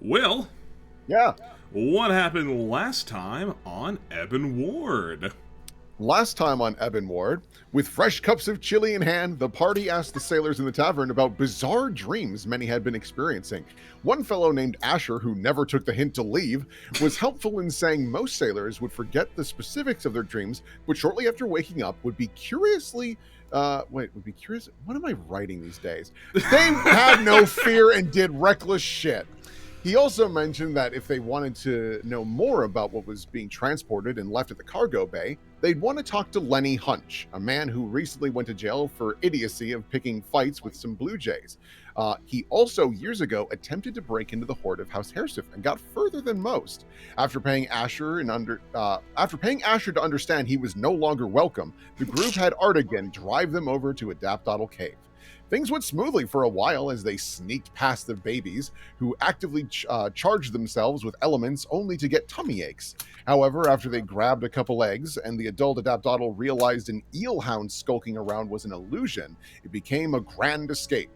Will, Yeah. what happened last time on Ebon Ward? Last time on Ebon Ward, with fresh cups of chili in hand, the party asked the sailors in the tavern about bizarre dreams many had been experiencing. One fellow named Asher, who never took the hint to leave, was helpful in saying most sailors would forget the specifics of their dreams, but shortly after waking up would be curiously would be curious. What am I writing these days? They had no fear and did reckless shit. He also mentioned that if they wanted to know more about what was being transported and left at the cargo bay, they'd want to talk to Lenny Hunch, a man who recently went to jail for idiocy of picking fights with some Blue Jays. He also, years ago, attempted to break into the hoard of House Hersif and got further than most. After paying Asher to understand he was no longer welcome, the group had Artigan drive them over to Adaptodal Cave. Things went smoothly for a while as they sneaked past the babies, who actively charged themselves with elements only to get tummy aches. However, after they grabbed a couple eggs and the adult Adaptodal realized an eelhound skulking around was an illusion, it became a grand escape.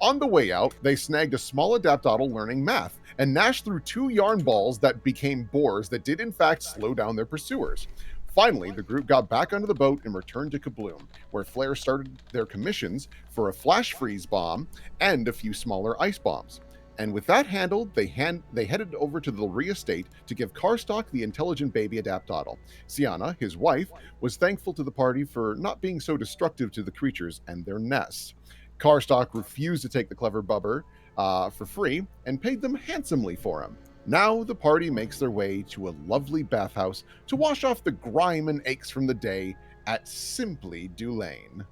On the way out, they snagged a small Adaptodal learning math and gnashed through 2 yarn balls that became boars that did in fact slow down their pursuers. Finally, the group got back onto the boat and returned to Kabloom, where Flare started their commissions for a flash freeze bomb and a few smaller ice bombs. And with that handled, they headed over to the Luria estate to give Karstock the intelligent baby Adaptodal. Sienna, his wife, was thankful to the party for not being so destructive to the creatures and their nests. Karstock refused to take the clever bubber for free and paid them handsomely for him. Now the party makes their way to a lovely bathhouse to wash off the grime and aches from the day at Simply Dulane.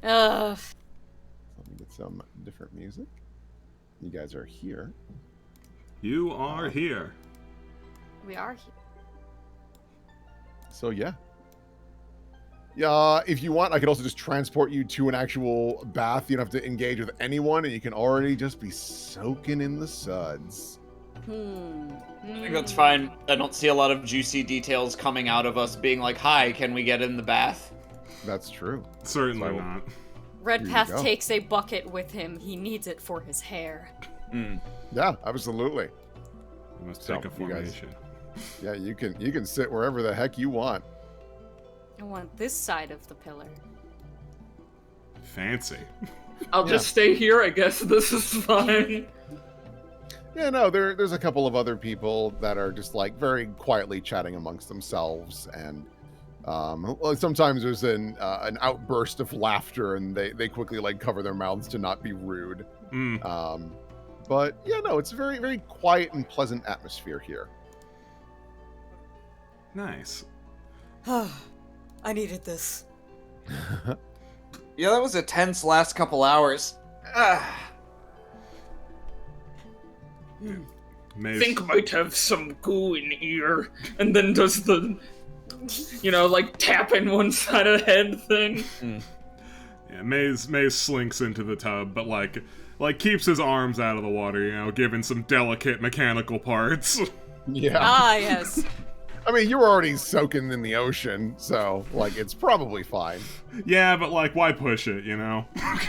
Let me get some different music. You guys are here. You are here. We are here. So yeah, if you want, I could also just transport you to an actual bath. You don't have to engage with anyone, and you can already just be soaking in the suds. I think that's fine. I don't see a lot of juicy details coming out of us being like, hi, can we get in the bath? That's true. Certainly not. Redpath takes a bucket with him. He needs it for his hair. Yeah, absolutely. You must take a formation. Yeah, you can sit wherever the heck you want. I want this side of the pillar. Fancy. I'll just stay here, I guess. This is fine. Yeah, no, there's a couple of other people that are just like very quietly chatting amongst themselves, and sometimes there's an outburst of laughter, and they quickly like cover their mouths to not be rude. But yeah, no, it's a very, very quiet and pleasant atmosphere here. Nice. I needed this. Yeah, that was a tense last couple hours. Think might have some goo in ear, and then does the, like tap in one side of the head thing. Yeah, Maze slinks into the tub, but like keeps his arms out of the water, given some delicate mechanical parts. Yeah. Ah, yes. I mean, you were already soaking in the ocean, so, it's probably fine. Yeah, but, why push it,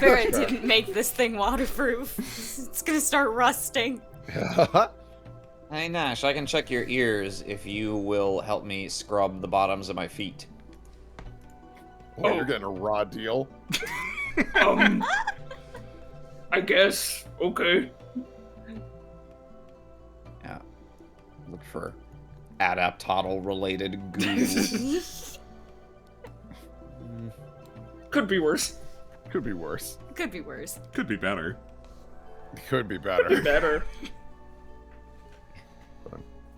Barrett didn't make this thing waterproof. It's gonna start rusting. Hey, Nash, I can check your ears if you will help me scrub the bottoms of my feet. Oh, you're getting a raw deal. I guess. Okay. Yeah. Look for Adaptodal-related goo. Could be worse. Could be worse. Could be worse. Could be better. Could be better. Could be better.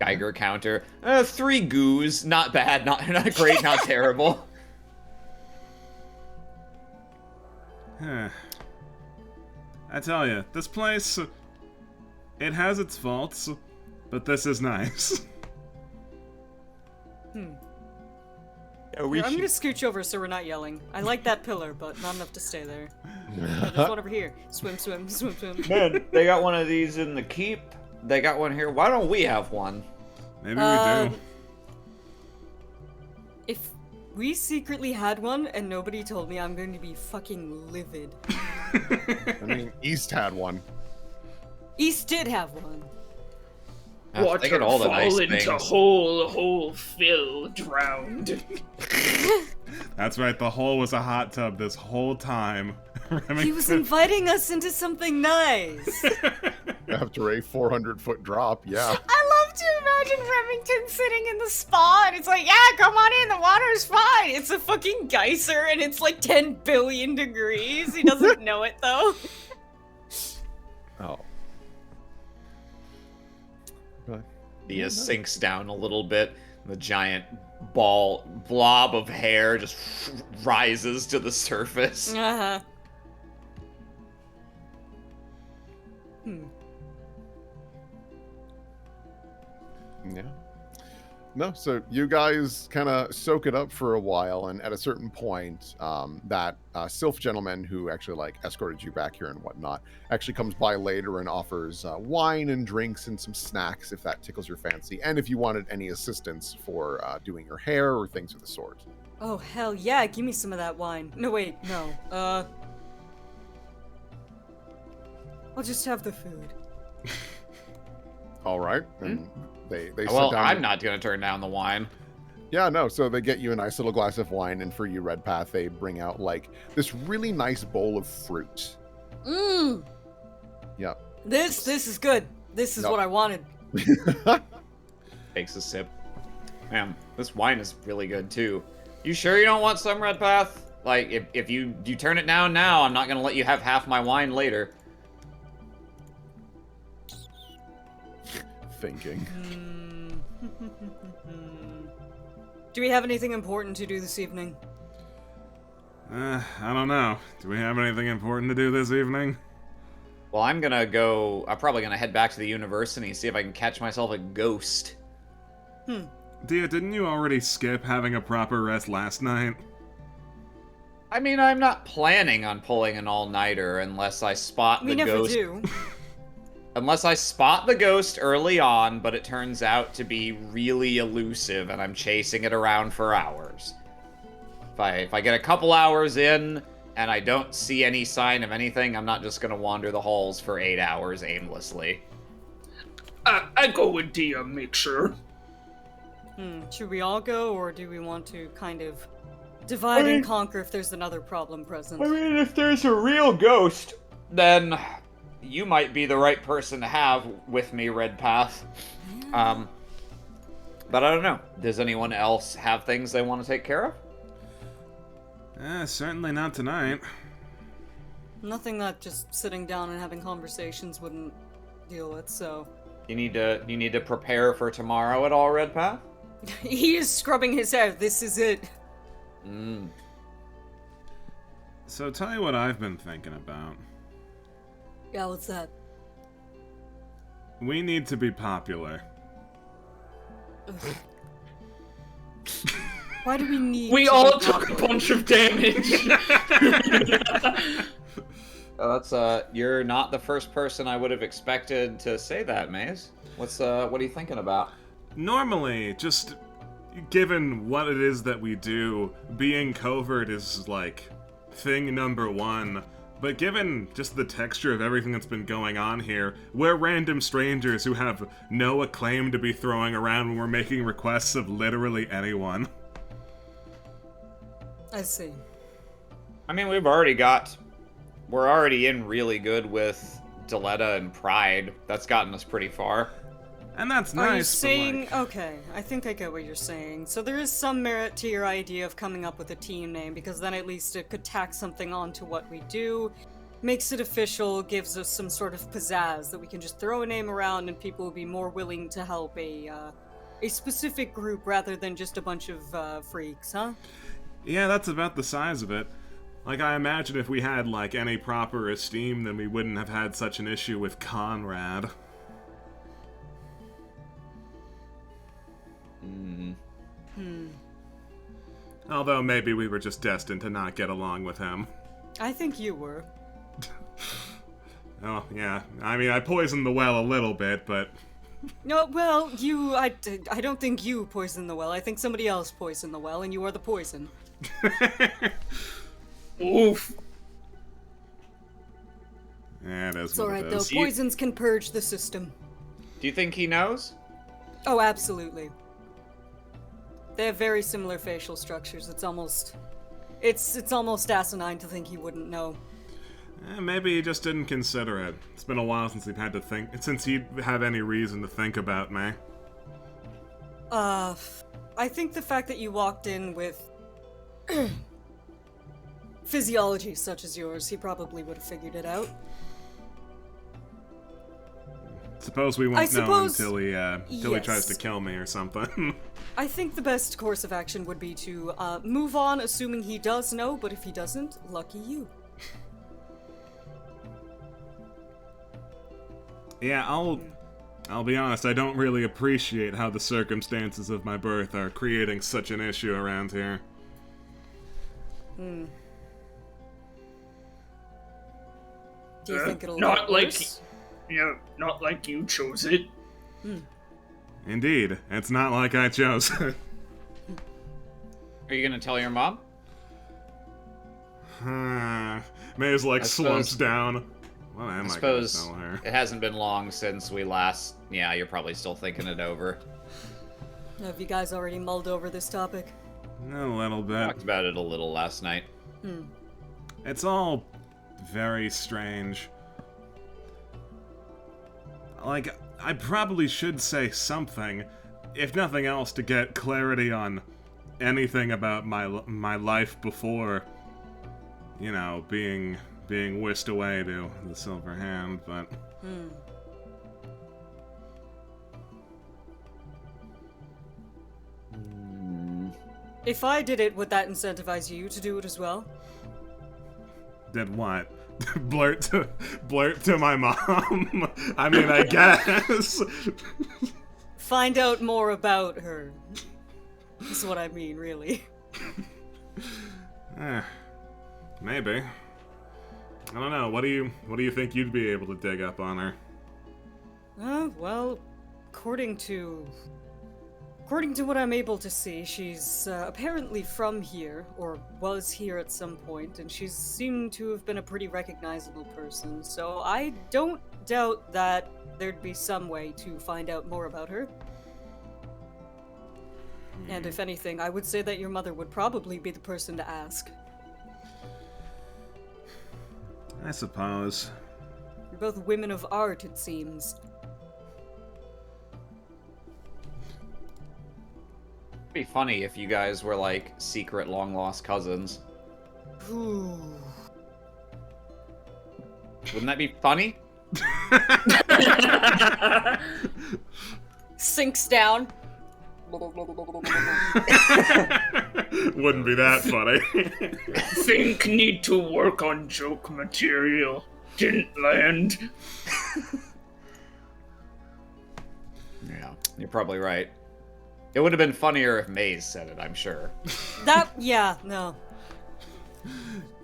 Geiger counter. 3 goos. Not bad. Not great. Not terrible. I tell you, this place, it has its faults, but this is nice. Yeah, I'm gonna scooch over so we're not yelling. I like that pillar, but not enough to stay there. There's one over here. Swim, swim, swim, swim. Man, they got one of these in the keep. They got one here. Why don't we have one? Maybe we do. If we secretly had one and nobody told me, I'm going to be fucking livid. I mean, East had one. East did have one. I Water figured all the fall nice into things. hole, fill, drowned. That's right, the hole was a hot tub this whole time. He was inviting us into something nice. After a 400-foot drop, yeah. I love to imagine Remington sitting in the spa and it's like, yeah, come on in, the water's fine. It's a fucking geyser and it's like 10 billion degrees. He doesn't know it though. Oh. But, He sinks down a little bit. The giant blob of hair just rises to the surface. Uh-huh. yeah. No, so you guys kind of soak it up for a while, and at a certain point, that sylph gentleman who actually like escorted you back here and whatnot actually comes by later and offers wine and drinks and some snacks if that tickles your fancy, and if you wanted any assistance for doing your hair or things of the sort. Oh, hell yeah, give me some of that wine. No, wait, no. I'll just have the food. All right, and they Well, sit down. I'm not gonna turn down the wine. Yeah, no, so they get you a nice little glass of wine, and for you, Redpath, they bring out like this really nice bowl of fruit. Mmm. Yep. This is good. This is Yep. what I wanted. Takes a sip. Man, this wine is really good too. You sure you don't want some, Redpath? Like, if you turn it down now, I'm not gonna let you have half my wine later. Thinking. Do we have anything important to do this evening? I don't know. Do we have anything important to do this evening? Well, I'm probably gonna head back to the university, see if I can catch myself a ghost. Dia, didn't you already skip having a proper rest last night? I mean, I'm not planning on pulling an all-nighter unless I spot We the never ghost. do. Unless I spot the ghost early on, but it turns out to be really elusive and I'm chasing it around for hours. If I get a couple hours in and I don't see any sign of anything, I'm not just gonna wander the halls for 8 hours aimlessly. I go with Dia, make sure. Should we all go, or do we want to kind of divide and conquer if there's another problem present? I mean, if there's a real ghost, then you might be the right person to have with me, Redpath. But I don't know. Does anyone else have things they want to take care of? Certainly not tonight. Nothing that just sitting down and having conversations wouldn't deal with, so... You need to prepare for tomorrow at all, Redpath? He is scrubbing his hair. This is it. So tell you what I've been thinking about. Yeah, what's that? We need to be popular. Why do we need We to all be took a bunch of damage. You're not the first person I would have expected to say that, Maze. What are you thinking about? Normally, just given what it is that we do, being covert is like thing number one. But given just the texture of everything that's been going on here, we're random strangers who have no acclaim to be throwing around when we're making requests of literally anyone. I see. I mean, we're already in really good with Deletta and Pride. That's gotten us pretty far. And that's Are you nice, saying... but like... Okay, I think I get what you're saying. So there is some merit to your idea of coming up with a team name, because then at least it could tack something onto what we do, makes it official, gives us some sort of pizzazz that we can just throw a name around and people will be more willing to help a specific group rather than just a bunch of freaks, huh? Yeah, that's about the size of it. Like, I imagine if we had, like, any proper esteem, then we wouldn't have had such an issue with Conrad. Although maybe we were just destined to not get along with him. I think you were. Oh, yeah. I mean, I poisoned the well a little bit, but... No, well, I don't think you poisoned the well. I think somebody else poisoned the well, and you are the poison. Oof. Yeah, it is It's what alright it though. is. Poisons can purge the system. Do you think he knows? Oh, absolutely. They have very similar facial structures. It's almost asinine to think he wouldn't know. Maybe he just didn't consider it. It's been a while since he'd have any reason to think about me. I think the fact that you walked in with physiology such as yours, he probably would have figured it out. Suppose we won't know until he Yes. tries to kill me or something. I think the best course of action would be to move on, assuming he does know, but if he doesn't, lucky you. Yeah, I'll be honest, I don't really appreciate how the circumstances of my birth are creating such an issue around here. Do you think it'll not get like worse? not like you chose it. Indeed, it's not like I chose it. Are you gonna tell your mom? Maze like I slumps suppose- down. What am I gonna Suppose tell her? it hasn't been long since we last. Yeah, you're probably still thinking it over. Have you guys already mulled over this topic? A little bit. Talked about it a little last night. It's all very strange. Like, I probably should say something, if nothing else, to get clarity on anything about my life before, you know, being whisked away to the Silver Hand, but... If I did it, would that incentivize you to do it as well? Did what? blurt to my mom? I mean, I guess. Find out more about her. That's what I mean, really. Maybe. I don't know. What do you think you'd be able to dig up on her? Well, according to what I'm able to see, she's apparently from here, or was here at some point, and she seemed to have been a pretty recognizable person, so I don't doubt that there'd be some way to find out more about her. And if anything, I would say that your mother would probably be the person to ask. I suppose. You're both women of art, it seems. It'd be funny if you guys were like secret long lost cousins. Ooh. Wouldn't that be funny? Sinks down. Wouldn't be that funny. Think need to work on joke material. Didn't land. Yeah, you're probably right. It would have been funnier if Maze said it, I'm sure. Yeah, no.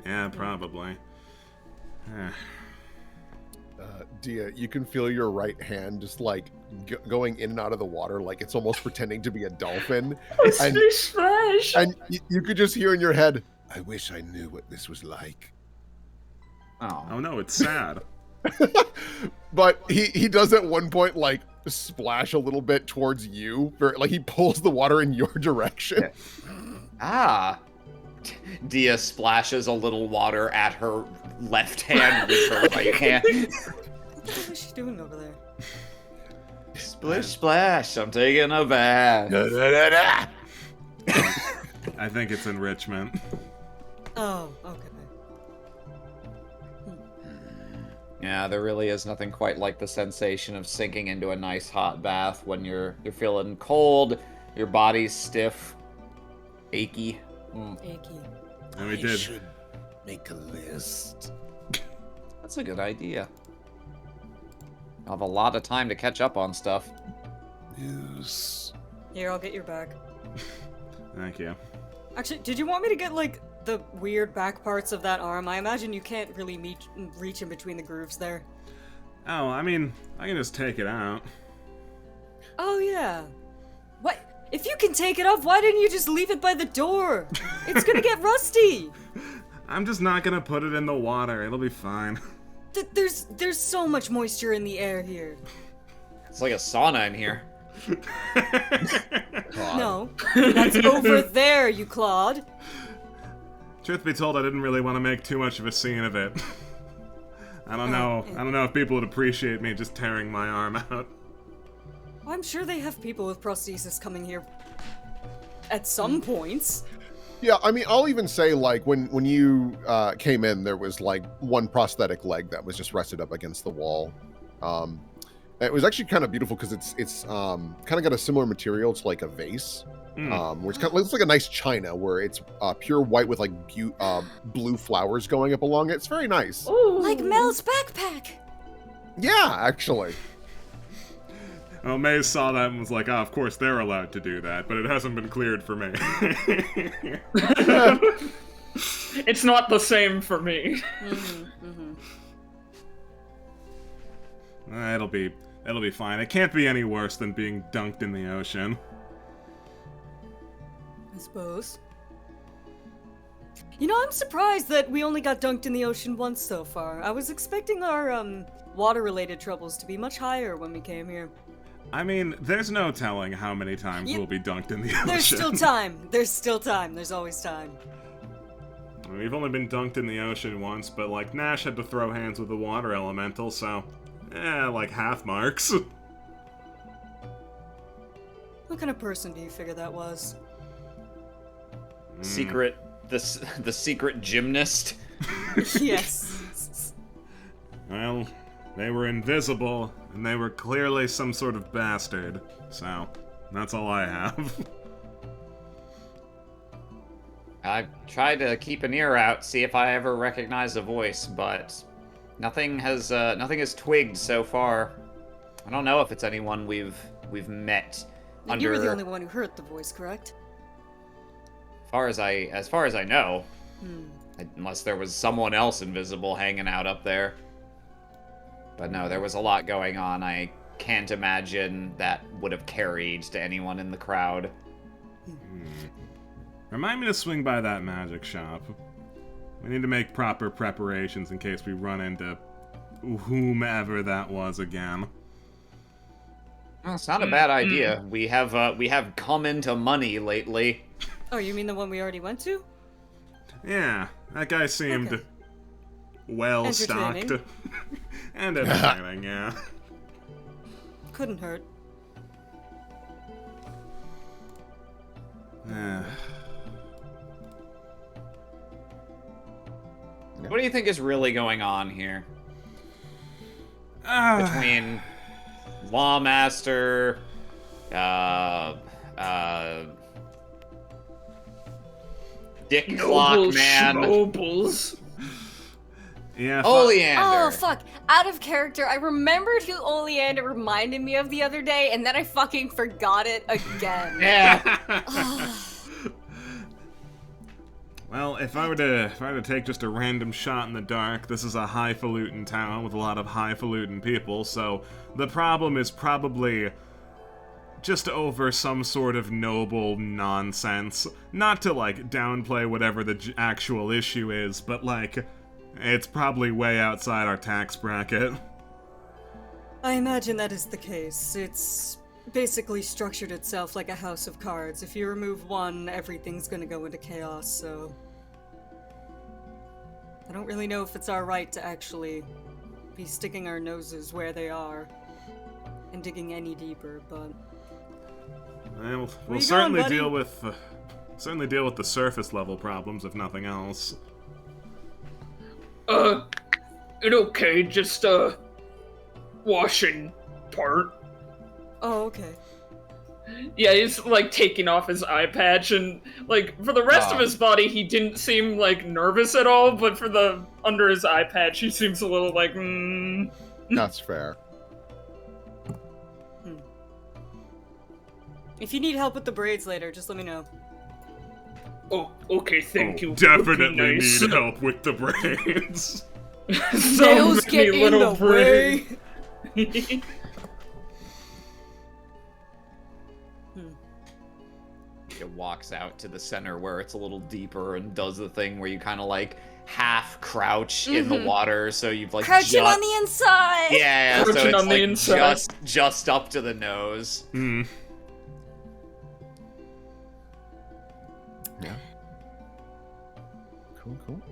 Yeah, probably. Dia, you can feel your right hand just like going in and out of the water, like it's almost pretending to be a dolphin. And, Splash! and you could just hear in your head, I wish I knew what this was like. Oh no, it's sad. But he does at one point like splash a little bit towards you, like he pulls the water in your direction. Ah. Dia splashes a little water at her left hand with her right hand. What is she doing over there? Splish splash, I'm taking a bath. I think it's enrichment. Oh, okay. Yeah, there really is nothing quite like the sensation of sinking into a nice hot bath when you're feeling cold, your body's stiff, achy. Achy. And we did. should make a list. That's a good idea. I'll have a lot of time to catch up on stuff. Yes. Here, I'll get your back. Thank you. Actually, did you want me to get, like, the weird back parts of that arm? I imagine you can't really reach in between the grooves there. Oh, I mean, I can just take it out. Oh, yeah. What? If you can take it off, why didn't you just leave it by the door? It's gonna get rusty! I'm just not gonna put it in the water. It'll be fine. There's so much moisture in the air here. It's like a sauna in here. No, that's over there, you Claude. Truth be told, I didn't really want to make too much of a scene of it. I don't know if people would appreciate me just tearing my arm out. I'm sure they have people with prosthesis coming here at some points. Yeah, I mean, I'll even say, like, when you came in, there was, like, one prosthetic leg that was just rested up against the wall. It was actually kind of beautiful because it's kind of got a similar material to, like, a vase. Where it's kind of, looks like a nice china, where it's pure white with, like, blue flowers going up along it. It's very nice. Ooh. Like Mel's backpack. Yeah, actually. Well, Maze saw that and was like, of course they're allowed to do that, but it hasn't been cleared for me. It's not the same for me. It'll be fine. It can't be any worse than being dunked in the ocean. I suppose. You know, I'm surprised that we only got dunked in the ocean once so far. I was expecting our, water-related troubles to be much higher when we came here. I mean, there's no telling how many times we'll be dunked in the ocean. There's still time. There's still time. There's always time. We've only been dunked in the ocean once, but, like, Nash had to throw hands with the water elemental, so... like half marks. What kind of person do you figure that was? Secret, the secret gymnast. Yes. Well, they were invisible, and they were clearly some sort of bastard, so that's all I have. I've tried to keep an ear out, see if I ever recognize a voice, but nothing has twigged so far. I don't know if it's anyone we've met under. You were the only one who heard the voice, correct? As far as I know, unless there was someone else invisible hanging out up there. But no, there was a lot going on. I can't imagine that would have carried to anyone in the crowd. Remind me to swing by that magic shop. We need to make proper preparations in case we run into whomever that was again. Well, it's not a bad idea. We have come into money lately. Oh, you mean the one we already went to? Yeah, that guy seemed well stocked. Entertaining. And entertaining, yeah. Couldn't hurt. What do you think is really going on here? Between Lawmaster, Dick Clock Man, Nobles. Yeah. Oleander. Oh, fuck. Out of character. I remembered who Oleander reminded me of the other day, and then I fucking forgot it again. Yeah. Well, if I were to take just a random shot in the dark, this is a highfalutin town with a lot of highfalutin people, so the problem is probably just over some sort of noble nonsense. Not to, like, downplay whatever the actual issue is, but, like, it's probably way outside our tax bracket. I imagine that is the case. It's basically structured itself like a house of cards. If you remove one, everything's gonna go into chaos, so... I don't really know if it's our right to actually be sticking our noses where they are and digging any deeper, but... We'll certainly deal with the surface level problems, if nothing else. It okay, just, washing part. Oh, okay. Yeah, he's, like, taking off his eye patch, and, like, for the rest of his body, he didn't seem, like, nervous at all, but for the under his eye patch, he seems a little like, That's fair. If you need help with the braids later, just let me know. Oh, okay, thank you. Definitely Nice. need help with the braids. So Nails many get in little the way. It walks out to the center where it's a little deeper and does the thing where you kind of like half crouch in the water, so you've like Crouching on the inside. Yeah, so Crouching it's on the like inside. just up to the nose. Hmm. Yeah. Cool.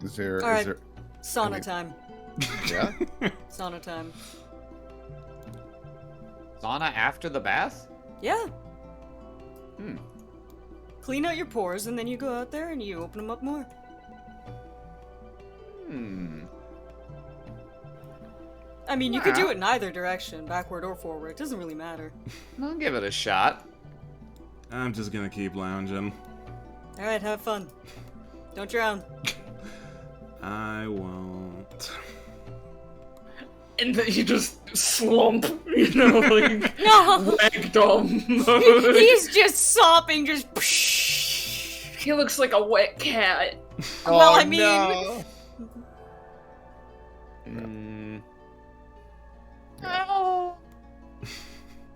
Is there? All right. Is Sauna Okay. time. there? Yeah. Sauna time. Sauna after the bath? Yeah. Hmm. Clean out your pores, and then you go out there and you open them up more. I mean, you could do it in either direction, backward or forward. It doesn't really matter. I'll give it a shot. I'm just gonna keep lounging. All right, have fun. Don't drown. I won't. And then you just slump, you know, like No. ragdoll mode. He's just sopping, just. He looks like a wet cat. Well, I mean, no. Oh.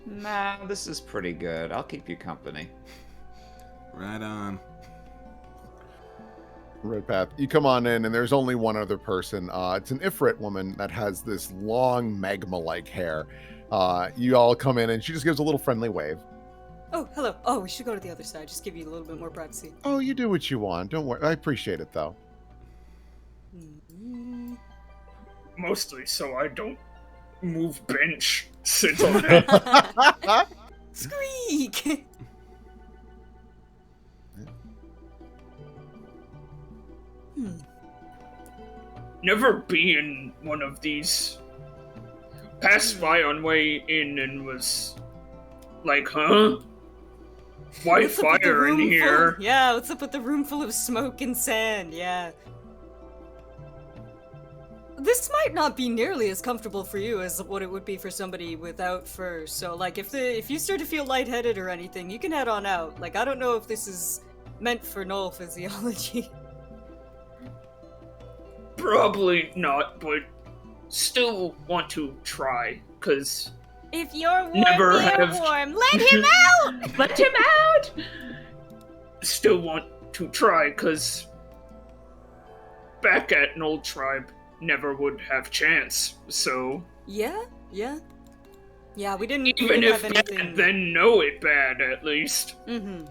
Nah, this is pretty good. I'll keep you company. Right on. Red Path. You come on in, and there's only one other person. It's an Ifrit woman that has this long magma-like hair. You all come in, and she just gives a little friendly wave. Oh, hello. Oh, we should go to the other side. Just give you a little bit more privacy. Oh, you do what you want. Don't worry. I appreciate it, though. Mm-hmm. Mostly so I don't move bench, sit on it. Squeak! Never be in one of these. Passed by on way in and was like, huh? Why What's up with the fire in room here? full- Yeah, what's up with the room full of smoke and sand? Yeah. This might not be nearly as comfortable for you as what it would be for somebody without fur. So, like, if you start to feel lightheaded or anything, you can head on out. Like, I don't know if this is meant for null physiology. Probably not, but still want to try, cause if you're warm, Never they're have- warm. Let him out! let him out! Still want to try, cause back at an old tribe, never would have chance, so Yeah, yeah. Yeah, we didn't even have if anything. bad, then know it bad at least. Mm-hmm.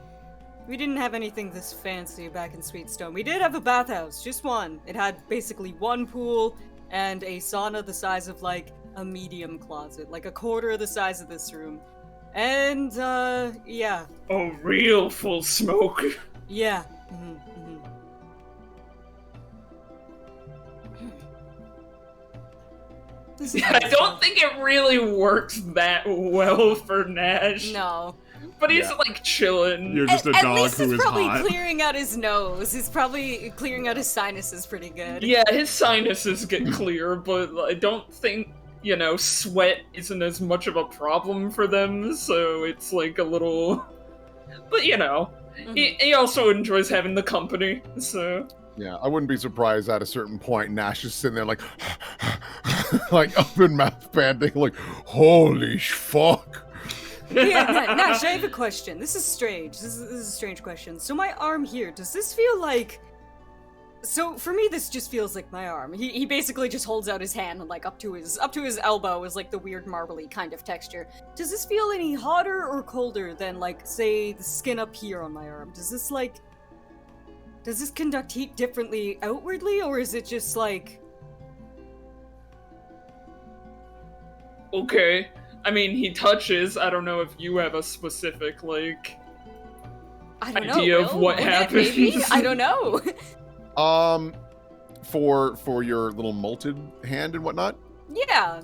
We didn't have anything this fancy back in Sweetstone. We did have a bathhouse, just one. It had basically one pool and a sauna the size of, like, a medium closet. Like, a quarter of the size of this room. And, yeah. Oh, real full smoke. Yeah. Mm-hmm, mm-hmm. This is I don't think it really works that well for Nash. No. But he's Yeah. like chilling. You're just a At dog least who he's is probably hot. Clearing out his nose. He's probably clearing out his sinuses pretty good. Yeah, his sinuses get clear, but I don't think, you know, sweat isn't as much of a problem for them, so it's like a little. But you know, he also enjoys having the company, so. Yeah, I wouldn't be surprised at a certain point Nash is sitting there like, like open mouth panting, like, holy fuck. Yeah, Nash, I have a question. This is strange. This is a strange question. So my arm here, does this feel like... So for me, this just feels like my arm. He basically just holds out his hand and like up to his elbow is like the weird marbly kind of texture. Does this feel any hotter or colder than like, say, the skin up here on my arm? Does this conduct heat differently outwardly, or is it just like... Okay. I mean, he touches. I don't know if you have a specific, like. I don't Idea know, of Will? what Would it, maybe? happens? I don't know. For your little molted hand and whatnot. Yeah.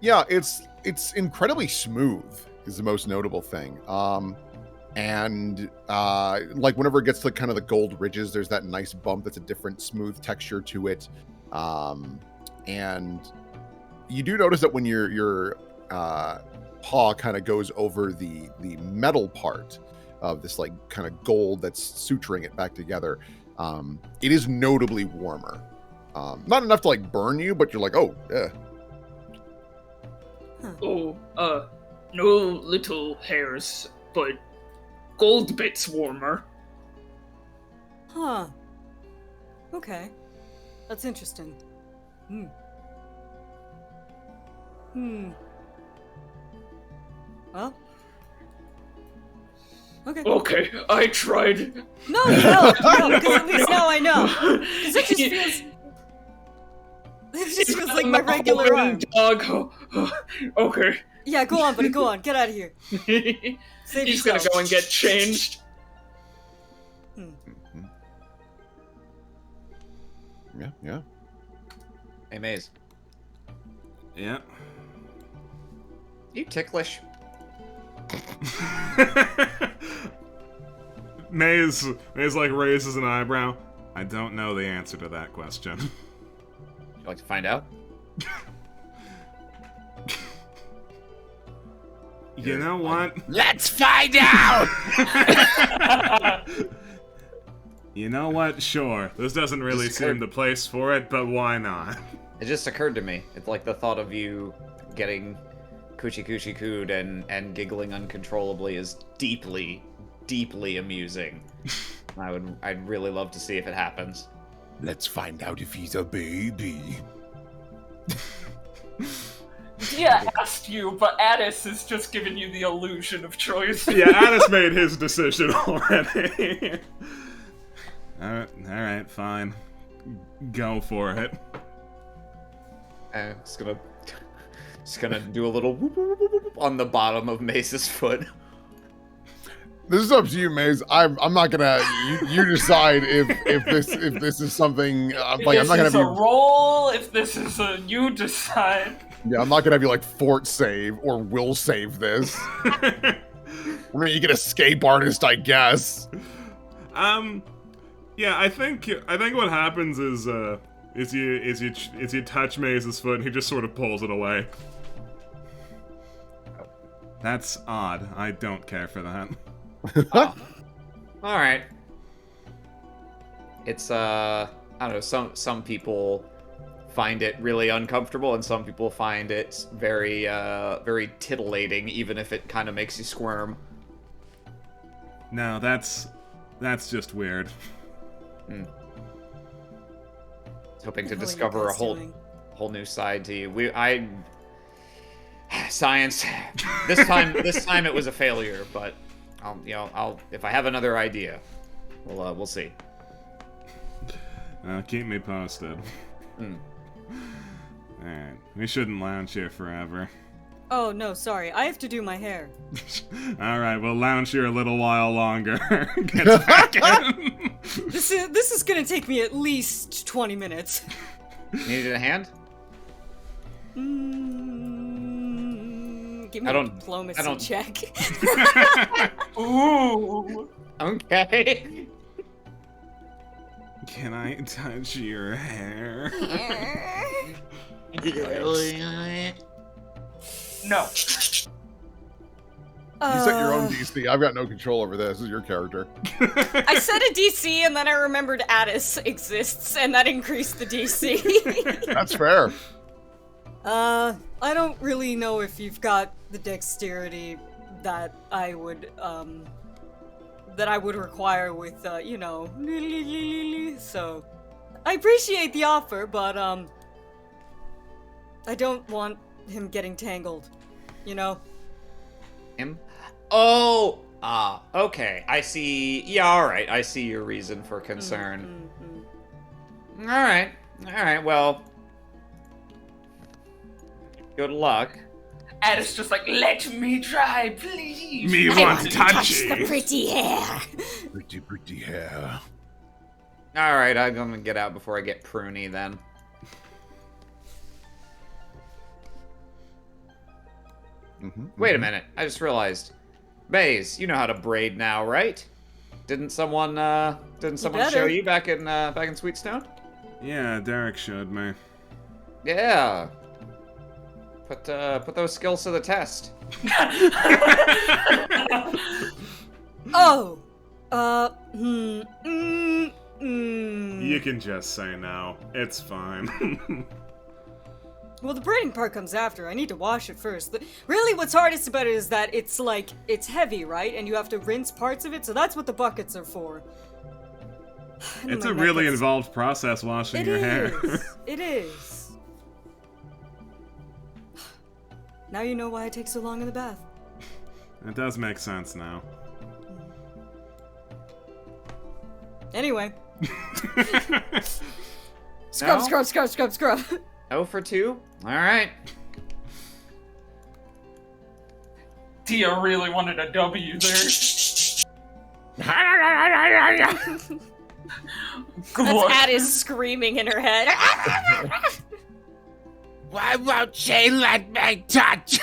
Yeah, it's incredibly smooth is the most notable thing. And like whenever it gets to kind of the gold ridges, there's that nice bump that's a different smooth texture to it. And you do notice that when your paw kind of goes over the metal part of this like kind of gold that's suturing it back together, it is notably warmer. Not enough to like burn you, but you're like, oh, yeah. Oh, no little hairs, but gold bits warmer. Huh. Okay. That's interesting. Well. Okay. Okay, I tried. No, because at least now I know. Because it just feels... It just feels like my regular arm. Dog. Okay. Yeah, go on, buddy, go on. Get out of here. Save He's yourself. gonna go and get changed. Yeah. Hey, Maze. Yeah. You ticklish? Maze like raises an eyebrow. I don't know the answer to that question. Would you like to find out? You know what? Let's find out! You know what? Sure. This doesn't really seem the place for it, but why not? It just occurred to me. It's like the thought of you getting coochie cooed and giggling uncontrollably is deeply, deeply amusing. I'd really love to see if it happens. Let's find out if he's a baby. Yeah, asked you, but Addis is just giving you the illusion of choice. Yeah, Addis made his decision already. Alright, fine. Go for it. Just gonna do a little whoop, whoop, whoop, whoop on the bottom of Mace's foot. This is up to you, Maze. I'm not gonna. You decide if this is something. Like, I'm not gonna If this is have a you. roll, if this is a you decide. Yeah, I'm not gonna have you like fort save or will save this. You get escape artist, I guess. Yeah, I think what happens is you touch Maze's foot and he just sort of pulls it away. That's odd. I don't care for that. Oh. All right. It's I don't know. Some people find it really uncomfortable, and some people find it very very titillating, even if it kind of makes you squirm. No, that's just weird. Hoping to What the hell are you discover a guys doing? whole new side to you. Science. This time it was a failure, but I'll if I have another idea, we'll see. Keep me posted. Alright, we shouldn't lounge here forever. Oh, no, sorry. I have to do my hair. Alright, we'll lounge here a little while longer. Get back in. This is gonna take me at least 20 minutes. Needed a hand? Give me a diplomacy check. Ooh. Okay. Can I touch your hair? No. You set your own DC. I've got no control over this. This is your character. I set a DC and then I remembered Addis exists and that increased the DC. That's fair. I don't really know if you've got the dexterity that I would require with, so I appreciate the offer, but, I don't want him getting tangled, you know? Him? Oh! Okay. I see. Yeah, alright. I see your reason for concern. Alright. Alright, well. Good luck. Addis just like, let me try, please. Me want touchy. The pretty hair. Pretty hair. Alright, I'm gonna get out before I get pruny then. Wait a minute. I just realized. Baze, you know how to braid now, right? Didn't someone show you back in Sweetstone? Yeah, Derek showed me. Yeah. Put those skills to the test. Oh! You can just say no. It's fine. Well, the braiding part comes after. I need to wash it first. Really, what's hardest about it is that it's heavy, right? And you have to rinse parts of it, so that's what the buckets are for. It's a really involved process washing your hair. It is. Now you know why I take so long in the bath. It does make sense now. Anyway. Scrub. 0 for 2? Alright. Tia really wanted a W there. That's Addis screaming in her head. Why won't she let me touch?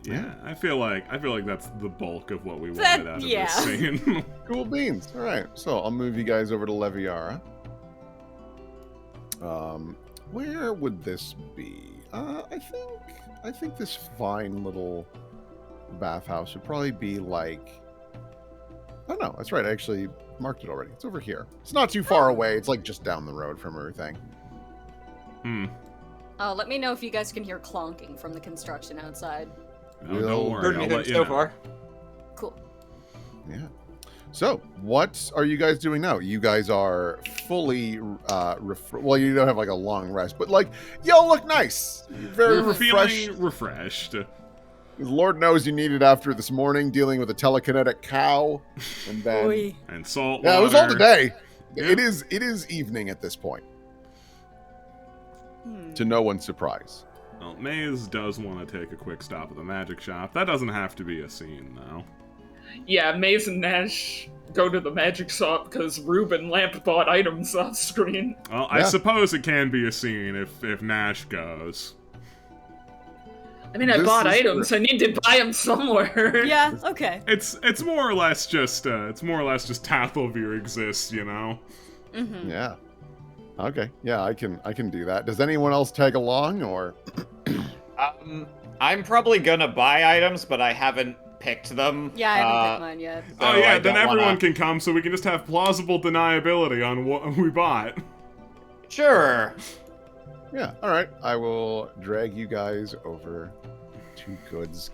Yeah, I feel like that's the bulk of what we wanted out of this scene. Cool beans. All right, so I'll move you guys over to Leviara. Where would this be? I think this fine little bathhouse would probably be like. Oh no, that's right. I actually marked it already. It's over here. It's not too far away. It's like just down the road from everything. Oh, let me know if you guys can hear clonking from the construction outside. Oh, don't worry, Heard I'll anything let you so know. far. Cool. Yeah. So, what are you guys doing now? You guys are fully, well, you don't have like a long rest, but like, y'all look nice. You're very We're refreshed. feeling refreshed. Lord knows you needed after this morning dealing with a telekinetic cow, and then Oy. And salt yeah, water. it was all today. Yeah. It is evening at this point, to no one's surprise. Well, Maze does want to take a quick stop at the magic shop. That doesn't have to be a scene, though. Yeah, Maze and Nash go to the magic shop because Ruben Lamp bought items off screen. Well, I suppose it can be a scene if Nash goes. I mean, I This bought is items. I need to buy them somewhere. Yeah, okay. It's more or less just Tathelveer exists, you know. Mm-hmm. Yeah. Okay. Yeah, I can do that. Does anyone else tag along or? I'm probably gonna buy items, but I haven't picked them. Yeah, I haven't picked mine yet. Oh So yeah, I then don't everyone wanna- can come, so we can just have plausible deniability on what we bought. Sure. Yeah. All right. I will drag you guys over to goods.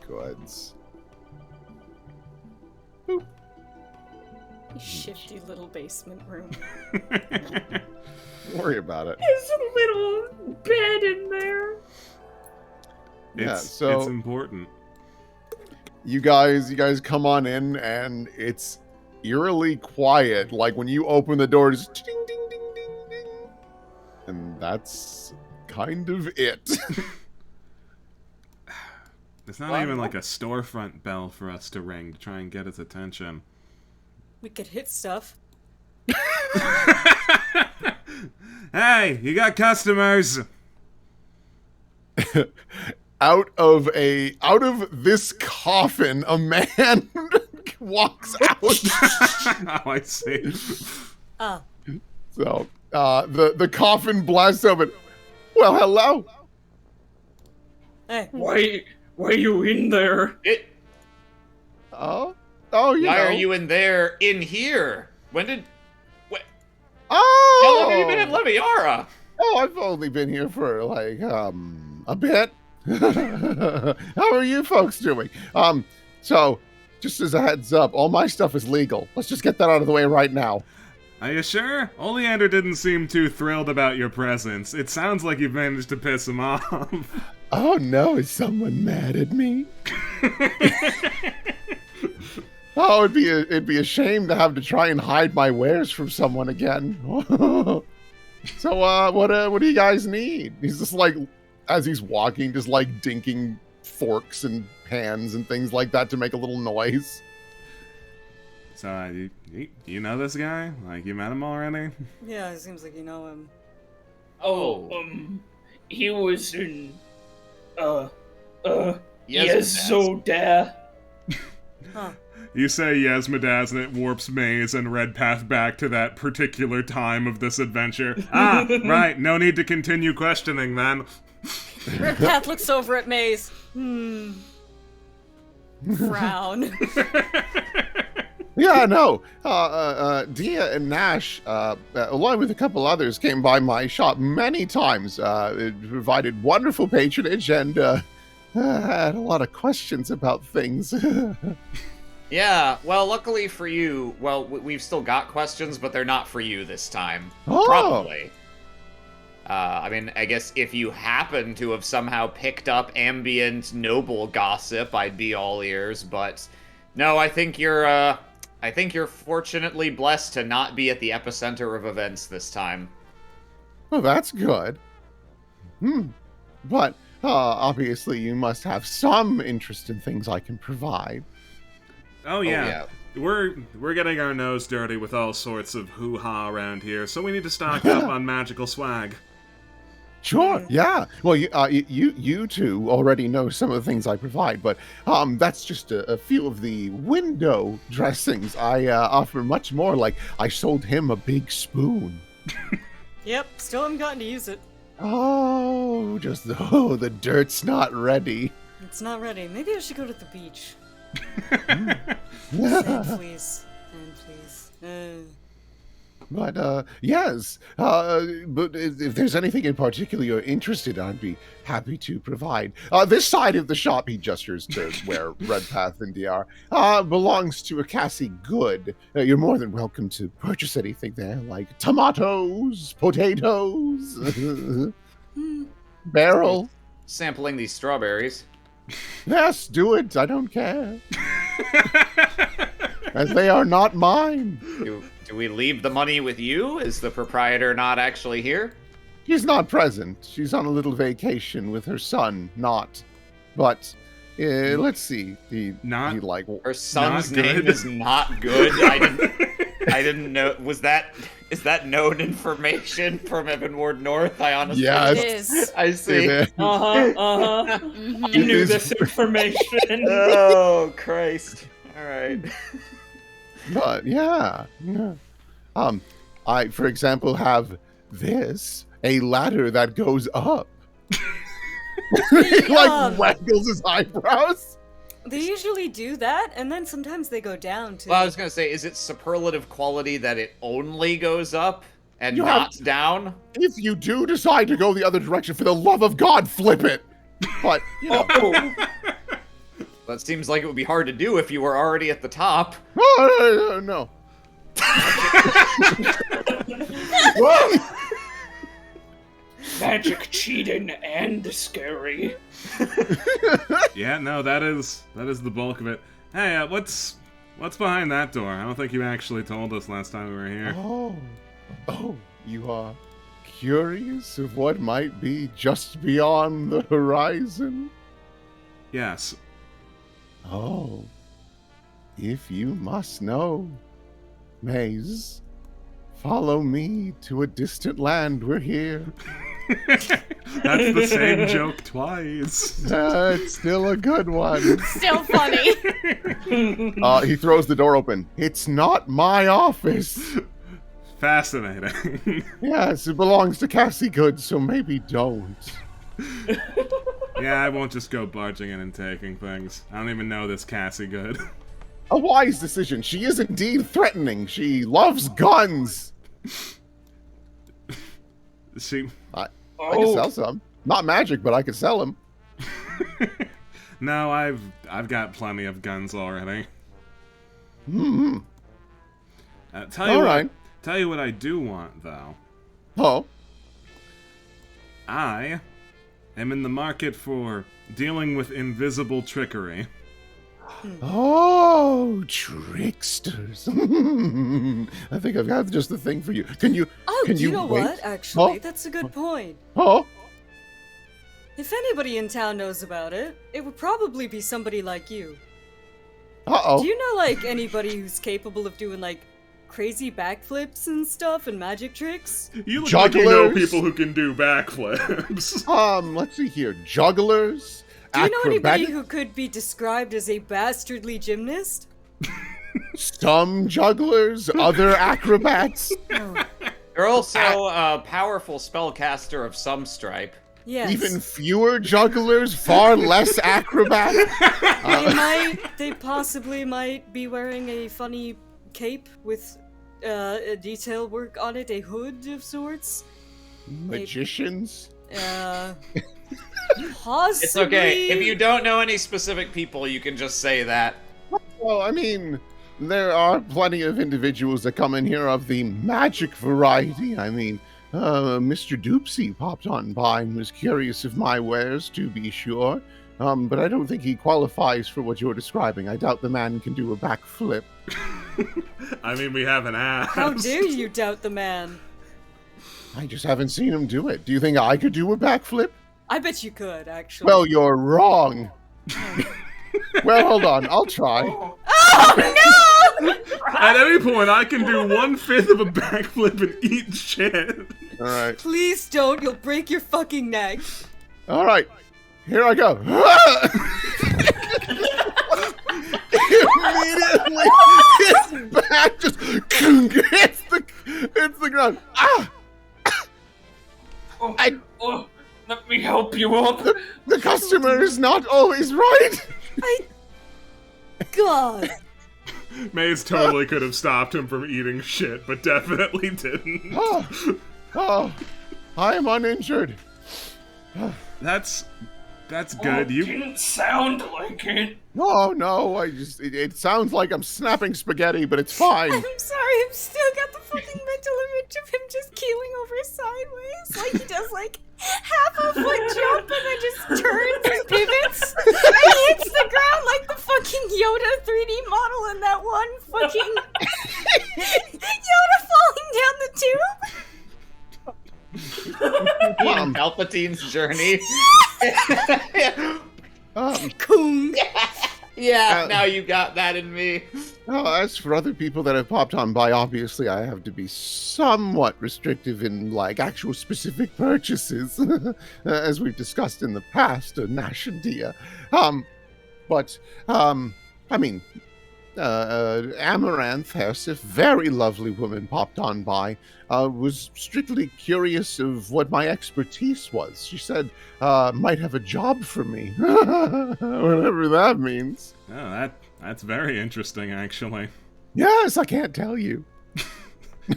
Shifty little basement room. Don't worry about it. There's a little bed in there. Yeah, It's so- important. You guys come on in, and it's eerily quiet. Like when you open the door, just ding ding ding ding ding, and that's kind of it. It's not Well, even like a storefront bell for us to ring to try and get his attention. We could hit stuff. Hey, you got customers. out of this coffin, a man walks out. Oh, I see. Ah. So the coffin blasts open. Well, hello. Hey. Why are you in there? Oh, you Why know. are you in there? In here? When did? Oh, How long have you been in Leviara? Oh, I've only been here for like a bit. How are you folks doing? So just as a heads up, all my stuff is legal. Let's just get that out of the way right now. Are you sure? Oleander didn't seem too thrilled about your presence. It sounds like you've managed to piss him off. Oh no, is someone mad at me? Oh, it'd be a shame to have to try and hide my wares from someone again. So, what do you guys need? He's just like, as he's walking, just like dinking forks and pans and things like that to make a little noise. So, you know this guy? Like, you met him already? Yeah, it seems like you know him. Oh, he was in, Yes, Yezoda. Huh. You say Yasmadaz and it warps Maze and Red Path back to that particular time of this adventure. Ah, right, no need to continue questioning then. Red Path looks over at Maze. Frown. Yeah, no. Dia and Nash, along with a couple others, came by my shop many times. It provided wonderful patronage and had a lot of questions about things. Yeah, well, luckily for you, well, we've still got questions, but they're not for you this time. Oh. Probably. I mean, I guess if you happen to have somehow picked up ambient noble gossip, I'd be all ears, but no, I think you're fortunately blessed to not be at the epicenter of events this time. Well, that's good. But obviously you must have some interest in things I can provide. Oh yeah. We're getting our nose dirty with all sorts of hoo-ha around here, so we need to stock up on magical swag. Sure. Yeah. Well, you two already know some of the things I provide, but that's just a few of the window dressings. I offer much more. Like I sold him a big spoon. Yep, still haven't gotten to use it. Oh, the dirt's not ready. It's not ready. Maybe I should go to the beach. Yeah. And please. But yes, but if there's anything in particular you're interested in, I'd be happy to provide. This side of the shop, he gestures to where Redpath and DR, belongs to a Cassie Good. You're more than welcome to purchase anything there, like tomatoes, potatoes, barrel. Sampling these strawberries. Yes, do it. I don't care. As they are not mine. Do we leave the money with you? Is the proprietor not actually here? She's not present. She's on a little vacation with her son, not. But, let's see. Her son's name is not good? I didn't know. Is that known information from Ebon Ward North? I honestly... Yes. It is. I see. I knew this information. Oh, Christ. All right. But yeah. I, for example, have this, a ladder that goes up. He waggles his eyebrows. They usually do that, and then sometimes they go down too. Well, I was gonna say, is it superlative quality that it only goes up and not down? If you do decide to go the other direction, for the love of God, flip it. But, you know. That seems like it would be hard to do if you were already at the top. No. Whoa! Magic, cheating, and scary. Yeah, no, that is the bulk of it. Hey, what's behind that door? I don't think you actually told us last time we were here. Oh, you are curious of what might be just beyond the horizon? Yes. Oh, if you must know, Maze, follow me to a distant land. We're here. That's the same joke twice. It's still a good one. Still funny. He throws the door open. It's not my office. Fascinating. Yes, it belongs to Cassie Good, so maybe don't. Yeah, I won't just go barging in and taking things. I don't even know this Cassie Good. A wise decision. She is indeed threatening. She loves guns. I can sell some. Not magic, but I could sell them. No, I've got plenty of guns already. Tell you what I do want, though. Oh? I am in the market for dealing with invisible trickery. Oh, tricksters. I think I've got just the thing for you. Can you know wait? what? Actually, that's a good point. Oh? If anybody in town knows about it, it would probably be somebody like you. Uh-oh. Do you know, like, anybody who's capable of doing, like, crazy backflips and stuff and magic tricks? You look Jugglers? like you know people who can do backflips. Let's see here. Jugglers? Do you know anybody who could be described as a bastardly gymnast? Some jugglers, other acrobats. You're also a powerful spellcaster of some stripe. Yes. Even fewer jugglers, far less acrobats. They possibly might be wearing a funny cape with a detail work on it, a hood of sorts. Magicians? Possibly. It's okay. If you don't know any specific people, you can just say that. Well, I mean, there are plenty of individuals that come in here of the magic variety. I mean, Mr. Doopsy popped on by and was curious of my wares, to be sure. But I don't think he qualifies for what you're describing. I doubt the man can do a backflip. I mean, we haven't asked. How dare you doubt the man? I just haven't seen him do it. Do you think I could do a backflip? I bet you could, actually. Well, you're wrong. Well, hold on. I'll try. Oh no! At any point, I can do 1/5 of a backflip and eat shit. All right. Please don't. You'll break your fucking neck. All right. Here I go. Immediately, his back just hits the ground. Ah! Let me help you up. The customer is not always right. God. Maze totally could have stopped him from eating shit, but definitely didn't. Oh, I am uninjured. That's good. You Didn't sound like it. No, it sounds like I'm snapping spaghetti, but it's fine. I'm sorry, I've still got the fucking mental image of him just keeling over sideways. Like he does like half a foot jump and then just turns and pivots. And he hits the ground like the fucking Yoda 3D model in that one fucking Yoda falling down the tube. Ian Palpatine's journey. Coon. Yeah, now you got that in me. As for other people that have popped on by, obviously I have to be somewhat restrictive in like actual specific purchases, as we've discussed in the past, Nash and Dia. I mean, Amaranth Hersif, very lovely woman, popped on by, was strictly curious of what my expertise was. She said, might have a job for me, whatever that means. Oh, that's very interesting, actually. Yes, I can't tell you.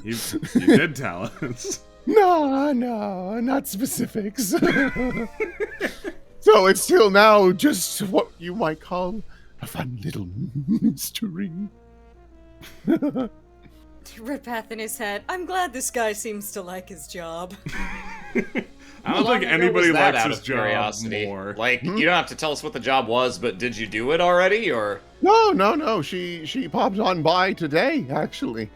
You did tell us. No, not specifics. So it's still now just what you might call a fun little mystery. Ripath in his head. I'm glad this guy seems to like his job. I don't think anybody likes his job curiosity? more. Like, you don't have to tell us what the job was, but did you do it already, or? No. She popped on by today, actually.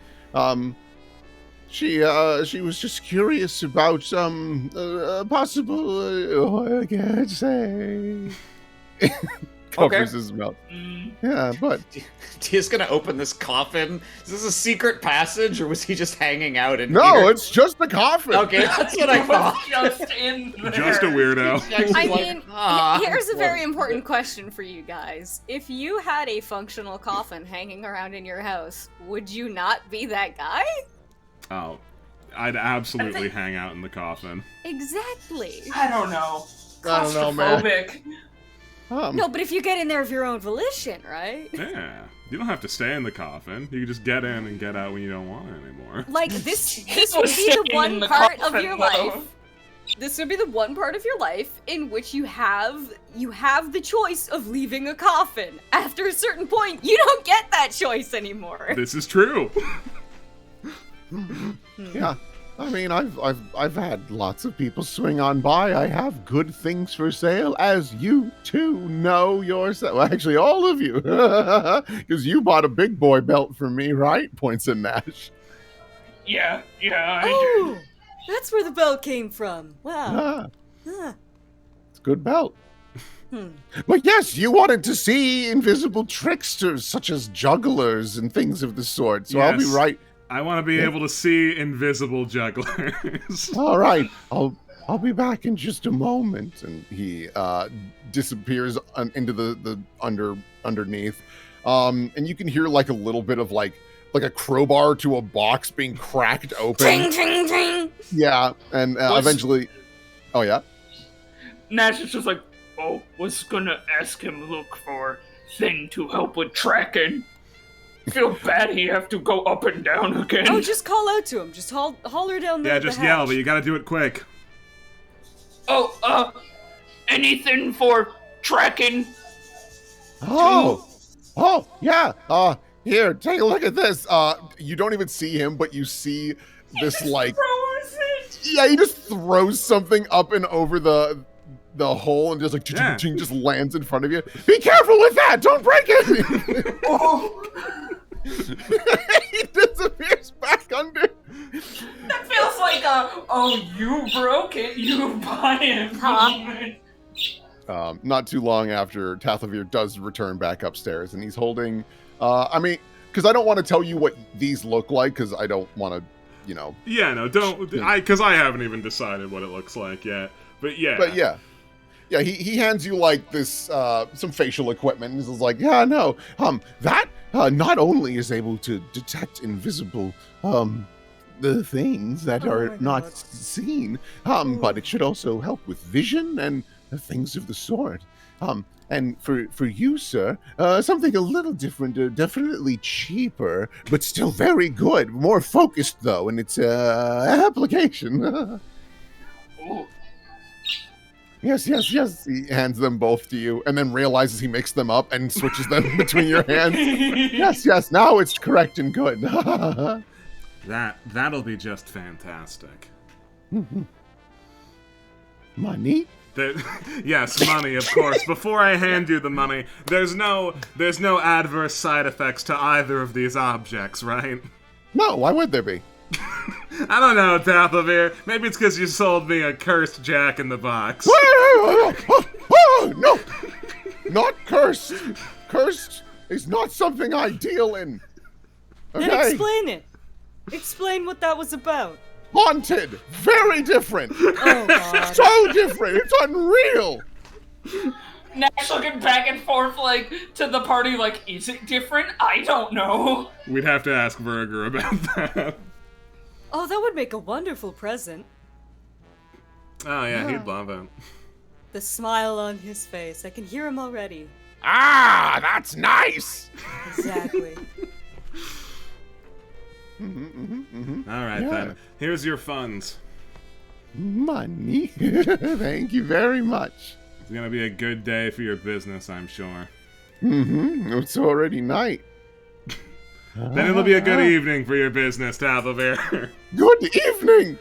She was just curious about some possible. I can't say. Covers his mouth. Yeah, but He's gonna open this coffin. Is this a secret passage, or was he just hanging out in no, here? it's just the coffin. Okay, that's what I thought. Just in there. Just a weirdo. I mean, here's a very important question for you guys. If you had a functional coffin hanging around in your house, would you not be that guy? Oh, I'd absolutely hang out in the coffin. Exactly. I don't know. I don't know, man. Claustrophobic. No, but if you get in there of your own volition, right? Yeah, you don't have to stay in the coffin. You can just get in and get out when you don't want it anymore. Like this would be the Staying in one the part of coffin, your though. life. This would be the one part of your life in which you have the choice of leaving a coffin. After a certain point, you don't get that choice anymore. This is true. Yeah, I mean, I've had lots of people swing on by. I have good things for sale, as you too know yourself. Well, actually, all of you, because you bought a big boy belt for me, right? Points at Nash. Yeah, I Oh, that's where the belt came from. Wow. Ah, it's a good belt. But yes, you wanted to see invisible tricksters such as jugglers and things of the sort. So I'll be Yes. right. I want to be able to see invisible jugglers. All right, I'll be back in just a moment. And he disappears into the underneath. And you can hear like a little bit of like a crowbar to a box being cracked open. Ting, ting, ting. Yeah, and eventually. Oh yeah. Nash is just like, was gonna ask him look for thing to help with tracking. feel bad he have to go up and down again. Oh, just call out to him. Just holler down the Yeah, just the yell, hatch. but you gotta do it quick. Oh, anything for tracking? Oh, yeah. Here, take a look at this. You don't even see him, but you see this like. Throws it. Yeah, he just throws something up and over the hole and just like Yeah. just lands in front of you. Be careful with that! Don't break it! Oh, He disappears back under. that feels like you broke it, you buy it. Huh? Not too long after, Tathavir does return back upstairs, and he's holding. Because I don't want to tell you what these look like, because I don't want to, Yeah, no, don't. Because I haven't even decided what it looks like yet. But yeah. But yeah. Yeah, he hands you like this some facial equipment and is like, yeah, no, that not only is able to detect invisible the things that Oh are my not God. seen, but it should also help with vision and things of the sort. And for you, sir, something a little different, definitely cheaper, but still very good. More focused though in its application. Ooh. Yes. He hands them both to you and then realizes he mixed them up and switches them between your hands. Yes, now it's correct and good. That'll be just fantastic. Money? Yes, money, of course. Before I hand you the money, there's no adverse side effects to either of these objects, right? No, why would there be? I don't know, Tathavir. Maybe it's because you sold me a cursed Jack in the Box. No! Not cursed. Cursed is not something I deal in. Then Okay? explain it. Explain what that was about. Haunted. Very different. Oh god. So different. It's unreal. Nash looking back and forth, like, to the party, like, is it different? I don't know. We'd have to ask Verger about that. Oh, that would make a wonderful present. Oh yeah, he'd love it. The smile on his face. I can hear him already. Ah, that's nice. Exactly. All right, Yeah. then. Here's your funds. Money. Thank you very much. It's gonna be a good day for your business, I'm sure. It's already night. Then it'll be a good evening for your business, Tathavir. Good evening.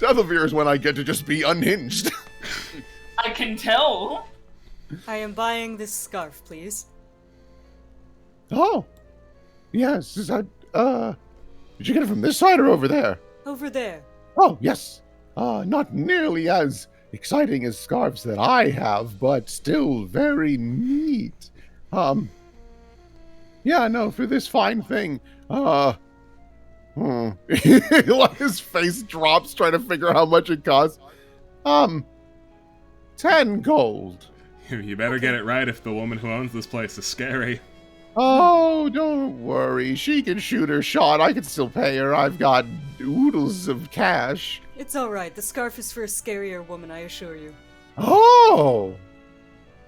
Tathavir is when I get to just be unhinged. I can tell. I am buying this scarf, please. Oh, yes. Is that did you get it from this side or over there? Over there. Oh, yes. Not nearly as exciting as scarves that I have, but still very neat. Yeah, no, for this fine thing, his face drops trying to figure out how much it costs. 10 gold. You better get it right if the woman who owns this place is scary. Oh, don't worry. She can shoot her shot. I can still pay her. I've got oodles of cash. It's alright. The scarf is for a scarier woman, I assure you. Oh!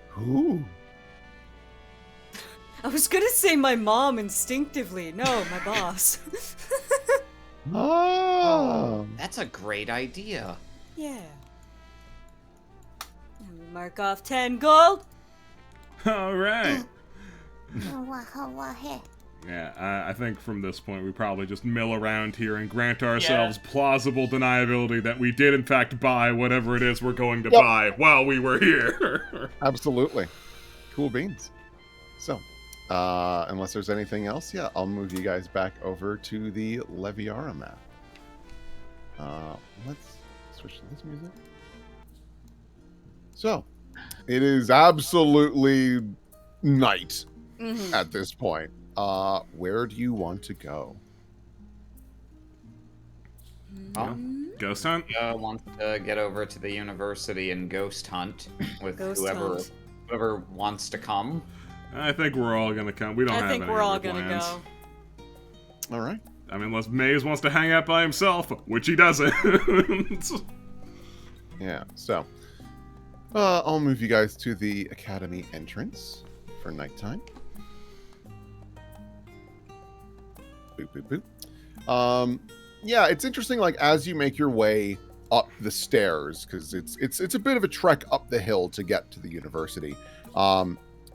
Who? I was gonna say my mom instinctively. No, my boss. Oh. That's a great idea. Yeah. And we mark off 10 gold. All right. Yeah, I think from this point we probably just mill around here and grant ourselves plausible deniability that we did in fact buy whatever it is we're going to buy while we were here. Absolutely. Cool beans. So, unless there's anything else, yeah, I'll move you guys back over to the Leviara map. Let's switch to this music. So, it is absolutely night at this point. Where do you want to go? Ghost hunt? Wants to get over to the university and ghost hunt with Ghost whoever hunt. whoever wants to come. I think we're all gonna come. We don't have I think any we're all other gonna plans. go. All right. I mean, unless Maze wants to hang out by himself, which he doesn't. Yeah, so I'll move you guys to the academy entrance for nighttime. Boop, boop, boop. Yeah, it's interesting, like, as you make your way up the stairs, because it's a bit of a trek up the hill to get to the university.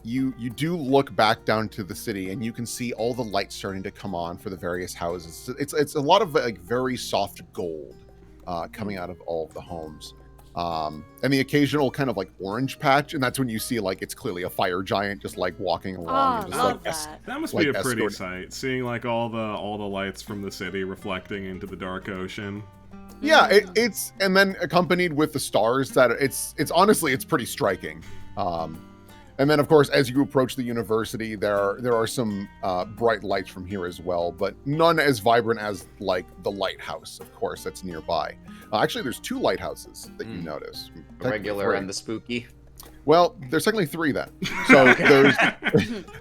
You do look back down to the city, and you can see all the lights starting to come on for the various houses. It's a lot of like very soft gold coming out of all of the homes, and the occasional kind of like orange patch, and that's when you see like it's clearly a fire giant just like walking along. And just, love like, that. That must like be a pretty escort- sight, seeing like all the lights from the city reflecting into the dark ocean. Yeah, it's and then accompanied with the stars that it's honestly it's pretty striking. And then of course as you approach the university, there are some bright lights from here as well, but none as vibrant as like the lighthouse, of course, that's nearby. Actually, there's 2 lighthouses that you notice. The regular and the spooky. Well, there's technically 3 then. So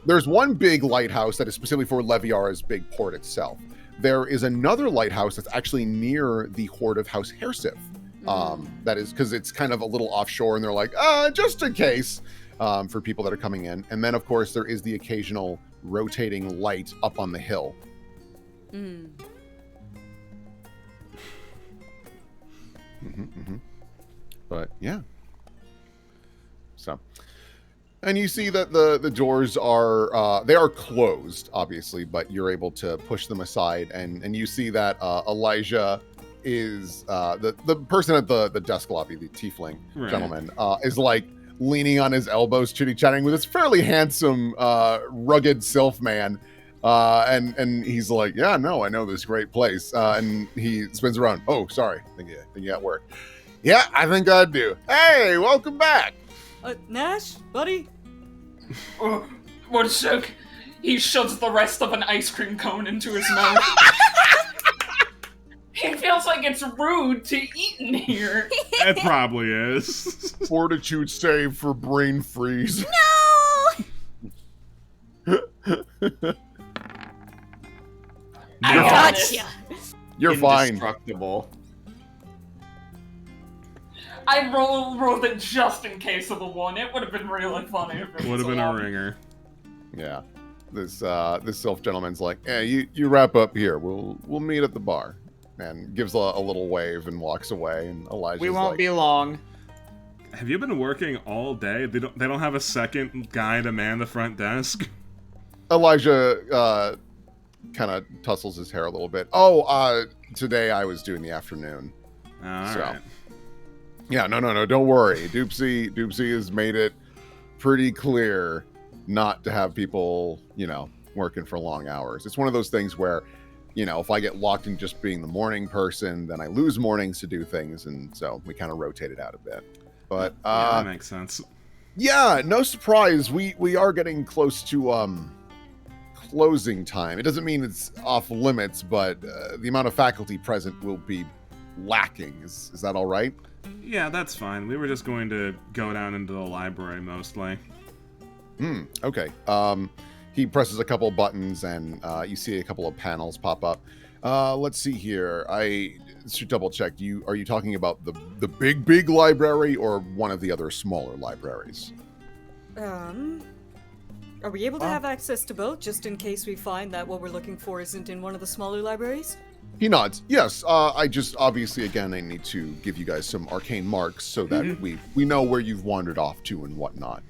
there's one big lighthouse that is specifically for Leviara's big port itself. There is another lighthouse that's actually near the Horde of House Hairsif. That is because it's kind of a little offshore, and they're like, just in case, for people that are coming in. And then, of course, there is the occasional rotating light up on the hill. But yeah. So, and you see that the doors are they are closed, obviously, but you're able to push them aside, and you see that Elijah is the person at the desk lobby, the tiefling gentleman, is like leaning on his elbows, chitty-chatting with this fairly handsome, rugged sylph man. And he's like, yeah, no, I know this great place. And he spins around. Oh, sorry. I think you at work. Yeah, I think I do. Hey, welcome back. Nash, buddy? Oh, one sec. He shoves the rest of an ice cream cone into his mouth. He feels like it's rude to eat in here. It probably is. Fortitude save for brain freeze. No! I got Gotcha. You're fine. Indestructible. I rolled it just in case of a 1. It would have been really funny if it Would was have been a a 1. ringer. Yeah. This sylph gentleman's like, yeah, you wrap up here. We'll meet at the bar. And gives a little wave and walks away. And Elijah's We won't like, be long. Have you been working all day? They don't have a second guy to man the front desk? Elijah kind of tussles his hair a little bit. Oh, today I was doing the afternoon. All So. right. Yeah, no, don't worry. Doopsy has made it pretty clear not to have people, working for long hours. It's one of those things where, if I get locked in just being the morning person, then I lose mornings to do things, and so we kind of rotate it out a bit. But Yeah, that makes sense. yeah, no surprise. We are getting close to closing time. It doesn't mean it's off limits, but the amount of faculty present will be lacking. Is that all right? Yeah, that's fine. We were just going to go down into the library mostly. Okay. He presses a couple buttons, and you see a couple of panels pop up. Let's see here. I should double check. Are you talking about the big library or one of the other smaller libraries? Are we able to have access to both, just in case we find that what we're looking for isn't in one of the smaller libraries? He nods. Yes. I just obviously again I need to give you guys some arcane marks so that we know where you've wandered off to and whatnot.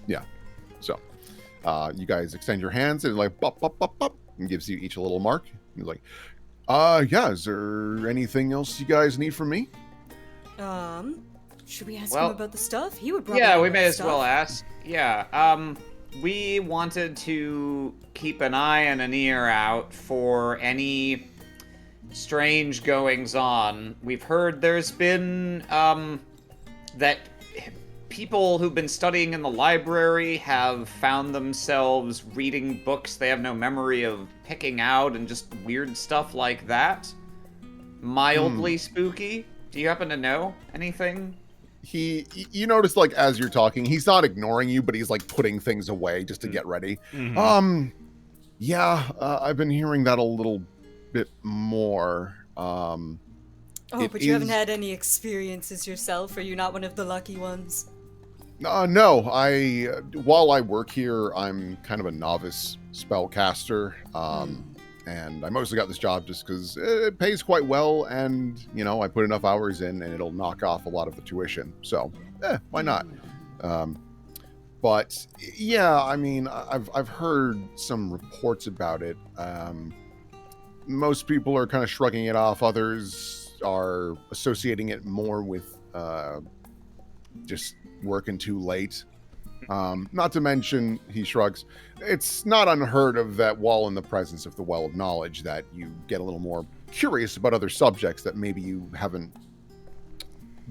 Yeah. So you guys extend your hands and like bop bop bop bop and gives you each a little mark. He's like, yeah. Is there anything else you guys need from me? Should we ask him about the stuff? He would probably. Yeah, know we about may the as well stuff. ask. Yeah, we wanted to keep an eye and an ear out for any strange goings on. We've heard there's been, that people who've been studying in the library have found themselves reading books they have no memory of picking out and just weird stuff like that. Mildly spooky. Do you happen to know anything? You notice like as you're talking, he's not ignoring you, but he's like putting things away just to get ready. Yeah, I've been hearing that a little bit more. Oh, but you haven't had any experiences yourself? Are you not one of the lucky ones? No. While I work here, I'm kind of a novice spellcaster. And I mostly got this job just because it pays quite well, and I put enough hours in, and it'll knock off a lot of the tuition. So, why not? But yeah, I mean, I've heard some reports about it. Most people are kind of shrugging it off. Others are associating it more with just working too late. Not to mention, he shrugs, it's not unheard of that while in the presence of the well of knowledge that you get a little more curious about other subjects that maybe you haven't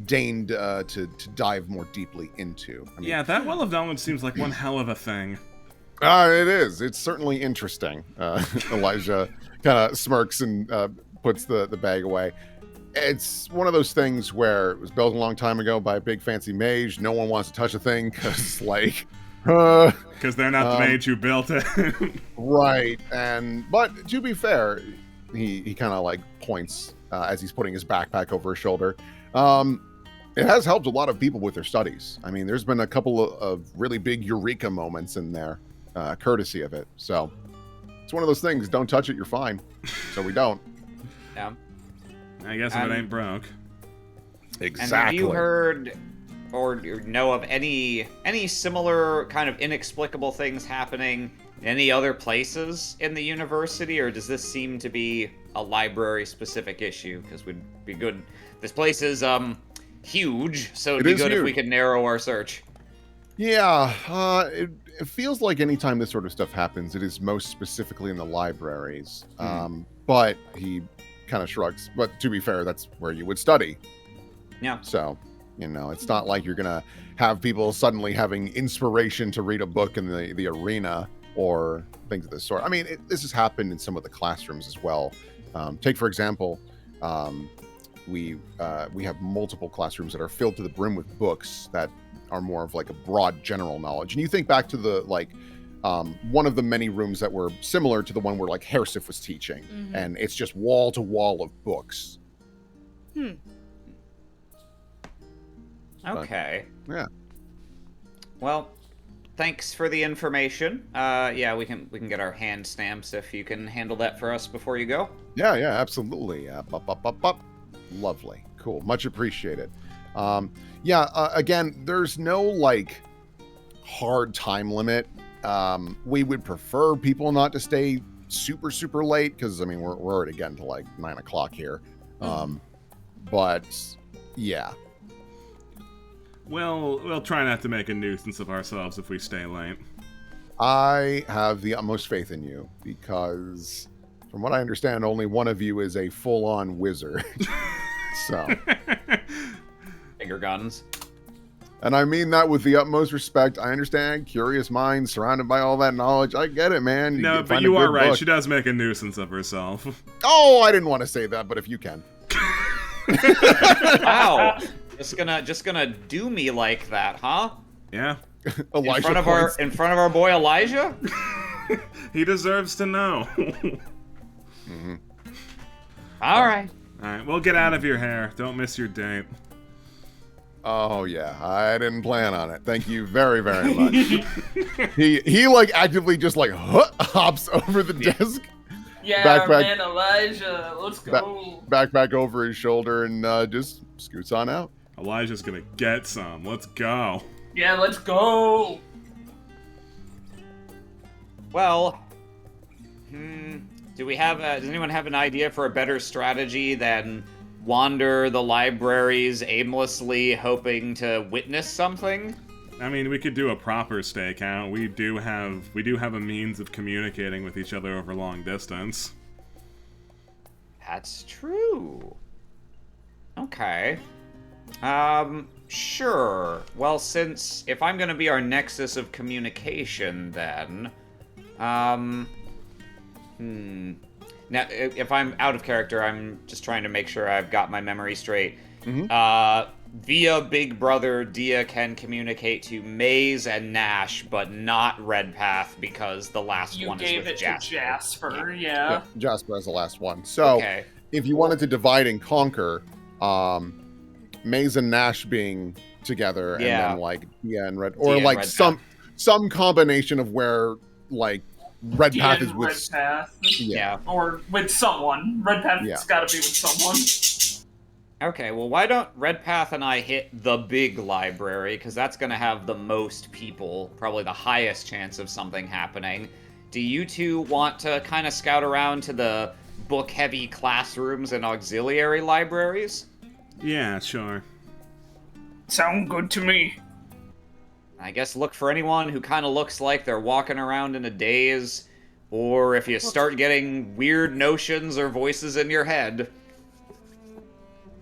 deigned to dive more deeply into. I mean, Yeah, that well of knowledge seems like one hell of a thing. It is. It's certainly interesting. Elijah kind of smirks and puts the bag away. It's one of those things where it was built a long time ago by a big fancy mage. No one wants to touch a thing because, because they're not the mage who built it. Right. But to be fair, he kind of points as he's putting his backpack over his shoulder. It has helped a lot of people with their studies. I mean, there's been a couple of really big eureka moments in there, courtesy of it. So it's one of those things. Don't touch it. You're fine. So we don't. Yeah. I guess if it ain't broke. Exactly. And have you heard or know of any similar kind of inexplicable things happening in any other places in the university, or does this seem to be a library-specific issue? Because we'd be good. This place is huge, so it'd be good if we could narrow our search. Yeah, it feels like anytime this sort of stuff happens, it is most specifically in the libraries. But he kind of shrugs. But to be fair, that's where you would study. Yeah. So, it's not like you're going to have people suddenly having inspiration to read a book in the arena or things of this sort. I mean, this has happened in some of the classrooms as well. Take, for example, we have multiple classrooms that are filled to the brim with books that are more of a broad general knowledge. And you think back to the one of the many rooms that were similar to the one where Hersif was teaching, and it's just wall to wall of books. Okay. Yeah. Well, thanks for the information. Yeah, we can get our hand stamps if you can handle that for us before you go. Yeah, absolutely. Lovely. Cool. Much appreciated. Again, there's no hard time limit. We would prefer people not to stay super, super late because, I mean, we're already getting to 9 o'clock here. But yeah. We'll try not to make a nuisance of ourselves if we stay late. I have the utmost faith in you because, from what I understand, only one of you is a full-on wizard. So. Bigger guns. And I mean that with the utmost respect. I understand, curious minds surrounded by all that knowledge. I get it, man. No, but you are right. Book. She does make a nuisance of herself. Oh, I didn't want to say that, but if you can. Wow. Just gonna do me like that, huh? Yeah. Elijah in front of our boy Elijah? He deserves to know. All right. All right, we'll get out of your hair. Don't miss your date. Oh yeah, I didn't plan on it. Thank you very, very much. he actively just hops over the desk. Yeah, backpack, man, Elijah, let's go. Backpack over his shoulder and just scoots on out. Elijah's gonna get some. Let's go. Yeah, let's go. Well, does anyone have an idea for a better strategy than wander the libraries aimlessly hoping to witness something? I mean, we could do a proper stakeout. We do have a means of communicating with each other over long distance. That's true. Okay. Sure. Well, if I'm gonna be our nexus of communication, then, Now, if I'm out of character, I'm just trying to make sure I've got my memory straight. Via Big Brother, Dia can communicate to Maze and Nash, but not Redpath because the last one is with Jasper. To Jasper, yeah. Jasper has the last one. So, if you wanted to divide and conquer, Maze and Nash being together, and Yeah. then like and Red, Dia or and like Red some combination of where like Red Dia Path and is with. Red Path. Yeah. Or with someone. Red Path's Yeah. gotta be with someone. Okay, well, why don't Red Path and I hit the big library, because that's going to have the most people, probably the highest chance of something happening. Do you two want to kind of scout around to the book-heavy classrooms and auxiliary libraries? Yeah, sure. Sound good to me. I guess look for anyone who kind of looks like they're walking around in a daze, or if you start getting weird notions or voices in your head.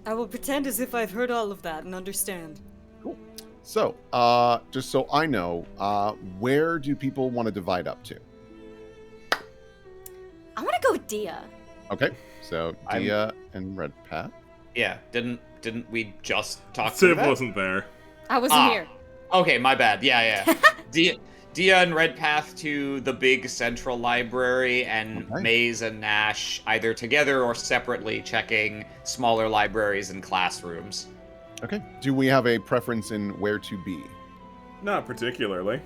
I will pretend as if I've heard all of that and understand. So, just so I know, where do people want to divide up to? I want to go with Dia. Okay, so Dia and Red Path. Yeah, didn't we just talk Civ through that? wasn't there. I wasn't here. Okay, my bad. Yeah. Dia and Red Path to the big central library, and Okay. Maze and Nash either together or separately checking smaller libraries and classrooms. Okay. Do we have a preference in where to be? Not particularly.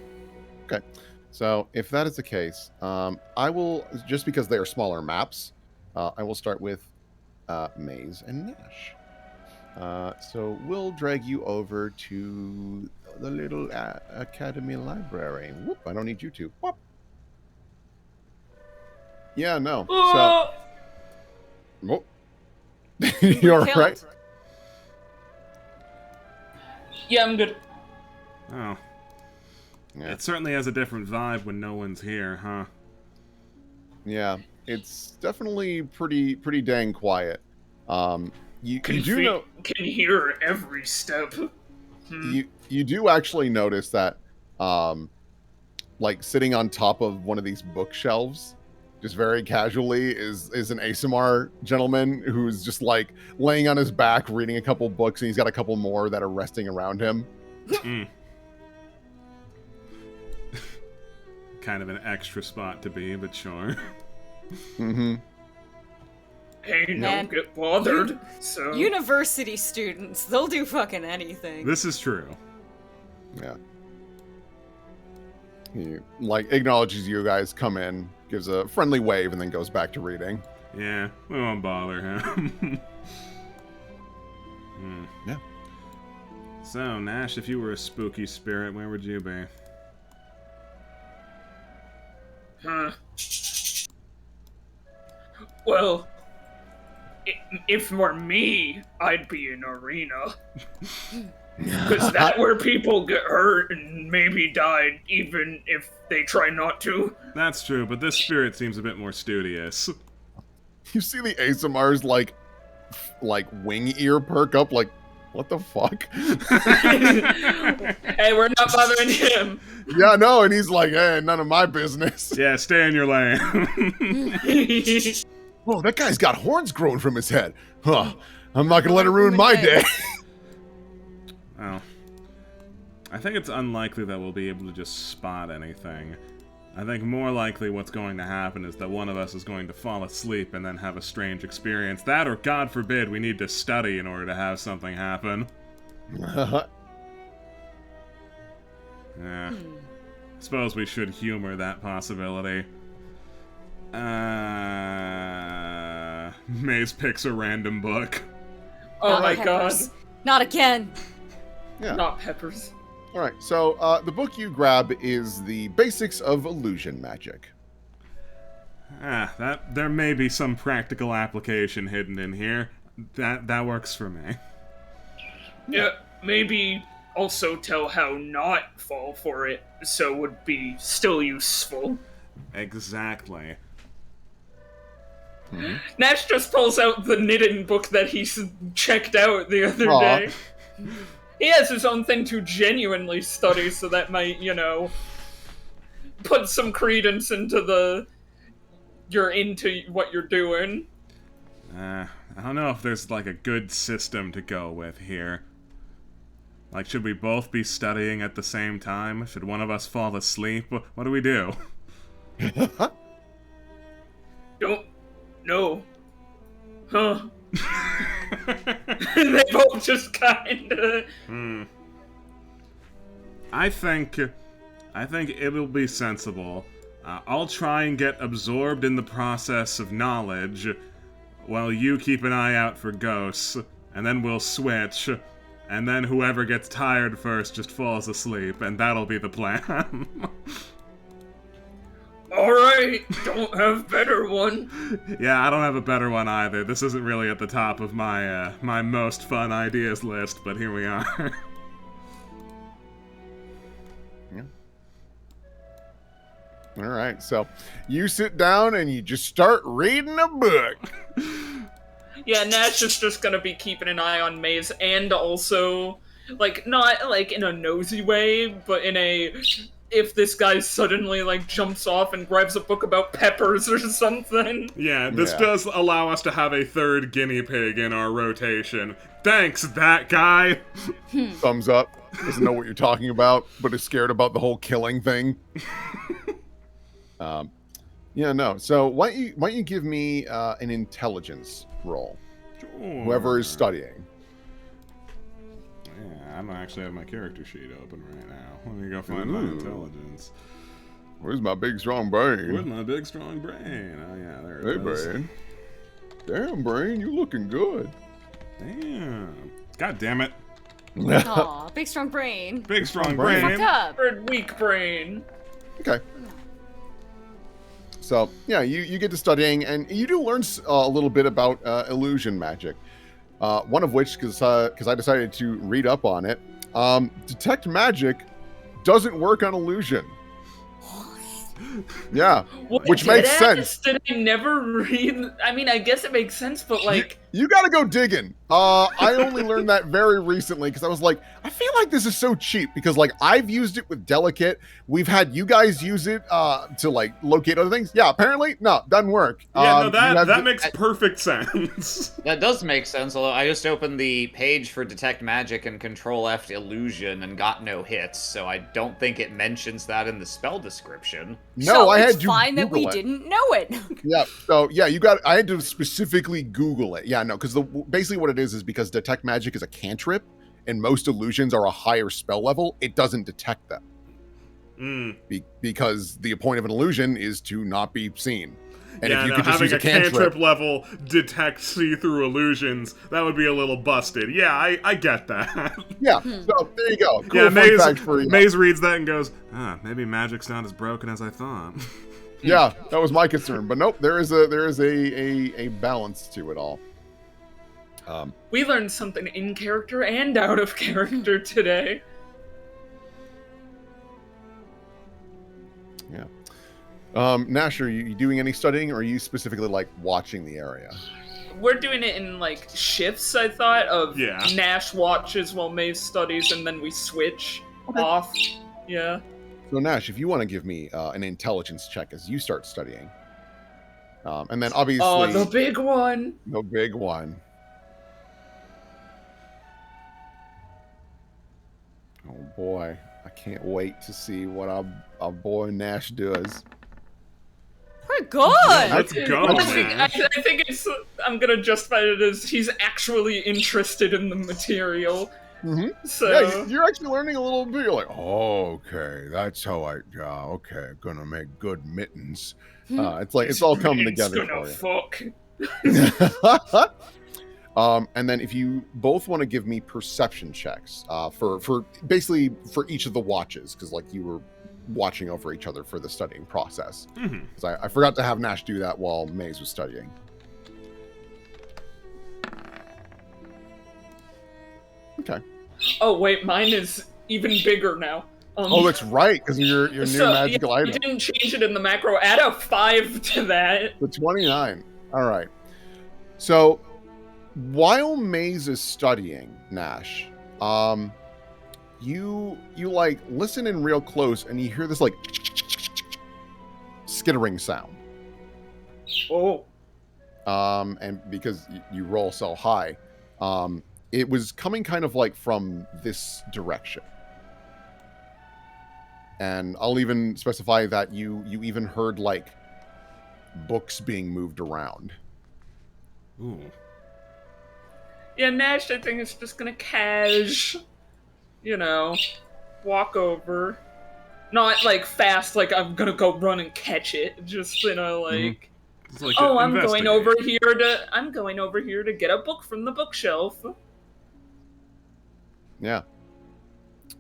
So, if that is the case, I will, just because they are smaller maps, I will start with Maze and Nash. So we'll drag you over to the little academy library. Whoop, I don't need you to. Whoop. Yeah, no. So, whoop. You're Killed. right. Yeah, I'm good. Oh. Yeah. It certainly has a different vibe when no one's here, huh? Yeah, it's definitely pretty dang quiet. You do know Can hear every step. you do actually notice that like sitting on top of one of these bookshelves just very casually is an ASMR gentleman who's just like laying on his back reading a couple books, and he's got a couple more that are resting around him. Kind of an extra spot to be, but sure. Mm-hmm. Hey, Man. don't get bothered. So University students, they'll do fucking anything. This is true. Yeah. He like acknowledges you guys come in, gives a friendly wave, and then goes back to reading. Yeah, we won't bother him. Yeah. So, Nash, if you were a spooky spirit, where would you be? Huh. Well, if it were me, I'd be in arena. Because that's where people get hurt and maybe die, even if they try not to. That's true, but this spirit seems a bit more studious. You see the ASMR's like wing ear perk up, like, what the fuck? Hey, we're not bothering him. Yeah, no, and he's like, hey, none of my business. Yeah, stay in your lane. Whoa, that guy's got horns growing from his head. Huh. I'm not gonna let it ruin my day. Well, I think it's unlikely that we'll be able to just spot anything. I think more likely what's going to happen is that one of us is going to fall asleep and then have a strange experience. That, or God forbid, we need to study in order to have something happen. Yeah. Suppose we should humor that possibility. Maze picks a random book. Oh Not my peppers. god. Not again. Yeah. Not peppers. All right, so the book you grab is The Basics of Illusion Magic. There may be some practical application hidden in here. That works for me. Yeah, maybe also tell how not fall for it, so would be still useful. Exactly. Nash just pulls out the knitting book that he checked out the other Aw. day. He has his own thing to genuinely study, so that might, put some credence into you're into what you're doing. I don't know if there's like a good system to go with here. Like, should we both be studying at the same time? Should one of us fall asleep? What do we do? Don't know. Huh. They both just kind of. I think it'll be sensible. I'll try and get absorbed in the process of knowledge, while you keep an eye out for ghosts, and then we'll switch, and then whoever gets tired first just falls asleep, and that'll be the plan. Alright, don't have better one. Yeah, I don't have a better one either. This isn't really at the top of my my most fun ideas list, but here we are. All right, so you sit down and you just start reading a book. Yeah, Nash is just gonna be keeping an eye on Maze, and also, like, not, like, in a nosy way, but in a, if this guy suddenly, like, jumps off and grabs a book about peppers or something. Yeah, this does allow us to have a third guinea pig in our rotation. Thanks, that guy! Thumbs up. Doesn't know what you're talking about, but is scared about the whole killing thing. Yeah, no. So why don't you give me an intelligence roll? Sure. Whoever is studying. Yeah, I don't actually have my character sheet open right now. Let me go find my intelligence. Where's my big strong brain? Where's my big strong brain? Oh yeah, there it Hey, is. brain. Damn, brain, you looking good. Damn. God damn it. Aw, big strong brain. Big strong brain. brain. Fucked up. Or weak brain. Okay. So, yeah, you get to studying, and you do learn a little bit about illusion magic. One of which, because I decided to read up on it, detect magic doesn't work on illusion. Yeah, What, which makes sense. Did I never read? I mean, I guess it makes sense, but like, You got to go digging. I only learned that very recently because I was like, I feel like this is so cheap because like I've used it with Delicate. We've had you guys use it to like locate other things. Yeah, apparently no, doesn't work. Yeah, no, that makes perfect sense. That does make sense, although I just opened the page for Detect Magic and Control F Illusion and got no hits, so I don't think it mentions that in the spell description. No, so I had it's to fine that Google we it. didn't know it. Yeah, so yeah, I had to specifically Google it. Yeah, no, because basically what it is because Detect Magic is a cantrip, and most illusions are a higher spell level. It doesn't detect them. Because the point of an illusion is to not be seen. And yeah, if you no, could just having use a cantrip level detect see-through illusions, that would be a little busted. Yeah, I get that. Yeah, so there you go. Cool Yeah, fun fact for you. Maze reads that and goes, maybe magic's not as broken as I thought. Yeah, that was my concern, but nope, there is a balance to it all. we learned something in character and out of character today. Yeah. Nash, are you doing any studying, or are you specifically like watching the area? We're doing it in like shifts, I thought, of Yeah. Nash watches while Maeve studies, and then we switch off. Yeah. So Nash, if you want to give me an intelligence check as you start studying, and then obviously Oh, the big one. the big one. Oh boy, I can't wait to see what our boy Nash does. We're good. Let's go, I man. think it's. I'm gonna justify it as he's actually interested in the material. Mm-hmm. So Yeah, you're actually learning a little bit. You're like, oh, okay, that's how okay, gonna make good mittens. It's like it's all coming together gonna for fuck. you. And then if you both want to give me perception checks for basically for each of the watches, because like you were watching over each other for the studying process. Because I forgot to have Nash do that while Maze was studying. Okay. Oh wait, mine is even bigger now. Oh, that's right, because your new magical I item. didn't change it in the macro. Add a 5 to that. The 29. All right. So while Maze is studying, Nash, you like listen in real close and you hear this like skittering sound. Oh. And because you roll so high, it was coming kind of like from this direction. And I'll even specify that you even heard like books being moved around. Ooh. Yeah, Nash, I think, is just gonna walk over. Not, like, fast, like, I'm gonna go run and catch it. Just, like... It's like Oh, I'm investigate. going over here to get a book from the bookshelf. Yeah.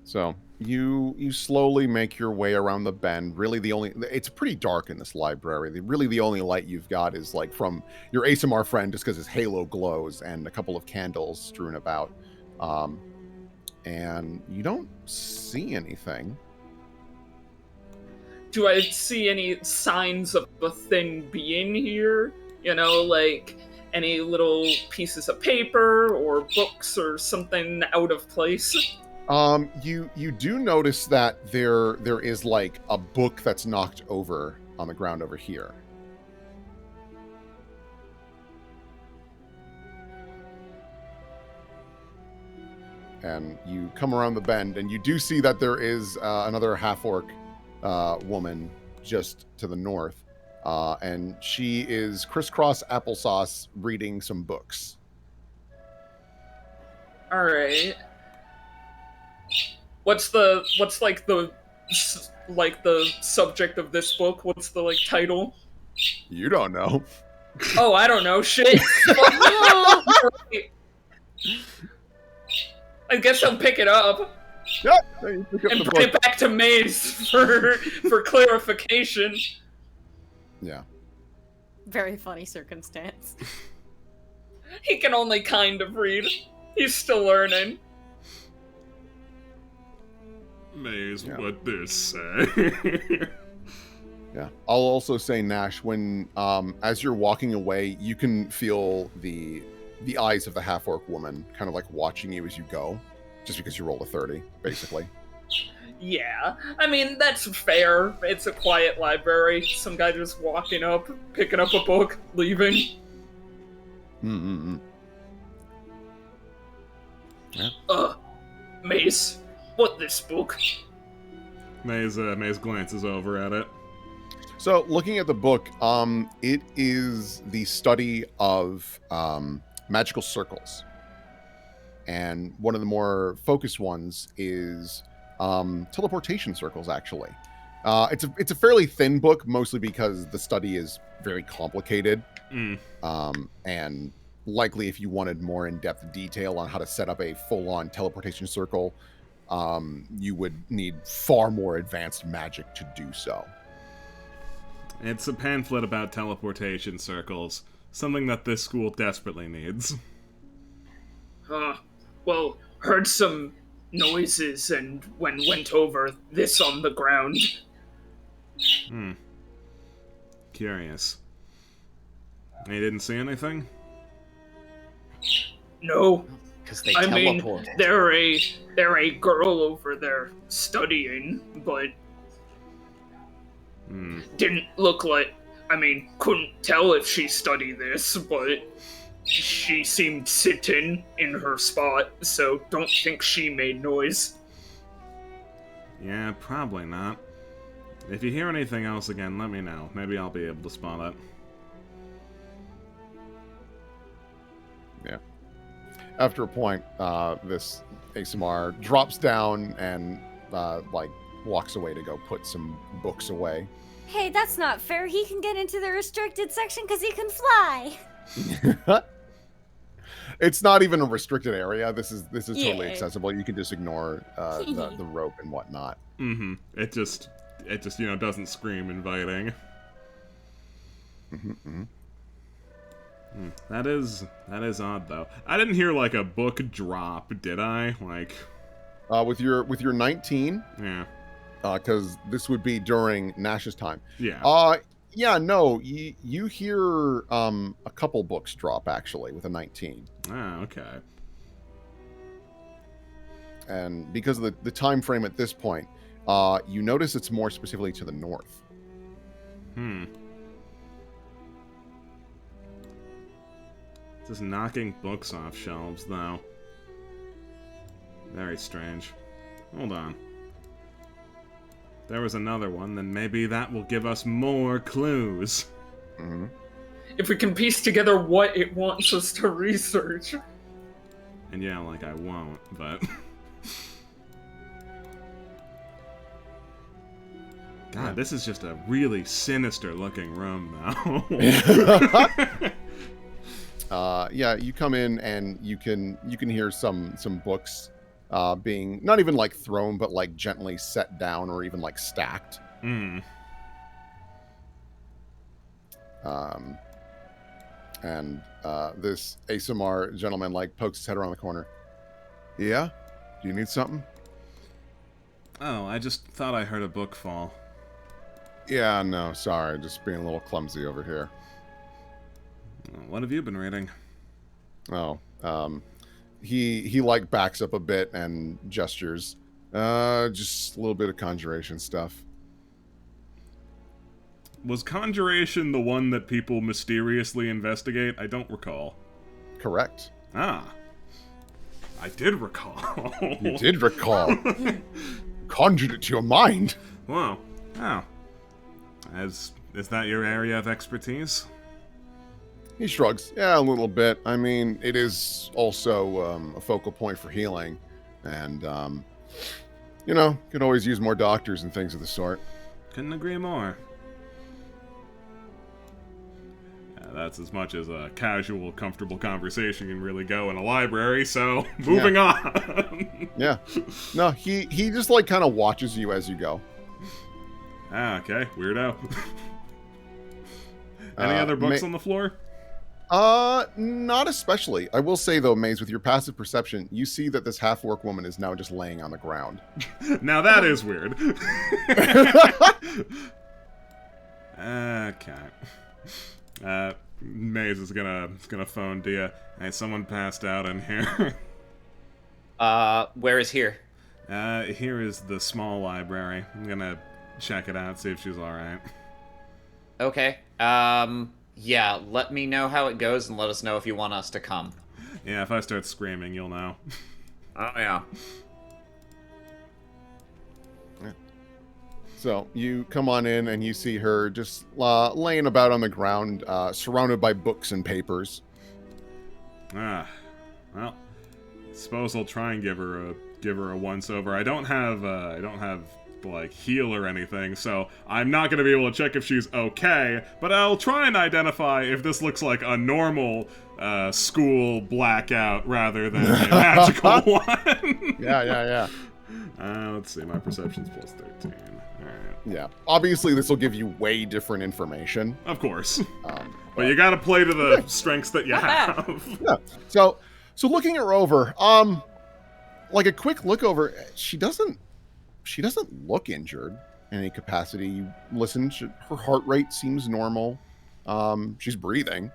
So you slowly make your way around the bend. Really, it's pretty dark in this library. The only light you've got is like from your ASMR friend, just because his halo glows, and a couple of candles strewn about. And you don't see anything. Do I see any signs of a thing being here? Like any little pieces of paper or books or something out of place? You do notice that there is like a book that's knocked over on the ground over here. And you come around the bend, and you do see that there is another half-orc woman just to the north. And she is crisscross applesauce reading some books. All right. What's like the subject of this book? What's the like title? You don't know. Oh, I don't know. Shit. I guess I'll pick it up. Yeah, you pick up and the bring book. it back to Maze for clarification. Yeah. Very funny circumstance. He can only kind of read. He's still learning. Maze, Yeah. what this say? Yeah. I'll also say, Nash, when as you're walking away, you can feel the eyes of the half-orc woman kind of like watching you as you go, just because you rolled a 30, basically. Yeah, I mean, that's fair. It's a quiet library. Some guy just walking up, picking up a book, leaving. Yeah. Mace, what this book? Maze glances over at it. So, looking at the book, it is the study of magical circles. And one of the more focused ones is teleportation circles, actually. It's a fairly thin book, mostly because the study is very complicated. And likely if you wanted more in-depth detail on how to set up a full-on teleportation circle, you would need far more advanced magic to do so. It's a pamphlet about teleportation circles, something that this school desperately needs. Well, heard some noises and went over this on the ground. Curious. You didn't see anything? No, Because they I mean, teleported. they're a girl over there studying, but didn't look like. I mean, couldn't tell if she studied this, but she seemed sitting in her spot, so don't think she made noise. Yeah, probably not. If you hear anything else again, let me know. Maybe I'll be able to spot it. Yeah. After a point, this ASMR drops down and walks away to go put some books away. Hey, that's not fair. He can get into the restricted section because he can fly. It's not even a restricted area. This is totally Yeah. accessible. You can just ignore the rope and whatnot. It just doesn't scream inviting. That is odd though. I didn't hear like a book drop, did I? Like, With your 19, yeah, because this would be during Nash's time. yeah. Yeah, no, you hear a couple books drop actually with a 19. Ah, okay. And because of the time frame at this point, you notice it's more specifically to the north. Just knocking books off shelves, though. Very strange. Hold on. There was another one, then maybe that will give us more clues. If we can piece together what it wants us to research. And yeah, like I won't, but... God, this is just a really sinister looking room now. Yeah, you come in and you can hear some books being not even like thrown, but like gently set down or even like stacked. Hmm. And this ASMR gentleman like pokes his head around the corner. Yeah? Do you need something? Oh, I just thought I heard a book fall. Yeah, no, sorry, just being a little clumsy over here. What have you been reading? Oh, he like backs up a bit and gestures. Just a little bit of conjuration stuff. Was Conjuration the one that people mysteriously investigate? I don't recall. Correct. Ah. I did recall. You did recall. Conjured it to your mind. Whoa. Oh. Is that your area of expertise? He shrugs. Yeah, a little bit. I mean, it is also a focal point for healing. And, could always use more doctors and things of the sort. Couldn't agree more. That's as much as a casual, comfortable conversation can really go in a library, so moving on. Yeah. No, he just like kind of watches you as you go. Ah, okay. Weirdo. Any other books on the floor? Not especially. I will say though, Maze, with your passive perception, you see that this half-orc woman is now just laying on the ground. Now that is weird. Okay. Maze is gonna phone Dia. Hey, someone passed out in here. Where is here? Here is the small library. I'm gonna check it out, see if she's alright. Okay. Yeah, let me know how it goes and let us know if you want us to come. Yeah, if I start screaming, you'll know. Oh, yeah. So you come on in and you see her just laying about on the ground, surrounded by books and papers. Well, suppose I'll try and give her a once over. I don't have like heal or anything, so I'm not gonna be able to check if she's okay. But I'll try and identify if this looks like a normal school blackout rather than a magical one. Yeah. Let's see. My perception's plus 13. Yeah. Obviously, this will give you way different information. Of course. But you gotta play to the strengths that you have. Yeah. So looking her over, like a quick look over, she doesn't look injured in any capacity. You listen, her heart rate seems normal. She's breathing.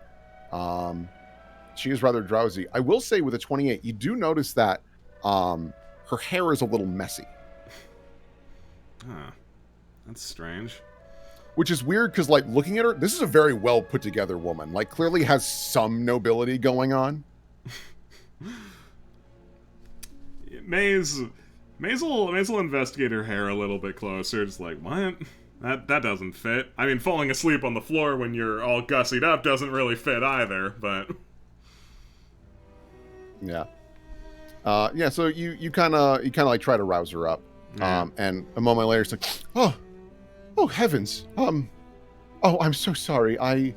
She is rather drowsy. I will say with a 28, you do notice that her hair is a little messy. Huh. That's strange. Which is weird because, like, looking at her, this is a very well put together woman. Like, clearly has some nobility going on. Maze will investigate her hair a little bit closer. Just like, what? That doesn't fit. I mean, falling asleep on the floor when you're all gussied up doesn't really fit either, but... Yeah. Yeah, so you kind of like try to rouse her up. Yeah. And a moment later, it's like, oh heavens. Oh, I'm so sorry. I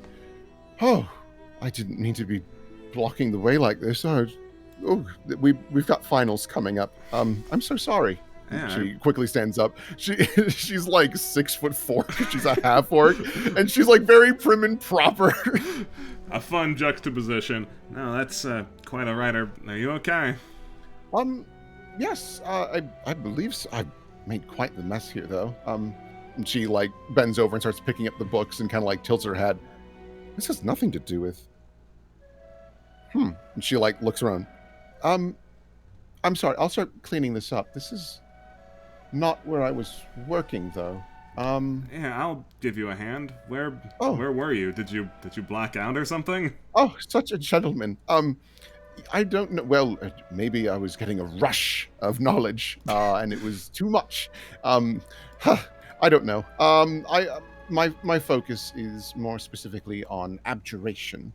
didn't mean to be blocking the way like this. We've got finals coming up. I'm so sorry. Yeah. She quickly stands up. She's like 6'4" because she's a half orc, and she's like very prim and proper. A fun juxtaposition. No, that's quite alright. Are you okay? Yes. I believe so. I made quite the mess here, though. And she like bends over and starts picking up the books and kind of like tilts her head. This has nothing to do with. And she like looks around. I'm sorry. I'll start cleaning this up. This is not where I was working, though. Yeah, I'll give you a hand. Where were you? Did you black out or something? Oh, such a gentleman. I don't know. Well, maybe I was getting a rush of knowledge, and it was too much. I don't know. My focus is more specifically on abjuration,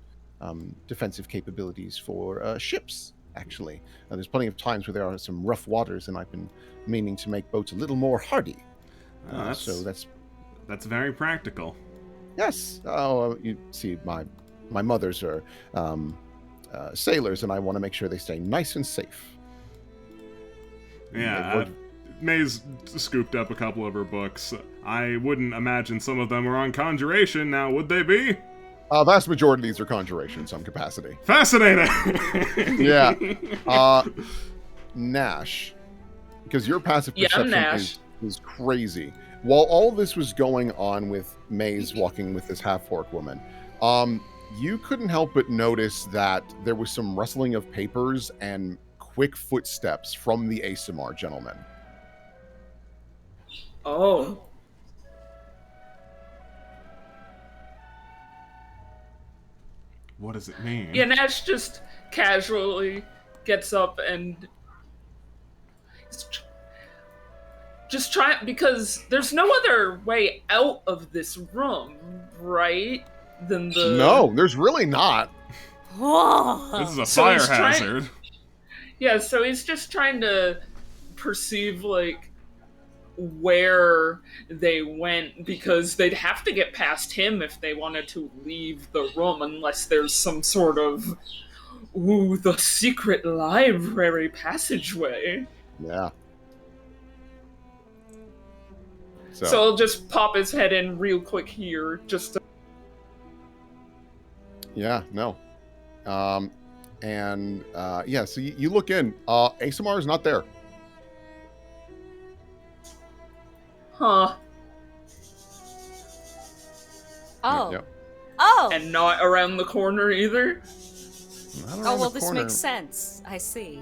defensive capabilities for ships actually. There's plenty of times where there are some rough waters, and I've been meaning to make boats a little more hardy. So that's very practical. Yes. Oh, you see, my mothers are sailors, and I want to make sure they stay nice and safe. Yeah, May's scooped up a couple of her books. I wouldn't imagine some of them are on conjuration now, would they be? Vast majority of these are conjuration in some capacity. Fascinating! Yeah. Nash, because your passive perception is crazy. While all this was going on with Maze walking with this half-orc woman, you couldn't help but notice that there was some rustling of papers and quick footsteps from the ASMR gentleman. Oh. What does it mean? Yeah, Nash just casually gets up and just try, because there's no other way out of this room, right? No, there's really not. This is a fire hazard. Yeah, so he's just trying to perceive, like, where they went, because they'd have to get past him if they wanted to leave the room, unless there's some sort of, the secret library passageway. Yeah. So I'll just pop his head in real quick here, just to... Yeah, no. So you look in. ASMR is not there. Huh. Oh. Yep. Oh! And not around the corner either? Oh, well, this makes sense. I see.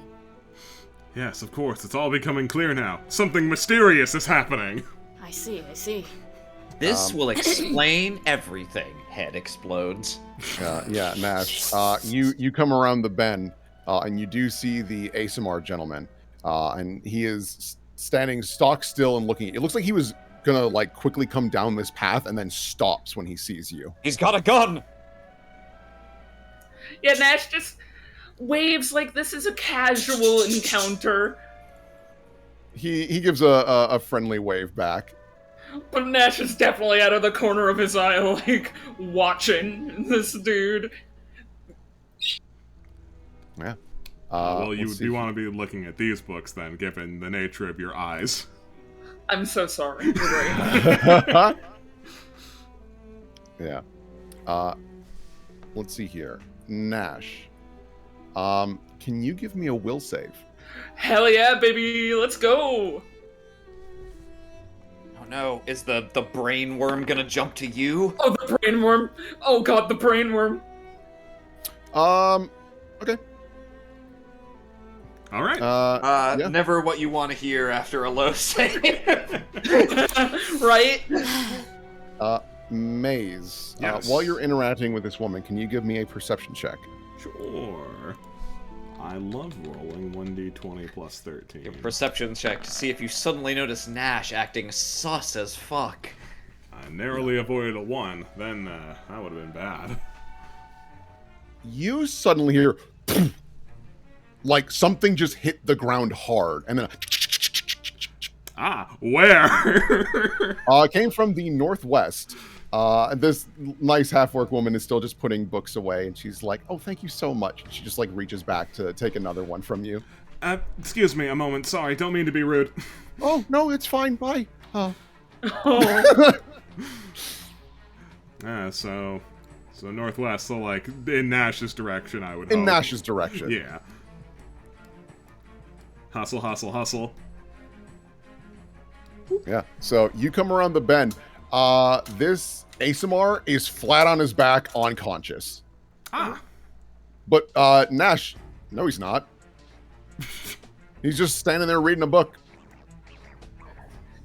Yes, of course. It's all becoming clear now. Something mysterious is happening. I see. This will explain everything. Head explodes. Yeah, Nash. You come around the bend, and you do see the ASMR gentleman, and he is standing stock still and looking. It looks like he was gonna like quickly come down this path, and then stops when he sees you. He's got a gun. Yeah, Nash just waves like this is a casual encounter. He gives a friendly wave back. But Nash is definitely out of the corner of his eye, like, watching this dude. Yeah. Well, you want to be looking at these books then, given the nature of your eyes. I'm so sorry. You're right. Yeah. Let's see here. Nash. Can you give me a will save? Hell yeah, baby! Let's go! Oh no, is the brain worm gonna jump to you? Oh, the brain worm! Oh god, the brain worm! Okay. All right. Yeah. Never what you want to hear after a low save. Right? Maze. Yes. While you're interacting with this woman, can you give me a perception check? Sure. I love rolling 1d20 plus 13. Your perception check to see if you suddenly notice Nash acting sus as fuck. I narrowly avoided a 1. Then, that would have been bad. You suddenly hear like something just hit the ground hard, and then Where? it came from the northwest. This nice half-orc woman is still just putting books away, and she's like, "Oh, thank you so much." And she just like reaches back to take another one from you. Excuse me a moment. Sorry, don't mean to be rude. Oh no, it's fine. Bye. So northwest, so like in Nash's direction, I would hope. In Nash's direction. Yeah. Hustle, hustle, hustle. Yeah. So you come around the bend. This ASMR is flat on his back, unconscious. But Nash, no, he's not. He's just standing there reading a book.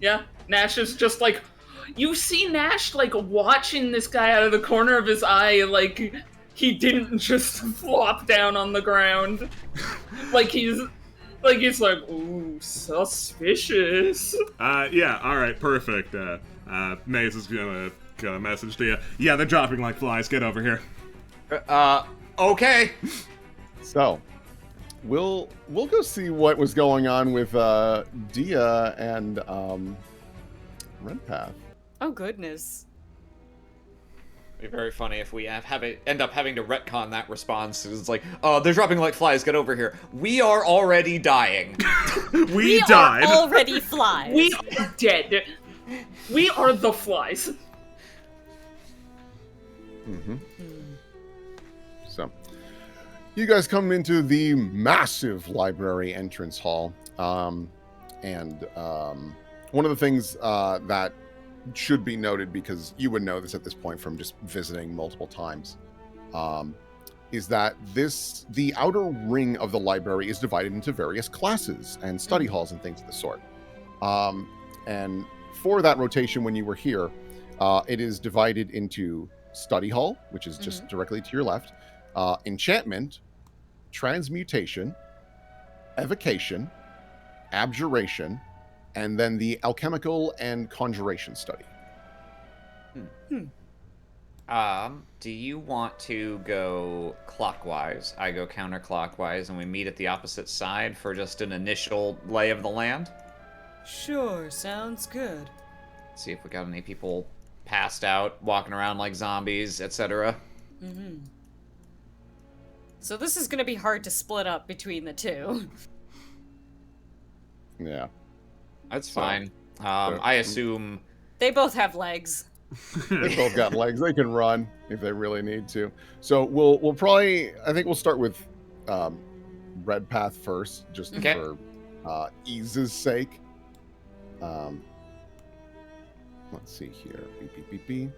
Yeah, Nash is just like... You see Nash, like, watching this guy out of the corner of his eye, like, he didn't just flop down on the ground. He's like, ooh, suspicious. Yeah, alright, perfect. Maze is gonna message to you. Yeah, they're dropping like flies. Get over here. Okay. So, we'll go see what was going on with Dia and Redpath. Oh goodness. It'd be very funny if we end up having to retcon that response. It's like, they're dropping like flies. Get over here. We are already dying. We died. Are already flies. We are dead. We are the flies. Mm-hmm. So, you guys come into the massive library entrance hall, and one of the things that should be noted, because you would know this at this point from just visiting multiple times, is that the outer ring of the library is divided into various classes and study halls and things of the sort. And for that rotation, when you were here, it is divided into study hall, which is just directly to your left, enchantment, transmutation, evocation, abjuration, and then the alchemical and conjuration study. Do you want to go clockwise? I go counterclockwise, and we meet at the opposite side for just an initial lay of the land? Sure, sounds good. See if we got any people passed out, walking around like zombies, etc. So this is gonna be hard to split up between the two. Yeah. That's fine. I assume... They both have legs. They both got legs. They can run if they really need to. So we'll probably, I think we'll start with Redpath first, just for ease's sake. Let's see here. Beep, beep, beep, beep.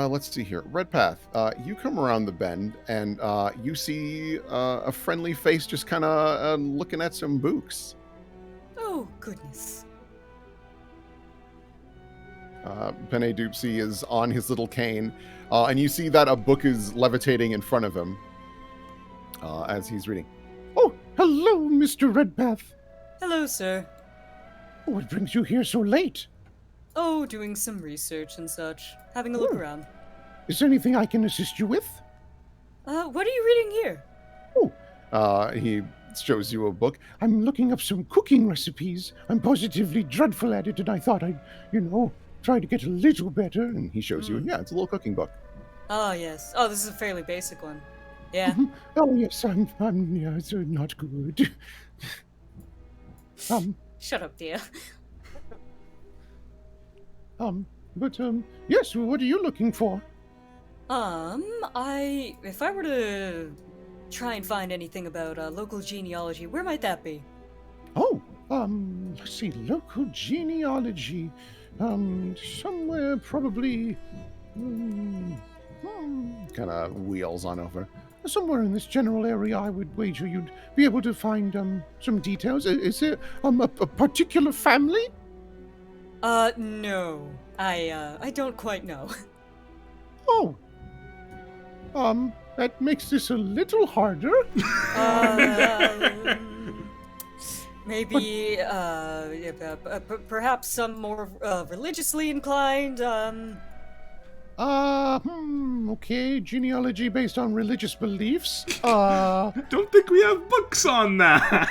Let's see here. Redpath, you come around the bend and you see a friendly face just kind of looking at some books. Oh, goodness. Penne Doopsy is on his little cane, and you see that a book is levitating in front of him as he's reading. Oh, hello, Mr. Redpath. Hello, sir. What brings you here so late? Oh, doing some research and such. Having a look around. Is there anything I can assist you with? What are you reading here? Oh, he shows you a book. I'm looking up some cooking recipes. I'm positively dreadful at it, and I thought I'd, try to get a little better. And he shows you, yeah, it's a little cooking book. Oh, yes. Oh, this is a fairly basic one. Yeah. Oh, yes, I'm it's not good. Shut up, dear. Yes, what are you looking for? If I were to try and find anything about local genealogy, where might that be? Oh, let's see, local genealogy. Somewhere probably, kind of wheels on over. Somewhere in this general area, I would wager you'd be able to find, some details. Is it, a particular family? No. I don't quite know. Oh. That makes this a little harder. Maybe, perhaps some more, religiously inclined, Okay, genealogy based on religious beliefs. Don't think we have books on that.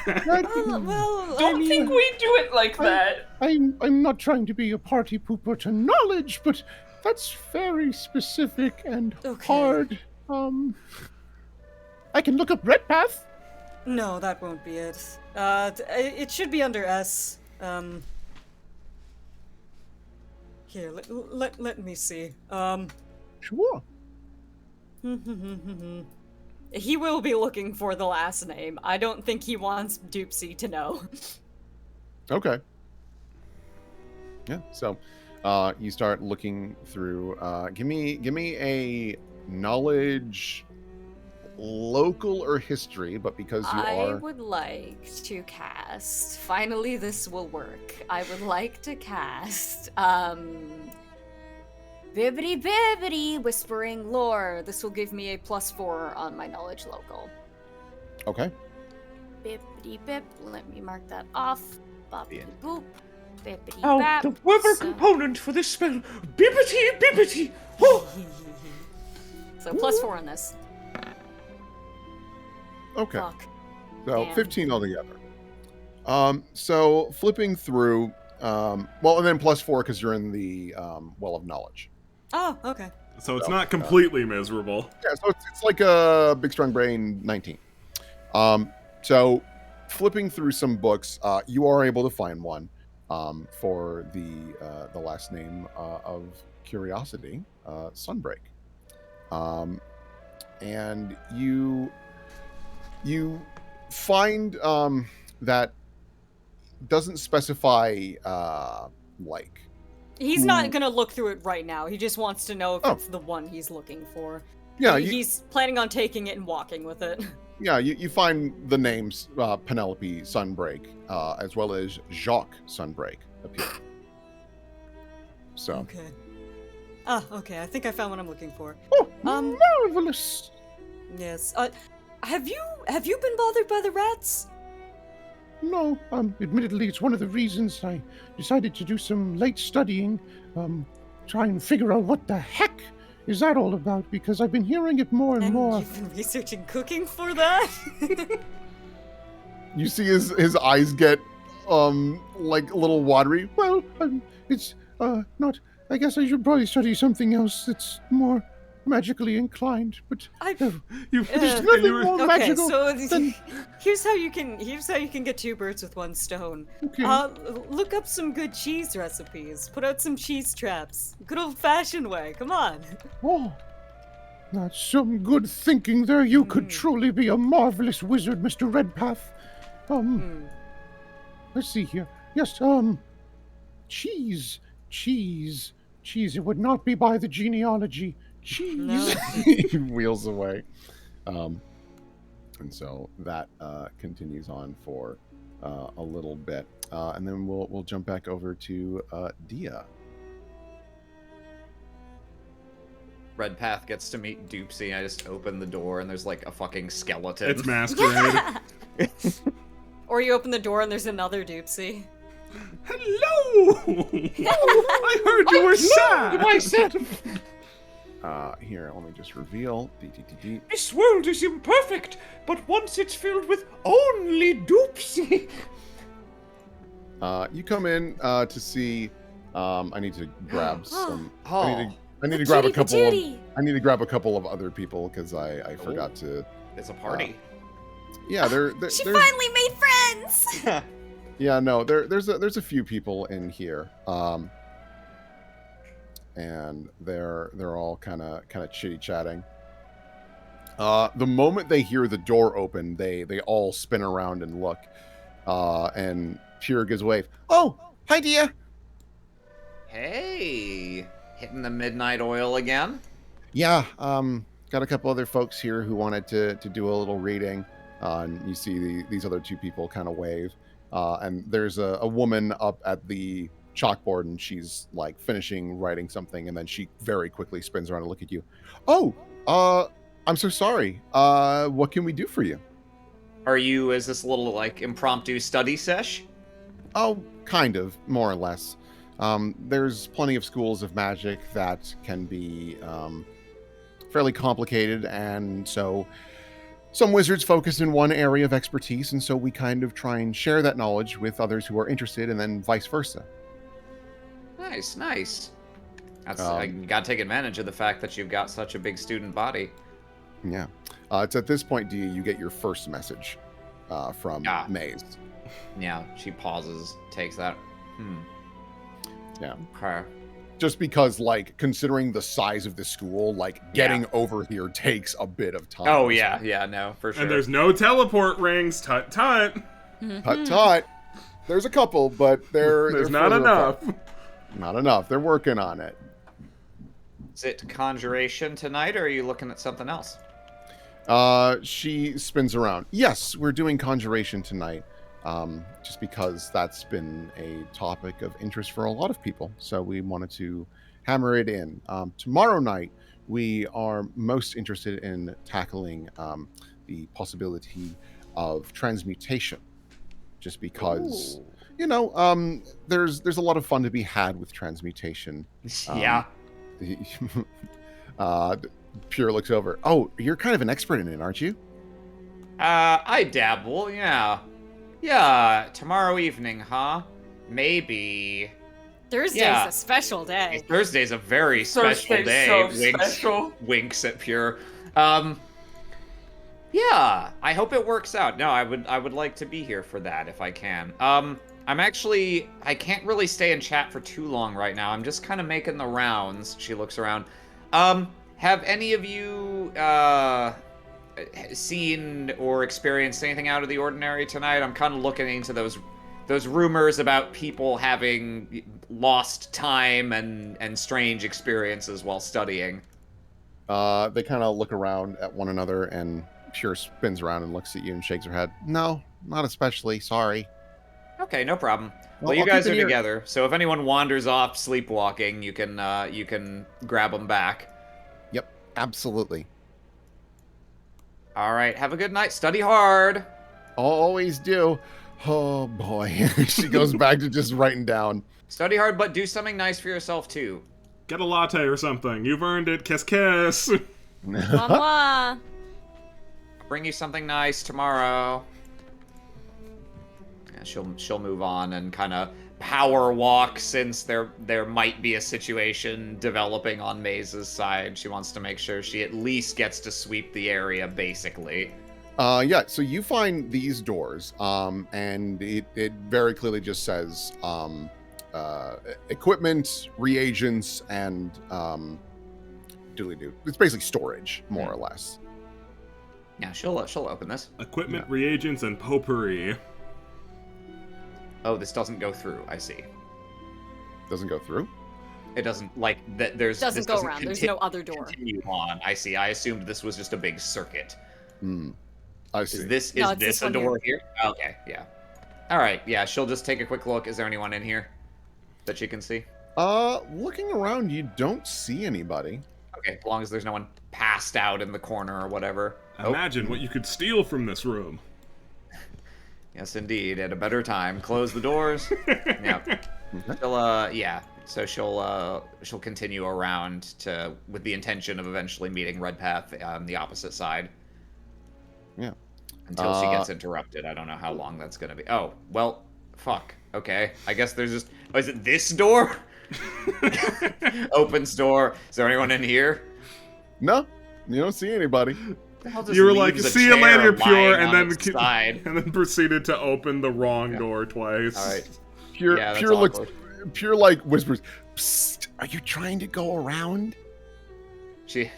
Don't think we do it like that. I'm not trying to be a party pooper to knowledge, but that's very specific and hard. I can look up Redpath. No, that won't be it. It should be under S. Here, let me see. Sure. He will be looking for the last name. I don't think he wants Doopsy to know. Okay. Yeah, so you start looking through. Give me a knowledge, local or history, but because you I would like to cast. Finally, this will work. I would like to cast. Bibbity bibbity, whispering lore. This will give me a +4 on my knowledge local. Okay. Bibbity bip. Let me mark that off. Boppity boop. Bibbity Oh, bap. the weather component for this spell. Bibbity bibbity. Oh. So +4 on this. Okay. Fuck. So Damn. 15 altogether. So flipping through, and then +4 because you're in the well of knowledge. Oh, okay. So it's not completely miserable. Yeah, so it's like a big strong brain 19. So flipping through some books, you are able to find one for the last name of curiosity, Sunbreak. And you find that doesn't specify like. He's not gonna look through it right now. He just wants to know if Oh. it's the one he's looking for. Yeah, He's planning on taking it and walking with it. Yeah, you find the names Penelope Sunbreak, as well as Jacques Sunbreak appear. So. Okay. Okay. I think I found what I'm looking for. Oh, marvelous! Yes. Have you been bothered by the rats? No, admittedly, it's one of the reasons I decided to do some late studying, try and figure out what the heck is that all about, because I've been hearing it more and more. You've been researching cooking for that? You see his eyes get like a little watery. Well, it's not. I guess I should probably study something else that's more magically inclined. But there's nothing more okay, magical so than. here's how you can get 2 birds with 1 stone. Okay. Look up some good cheese recipes. Put out some cheese traps. Good old-fashioned way. Come on. Oh, that's some good thinking there. You could truly be a marvelous wizard, Mr. Redpath. Let's see here. Yes, cheese. It would not be by the genealogy. Cheese. No. He wheels away. And so that continues on for a little bit. And then we'll jump back over to Dia. Redpath gets to meet Doopsy. I just open the door and there's like a fucking skeleton. It's Masquerade. Or you open the door and there's another Doopsy. Hello! I heard you were sad! Myself. Here, let me just reveal. This world is imperfect, but once it's filled with only Doopsy. You come in to see. I need to grab some. Oh, I need to grab a couple. Patootie. I need to grab a couple of other people because I forgot to. it's a party. Yeah, She there's, finally made friends! yeah, no, there's a few people in here. And they're all kind of chitty chatting. The moment they hear the door open, they all spin around and look. And Pure gives a wave. Oh, hi, Dia. Hey, hitting the midnight oil again? Yeah, got a couple other folks here who wanted to do a little reading. And you see these other 2 people kind of wave. And there's a woman up at the chalkboard, and she's like finishing writing something, and then she very quickly spins around to look at you. Oh, I'm so sorry. What can we do for you? Is this a little like impromptu study sesh? Oh, kind of, more or less. There's plenty of schools of magic that can be fairly complicated, and so some wizards focus in one area of expertise, and so we kind of try and share that knowledge with others who are interested, and then vice versa. Nice. You gotta take advantage of the fact that you've got such a big student body. Yeah. It's at this point, Dia, you get your first message from Maze. Yeah, she pauses, takes that. Yeah. Okay. Just because, like, considering the size of the school, like, getting over here takes a bit of time. Oh, yeah, no, for sure. And there's no teleport rings. Tut tut. Tut. There's a couple, but There's not further enough. apart. Not enough. They're working on it. Is it conjuration tonight, or are you looking at something else? She spins around. Yes, we're doing conjuration tonight. Just because that's been a topic of interest for a lot of people. So we wanted to hammer it in. Tomorrow night, we are most interested in tackling the possibility of transmutation. Just because, there's a lot of fun to be had with transmutation. Yeah. Pure looks over. Oh, you're kind of an expert in it, aren't you? I dabble, yeah. Yeah, tomorrow evening, huh? Maybe. Thursday's Yeah. a special day. Thursday's a very special Thursday's day. so Winks, special. winks at Pure. Yeah, I hope it works out. No, I would like to be here for that if I can. I can't really stay in chat for too long right now. I'm just kind of making the rounds. She looks around. Have any of you seen or experienced anything out of the ordinary tonight? I'm kind of looking into those rumors about people having lost time and strange experiences while studying. They kind of look around at one another, and Pure spins around and looks at you and shakes her head. No, not especially. Sorry. Okay, no problem. Well, Well, you I'll guys keep are an ear- together, so if anyone wanders off sleepwalking, you can grab them back. Yep, absolutely. All right, have a good night. Study hard. Always do. Oh boy. She goes back to just writing down. Study hard, but do something nice for yourself too. Get a latte or something. You've earned it. Kiss, kiss. Mwah, mwah. Bring you something nice tomorrow. Yeah, she'll move on and kind of power walk since there might be a situation developing on Maze's side. She wants to make sure she at least gets to sweep the area, basically. Yeah, so you find these doors, and it very clearly just says equipment, reagents, and doodly-doo. It's basically storage, more or less. Yeah, she'll open this. Equipment, reagents, and potpourri. Oh, this doesn't go through. I see. Doesn't go through? It doesn't like that. This Doesn't go around. There's no other door. Continue on. I see. I assumed this was just a big circuit. I see. Is this No, it's this a one door here? Okay, yeah. All right, yeah. She'll just take a quick look. Is there anyone in here that she can see? Looking around, you don't see anybody. Okay, as long as there's no one passed out in the corner or whatever. Imagine what you could steal from this room. Yes, indeed. At a better time, close the doors. Yeah. She'll yeah. So she'll continue around with the intention of eventually meeting Redpath on the opposite side. Yeah. Until she gets interrupted. I don't know how long that's gonna be. Oh, well, fuck. Okay. I guess there's just. Oh, is it this door? Opens door. Is there anyone in here? No, you don't see anybody. You were like, see you later, Pure, and then proceeded to open the wrong door twice. All right. Pure, Yeah, that's Pure looks. awkward. Pure like whispers. Psst, are you trying to go around? She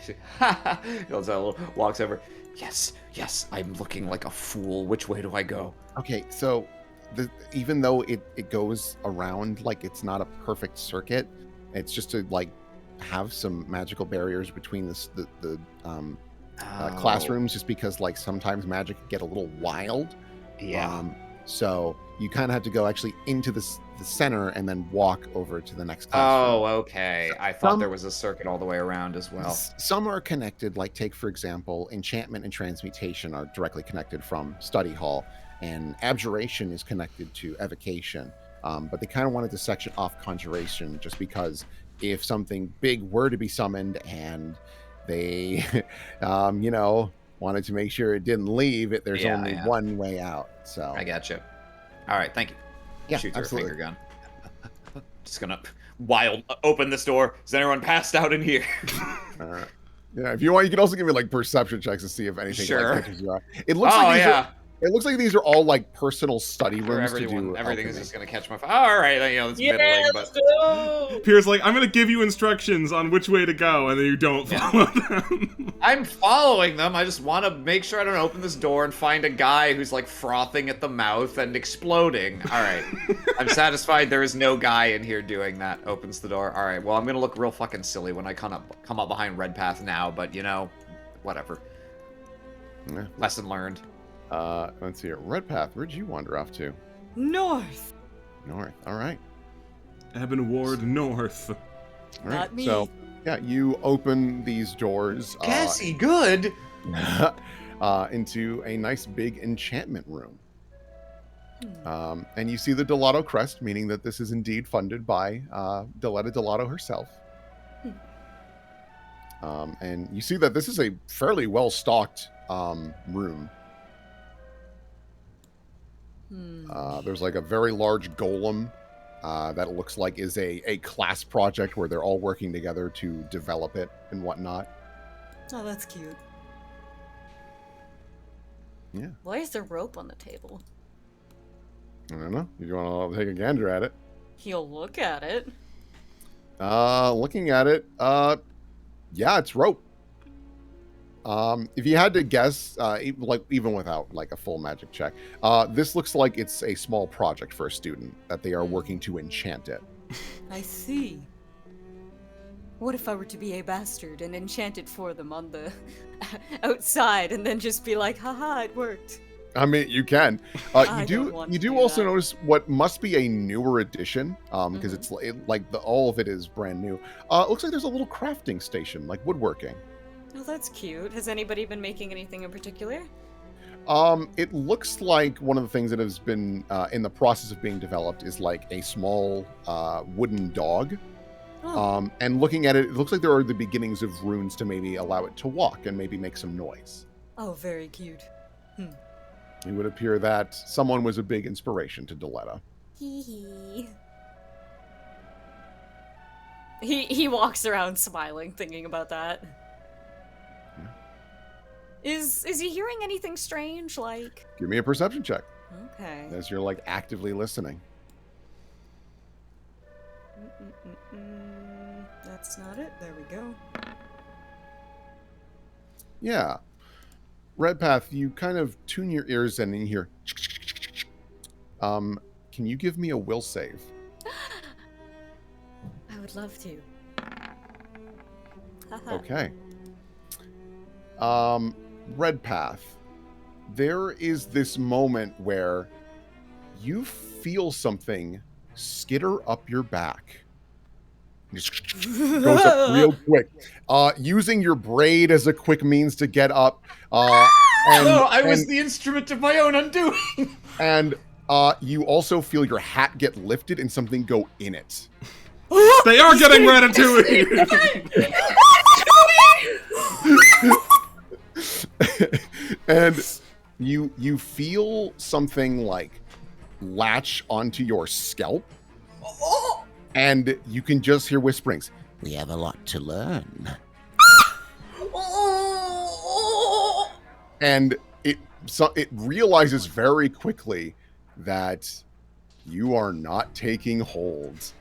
walks over. Yes, I'm looking like a fool. Which way do I go? Okay, so even though it goes around, like it's not a perfect circuit, it's just to like have some magical barriers between the classrooms, just because like sometimes magic can get a little wild. Yeah. So you kind of have to go actually into the center and then walk over to the next classroom. Oh, okay. I thought there was a circuit all the way around as well. Some are connected, like take, for example, enchantment and transmutation are directly connected from study hall, and abjuration is connected to evocation. But they kind of wanted to section off conjuration just because if something big were to be summoned and they, wanted to make sure it didn't leave, there's only one way out. So I gotcha. All right, thank you. Yeah, Shoots her absolutely. finger gun. Just gonna open this door. Is anyone passed out in here? Yeah, if you want, you can also give me like perception checks to see if anything Sure. like catches your eye. It looks like these it looks like these are all like personal study rooms to do. Everything is alchemy. just gonna catch my fire. All right, it's middling, Let's but go! Pierre's like, I'm gonna give you instructions on which way to go, and then you don't follow them. I'm following them. I just want to make sure I don't open this door and find a guy who's like frothing at the mouth and exploding. All right, I'm satisfied there is no guy in here doing that. Opens the door. All right, well, I'm gonna look real fucking silly when I come up behind Redpath now, but whatever. Yeah. Lesson learned. Let's see here. Redpath, where'd you wander off to? North. North. All right. Ebon Ward North. All right. Not me. So, yeah, you open these doors Cassie, good. into a nice big enchantment room. And you see the Delato crest, meaning that this is indeed funded by Deletta Delato herself. And you see that this is a fairly well-stocked room. There's like a very large golem that it looks like is a class project where they're all working together to develop it and whatnot. Oh, that's cute. Yeah. Why is there rope on the table? I don't know. You want to take a gander at it? He'll look at it. Looking at it, yeah, it's rope. If you had to guess, like even without like a full magic check, this looks like it's a small project for a student that they are working to enchant it. I see. What if I were to be a bastard and enchant it for them on the outside and then just be like, haha, it worked. I mean, you can. You do also notice what must be a newer edition, because it's like all of it is brand new. It looks like there's a little crafting station, like woodworking. Oh, that's cute. Has anybody been making anything in particular? It looks like one of the things that has been in the process of being developed is like a small wooden dog. Oh. And looking at it, it looks like there are the beginnings of runes to maybe allow it to walk and maybe make some noise. Oh, very cute. It would appear that someone was a big inspiration to Deletta. He walks around smiling, thinking about that. Is he hearing anything strange? Like, Give me a perception check okay. as you're like actively listening. That's not it. There we go. Yeah. Redpath, you kind of tune your ears and you hear. Can you give me a will save? I would love to. Okay. Redpath, there is this moment where you feel something skitter up your back. Just goes up real quick. Using your braid as a quick means to get up. I was the instrument of my own undoing. And you also feel your hat get lifted and something go in it. They are getting Ratatouille! And you feel something like latch onto your scalp. And you can just hear whisperings. We have a lot to learn. And it realizes very quickly that you are not taking hold.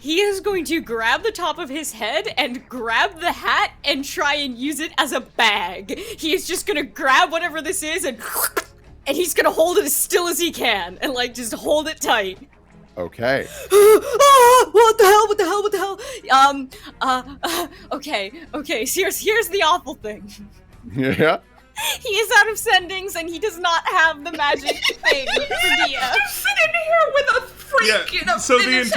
He is going to grab the top of his head and grab the hat and try and use it as a bag. He is just gonna grab whatever this is and he's gonna hold it as still as he can and like just hold it tight. Okay. What the hell? Okay. So here's the awful thing. Yeah. He is out of sendings and he does not have the magic thing for Dia. Sit in here with a freak in a so minute.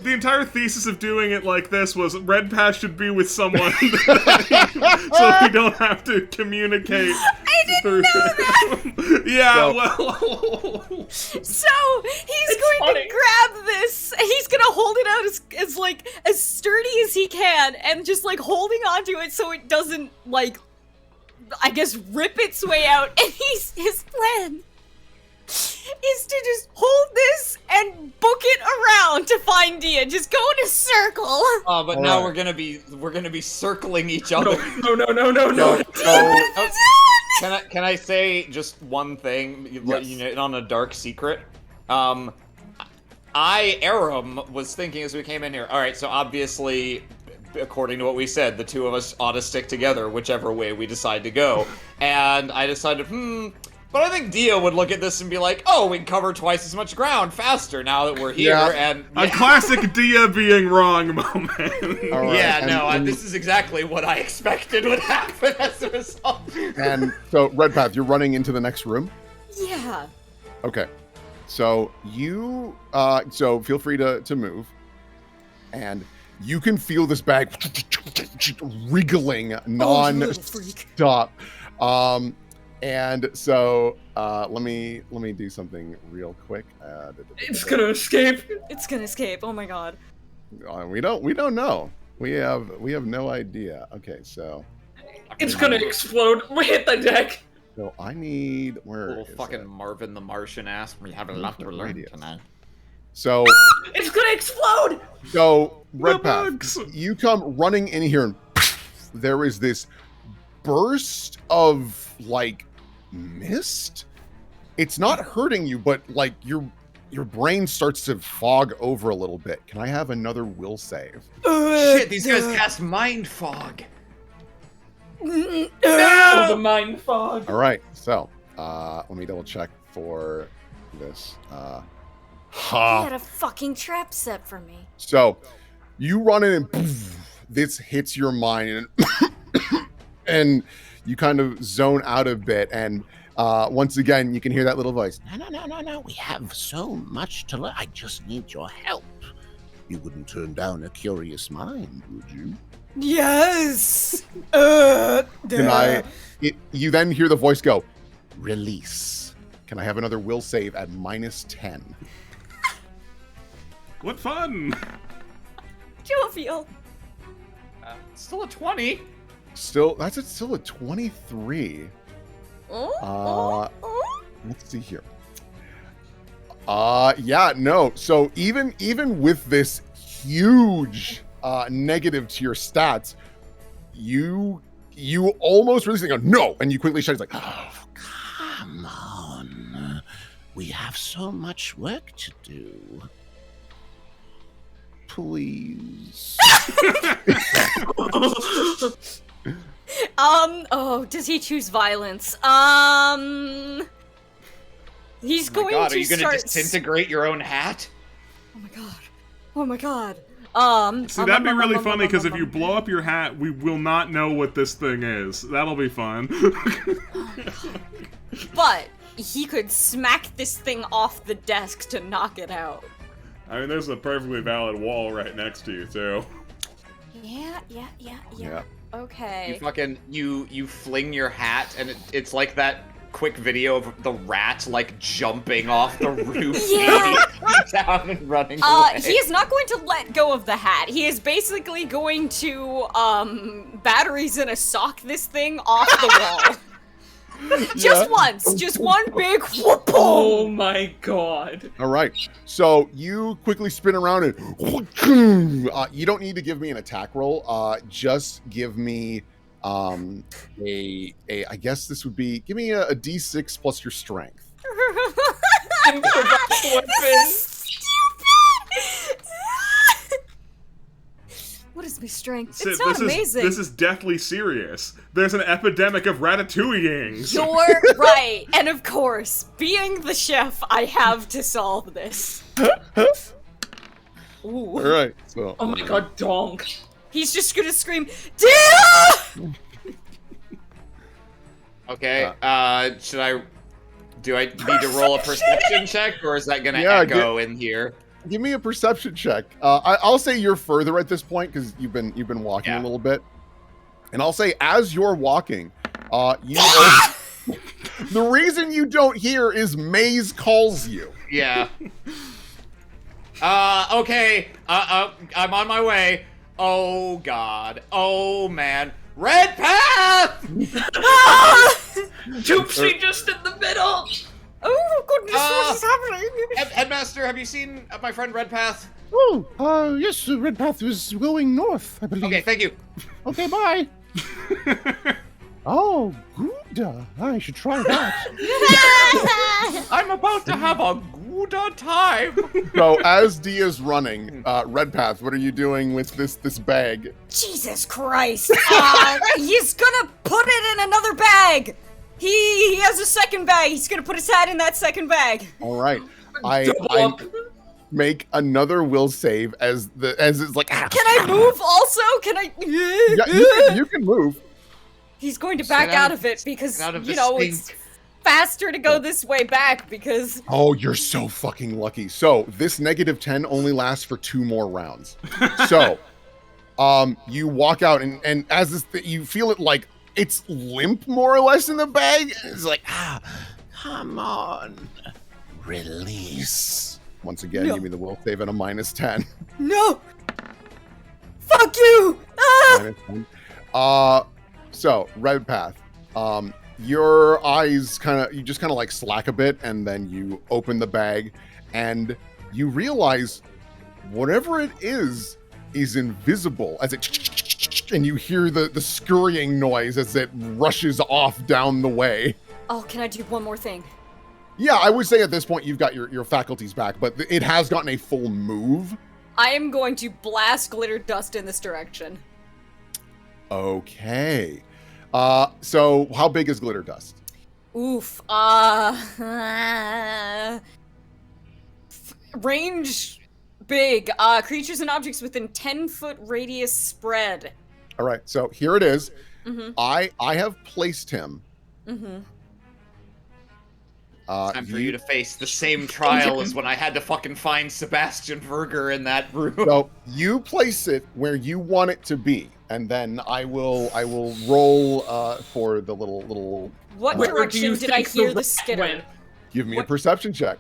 the entire thesis of doing it like this was Redpath should be with someone so we don't have to communicate. I didn't know that! Yeah, So he's going to grab this, he's gonna hold it out as sturdy as he can, and just like holding onto it so it doesn't like, I guess, rip its way out. And his plan is to just hold this and book it around to find Dia. Just go in a circle. Oh, but now we're gonna be circling each other. No. Can I say just one thing? Yes. You know, on a dark secret. Aram was thinking as we came in here. All right, so obviously, according to what we said, the two of us ought to stick together, whichever way we decide to go. And I decided, but I think Dia would look at this and be like, oh, we can cover twice as much ground faster now that we're here. Yeah. And a classic Dia being wrong moment. All right. Yeah, this is exactly what I expected would happen as a result. And so, Redpath, you're running into the next room? Yeah. Okay. So you so feel free to move. And you can feel this bag wriggling non-stop. And so let me do something real quick. It's gonna escape. It's gonna escape. Oh my god. We don't know. We have no idea. Okay, so It's gonna explode. We hit the deck. I need Little fucking Marvin the Martian ass. We have a lot to learn tonight. So It's gonna explode. So Red bugs! Path, you come running in here, and there is this burst of like mist. It's not hurting you, but like your brain starts to fog over a little bit. Can I have another will save? Shit, these guys cast mind fog. No, the mind fog. All right, so let me double check for this. He had a fucking trap set for me. So you run in and poof, this hits your mind and and you kind of zone out a bit, and once again you can hear that little voice. No. We have so much to learn. I just need your help. You wouldn't turn down a curious mind, would you? Yes. You then hear the voice go, release. Can I have another will save at -10? What fun! Jovial. Still a 20. Still a 23. Let's see here. Yeah, no. So even with this huge negative to your stats, you almost really go no, and you quickly shut. It's like, Oh, come on. We have so much work to do. Please. Oh, does he choose violence? He's going God, to are you gonna start. disintegrate your own hat? Oh my god. Oh my god. See, that'd be really funny, because if you blow up your hat, we will not know what this thing is. That'll be fun. But he could smack this thing off the desk to knock it out. I mean, there's a perfectly valid wall right next to you, too. Yeah. yeah. Okay. You fucking you fling your hat, and it's like that quick video of the rat like jumping off the roof, Yeah. down and running away. He is not going to let go of the hat. He is basically going to batteries in a sock this thing off the wall. Just once, just one big whoop. Oh my god. All right. So you quickly spin around and you don't need to give me an attack roll. Just give me a I guess this would be, give me a d6 plus your strength. Improvised weapon. What is my strength? Sid, It's not this amazing. This is deathly serious. There's an epidemic of ratatouilleings. You're right. And of course, being the chef, I have to solve this. Ooh. All right. So Oh my god, donk. He's just gonna scream, Dear! Okay, do I need to roll a perception check, or is that gonna Yeah, echo in here? give me a perception check. I'll say you're further at this point because you've been walking a little bit, and I'll say as you're walking, you. The reason you don't hear is Maze calls you. Yeah. Okay. I'm on my way. Oh god. Oh man. Red Path! Doopsie just in the middle. Oh goodness, what is happening? Headmaster, have you seen my friend Red Path? Oh, yes, Red Path was going north, I believe. Okay, thank you. Okay, bye. Oh, Gouda. I should try that. I'm about to have a good time. So as Dia's running, Red Path, what are you doing with this bag? Jesus Christ! He's gonna put it in another bag! He has a second bag. He's gonna put his hat in that second bag. All right, I Double up. make another will save as it's like. Can I move also? Can I? Yeah, you can move. He's going to back out of it because, out of you this know, thing. it's faster to go this way back because... Oh, you're so fucking lucky. So this -10 only lasts for 2 more rounds. So, you walk out and as this, you feel it like it's limp more or less in the bag. It's like, Come on. Release. once again, No. give me the will save at a -10. No! Fuck Fuck you! Ah! -1. So Red Path, your eyes you just kind of like slack a bit, and then you open the bag, and you realize whatever it is invisible as it, and you hear the scurrying noise as it rushes off down the way. Oh, can I do one more thing? Yeah, I would say at this point you've got your faculties back, but it has gotten a full move. I am going to blast glitter dust in this direction. Okay. So how big is glitter dust? Oof. Range big. Creatures and objects within 10-foot radius spread. All right, so here it is. Mm-hmm. I have placed him. Mm-hmm. Time for you to face the same trial as when I had to fucking find Sebastian Verger in that room. So you place it where you want it to be, and then I will roll for the little. What Where do direction you did I think hear the the skitter? went? Give me a perception check.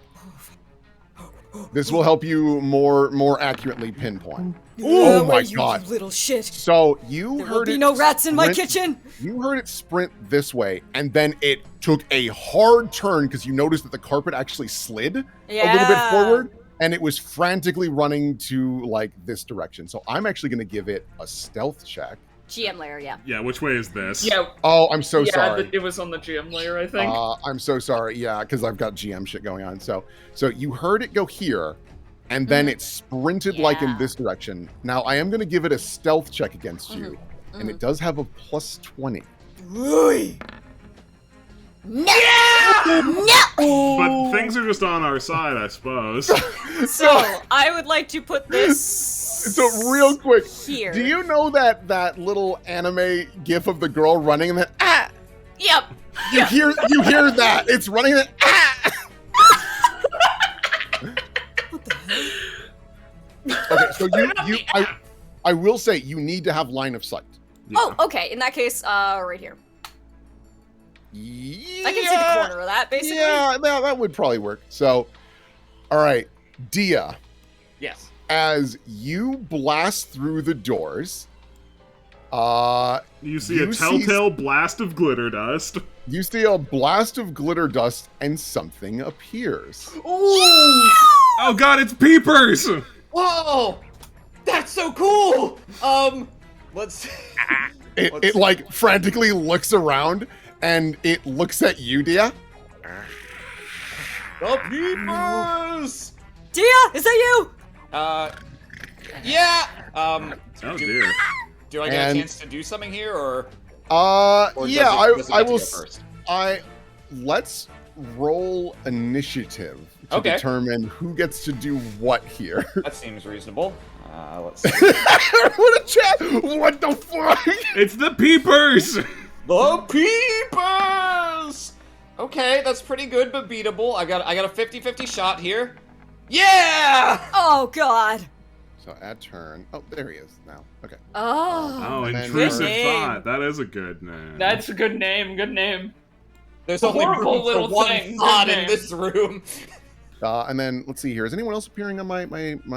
This will help you more accurately pinpoint. Oh my god! You little shit! So you There will heard be it. no rats in my sprint- kitchen. You heard it sprint this way, and then it took a hard turn because you noticed that the carpet actually slid a little bit forward, and it was frantically running to like this direction. So I'm actually going to give it a stealth check. GM layer, yeah. Yeah, which way is this? Yeah. Oh, I'm so sorry. It was on the GM layer, I think. I'm so sorry. Yeah, because I've got GM shit going on. So you heard it go here, and then it sprinted like in Yeah. this direction. Now I am going to give it a stealth check against you, and it does have a plus 20. Really? No! No! But things are just on our side, I suppose. So I would like to put this. So real quick, Here. do you know that little anime gif of the girl running and then Yep. you hear that it's running and then What the hell? Okay, so I will say you need to have line of sight. Oh, okay. In that case, right here. Yeah, I can see the corner of that, basically. Yeah, that would probably work. So, all right, Dia, Yes. as you blast through the doors, You see a telltale blast of glitter dust. you see a blast of glitter dust and something appears. Oh god, it's Peepers! Whoa! That's so cool! Let's... It like frantically looks around and it looks at you, Dia. The Peepers! Dia, is that you? Yeah! Oh dear. Do I get And- a chance to do something here, or Yeah, does it I get to will. go first? Let's roll initiative to Okay. determine who gets to do what here. That seems reasonable. Let's see. What a chat! What the fuck? It's the Peepers! The Peepers! Okay, that's pretty good, but beatable. I got a 50-50 shot here. Yeah! Oh God. So at turn. Oh, there he is now. Okay. Oh. Oh, And then- intrusive Good name. thought. That is a good name. That's a good name. Good name. There's A only horrible room for little one thing. Good thought in name. this room. And then let's see here. Is anyone else appearing on my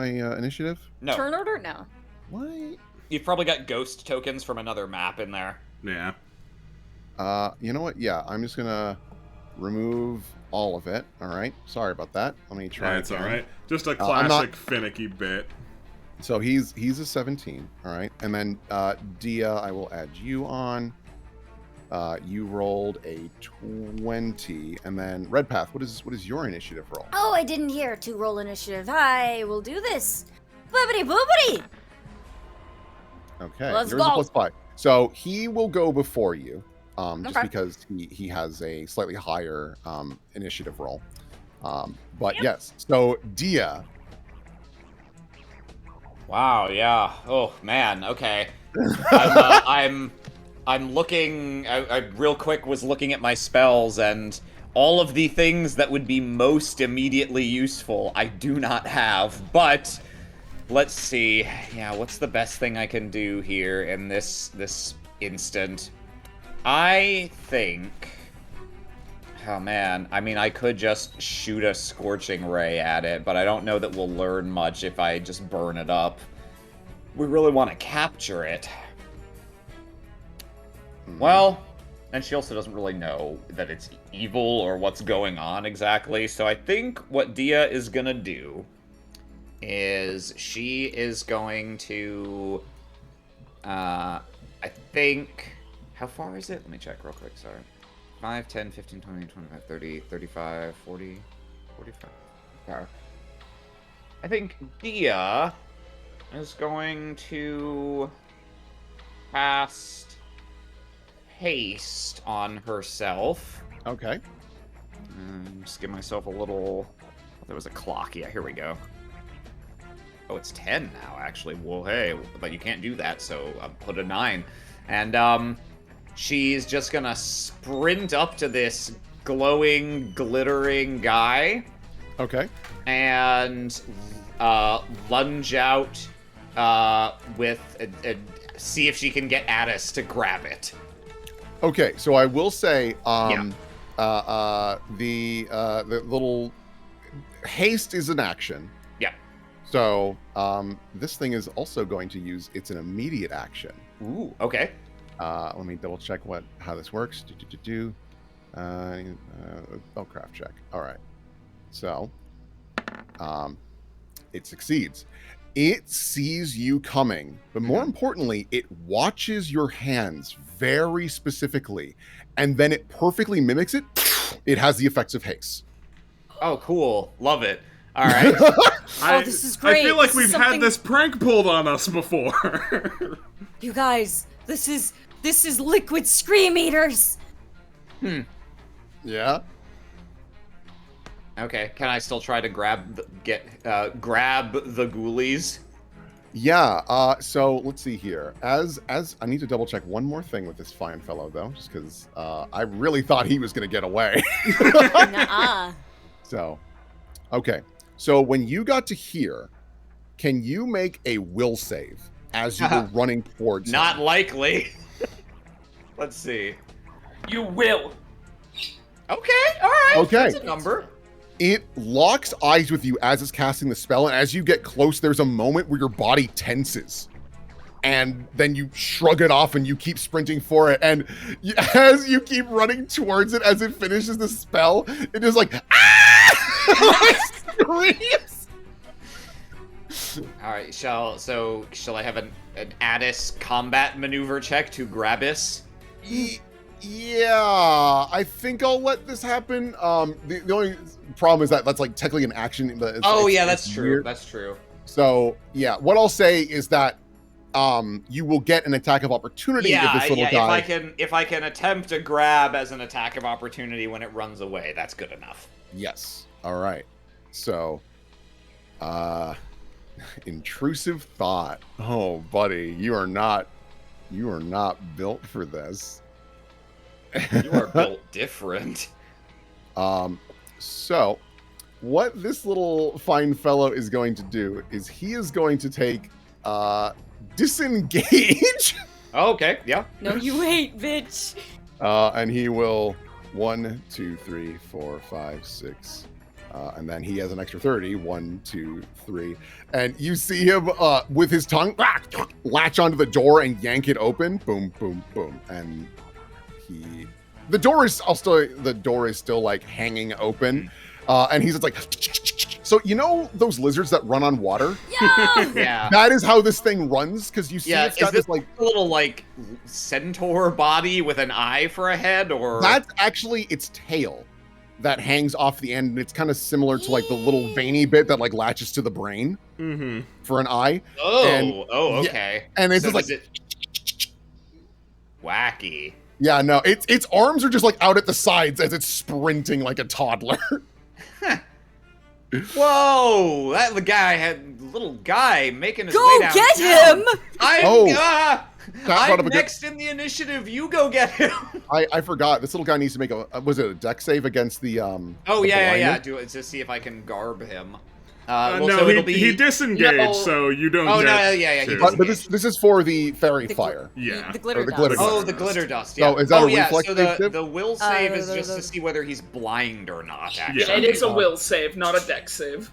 initiative? No, Turn order? No. What? you've probably got ghost tokens from another map in there. Yeah. You know what? Yeah, I'm just gonna remove all of it. All right. Sorry about that. Let me try. That's again. alright. Just a I'm classic not- finicky bit. So he's a 17. All right. And then Dia, I will add you on. You rolled a 20, and then Red Path. What is your initiative roll? Oh, I didn't hear to roll initiative. I will do this. Boobity boobity! Okay, Let's yours is go. +5. So he will go before you, just Okay. because he has a slightly higher initiative roll. But yes, so Dia. Wow, yeah. Oh man, okay. I'm looking. I real quick was looking at my spells, and all of the things that would be most immediately useful I do not have. But let's see. Yeah, what's the best thing I can do here in this instant? I think. Oh man, I mean, I could just shoot a scorching ray at it, but I don't know that we'll learn much if I just burn it up. we really want to capture it. Well, and she also doesn't really know that it's evil or what's going on exactly. So I think what Dia is gonna do is she is going to, I think, how far is it? Let me check real quick, sorry. 5, 10, 15, 20, 25, 30, 35, 40, 45. Yeah. I think Dia is going to cast haste on herself. Okay. Just give myself a little... There was a clock. Yeah, here we go. Oh, it's 10 now, actually. Well, hey, but you can't do that, so I'll put a 9. And, she's just gonna sprint up to this glowing, glittering guy. Okay. And, lunge out, with... see if she can get Addis to grab it. Okay, so I will say, the little haste is an action. Yeah. So, this thing is also going to use, it's an immediate action. Ooh, okay. Let me double check how this works. Spellcraft check. All right. So, it succeeds. It sees you coming, but more importantly, it watches your hands very specifically, and then it perfectly mimics it. It has the effects of haste. Oh, cool. Love it. All right. This is great. I feel like This we've is had something- this prank pulled on us before. You guys, this is liquid scream eaters. Yeah. Okay, can I still try to grab the ghoulies? Yeah, so let's see here. As I need to double check one more thing with this fine fellow though, just because I really thought he was gonna get away. Nuh-uh. So, okay. So when you got to here, can you make a will save as you were running towards Not him? likely. Let's see. You will. Okay, all right. Okay. That's a number. It locks eyes with you as it's casting the spell, and as you get close, there's a moment where your body tenses. And then you shrug it off and you keep sprinting for it. And as you keep running towards it, as it finishes the spell, it is like, ah! Screams. All right. Shall I have an Addis combat maneuver check to grab us? Yeah, I think I'll let this happen. The only problem is that that's like technically an action. But That's true. Weird. That's true. So yeah, what I'll say is that you will get an attack of opportunity if this little guy. If I can attempt to grab as an attack of opportunity when it runs away, that's good enough. Yes. All right. So, intrusive thought. Oh, buddy, you are not built for this. You are built different. So, what this little fine fellow is going to do is he is going to take disengage. Oh, okay, yeah. No, you ain't, bitch. And he will 1, 2, 3, 4, 5, 6. And then he has an extra 30. 1, 2, 3. And you see him with his tongue latch onto the door and yank it open. Boom, boom, boom. And the door is still like hanging open. And he's just like, so you know those lizards that run on water? Yeah. Yeah. That is how this thing runs, because you see it's got this like a little like centaur body with an eye for a head, or that's actually its tail that hangs off the end, and it's kind of similar to like the little veiny bit that like latches to the brain for an eye. Okay. And it's so just like wacky. Yeah, no, its arms are just like out at the sides as it's sprinting like a toddler. Whoa! That little guy making his Go way down. get him! I'm next in the initiative. You go get him. I forgot. This little guy needs to make was it a deck save against the Oh the yeah. blind? Do it to see if I can garb him. He disengaged, so you don't. Oh get no! Yeah. He But this is for the fairy The fire. Yeah. The glitter Or the dust. glitter Oh, dust. the glitter dust. Yeah. So is that a yeah. reflex So save? the will save is the- just to see whether he's blind or not. Actually. Yeah, it is a will save, not a deck save.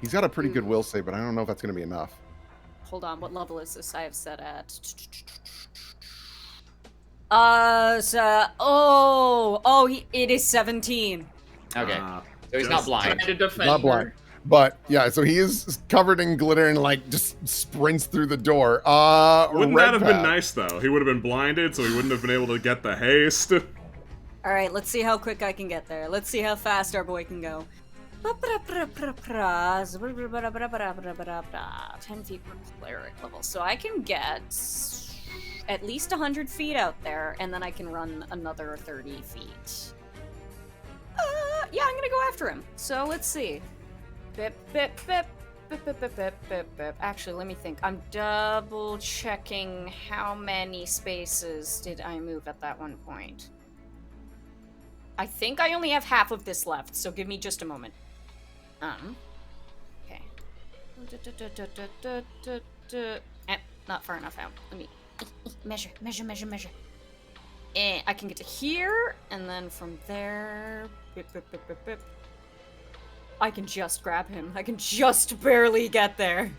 He's got a pretty good will save, but I don't know if that's going to be enough. Hold on, what level is this? I have set at. It is 17. Okay. So he's not blind. Trying to defend Not blind. her. But yeah, so he is covered in glitter and like just sprints through the door. Wouldn't Red that have been Path. nice though? He would have been blinded, so he wouldn't have been able to get the haste. Alright, let's see how quick I can get there. Let's see how fast our boy can go. 10 feet per cleric level. So I can get at least 100 feet out there, and then I can run another 30 feet. Yeah, I'm gonna go after him. So let's see. Bip, bip, bip. Bip, bip, bip, bip, bip, bip. Actually, let me think. I'm double checking how many spaces did I move at that one point. I think I only have half of this left, so give me just a moment. Okay. Not far enough out. Let me measure. I can get to here, and then from there, bip, bip, bip, bip, bip. I can just grab him. I can just barely get there.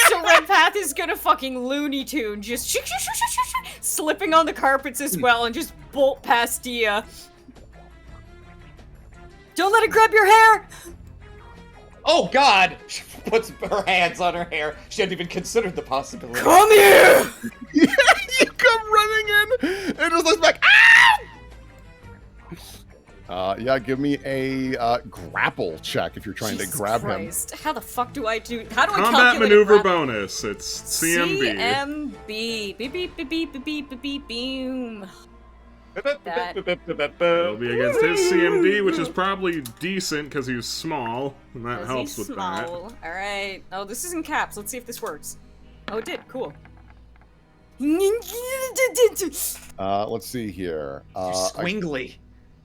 So Red Path is gonna fucking Looney Tune, just slipping on the carpets as well, and just bolt past Dia. Don't let it grab your hair! Oh God! She puts her hands on her hair. She hadn't even considered the possibility. Come here! You come running in and just looks like, ah! Yeah, give me a grapple check if you're trying Jesus to grab Christ. How the fuck do I do? How do I Combat calculate maneuver a grapple? bonus. It's CMB. CMB. Beep beep beep beep beep beep beep boom. It'll be against his CMD, which is probably decent because he's small, and that helps with that. Alright. Oh, this is in caps. Let's see if this works. Oh, it did. Cool. Let's see here. Squingly.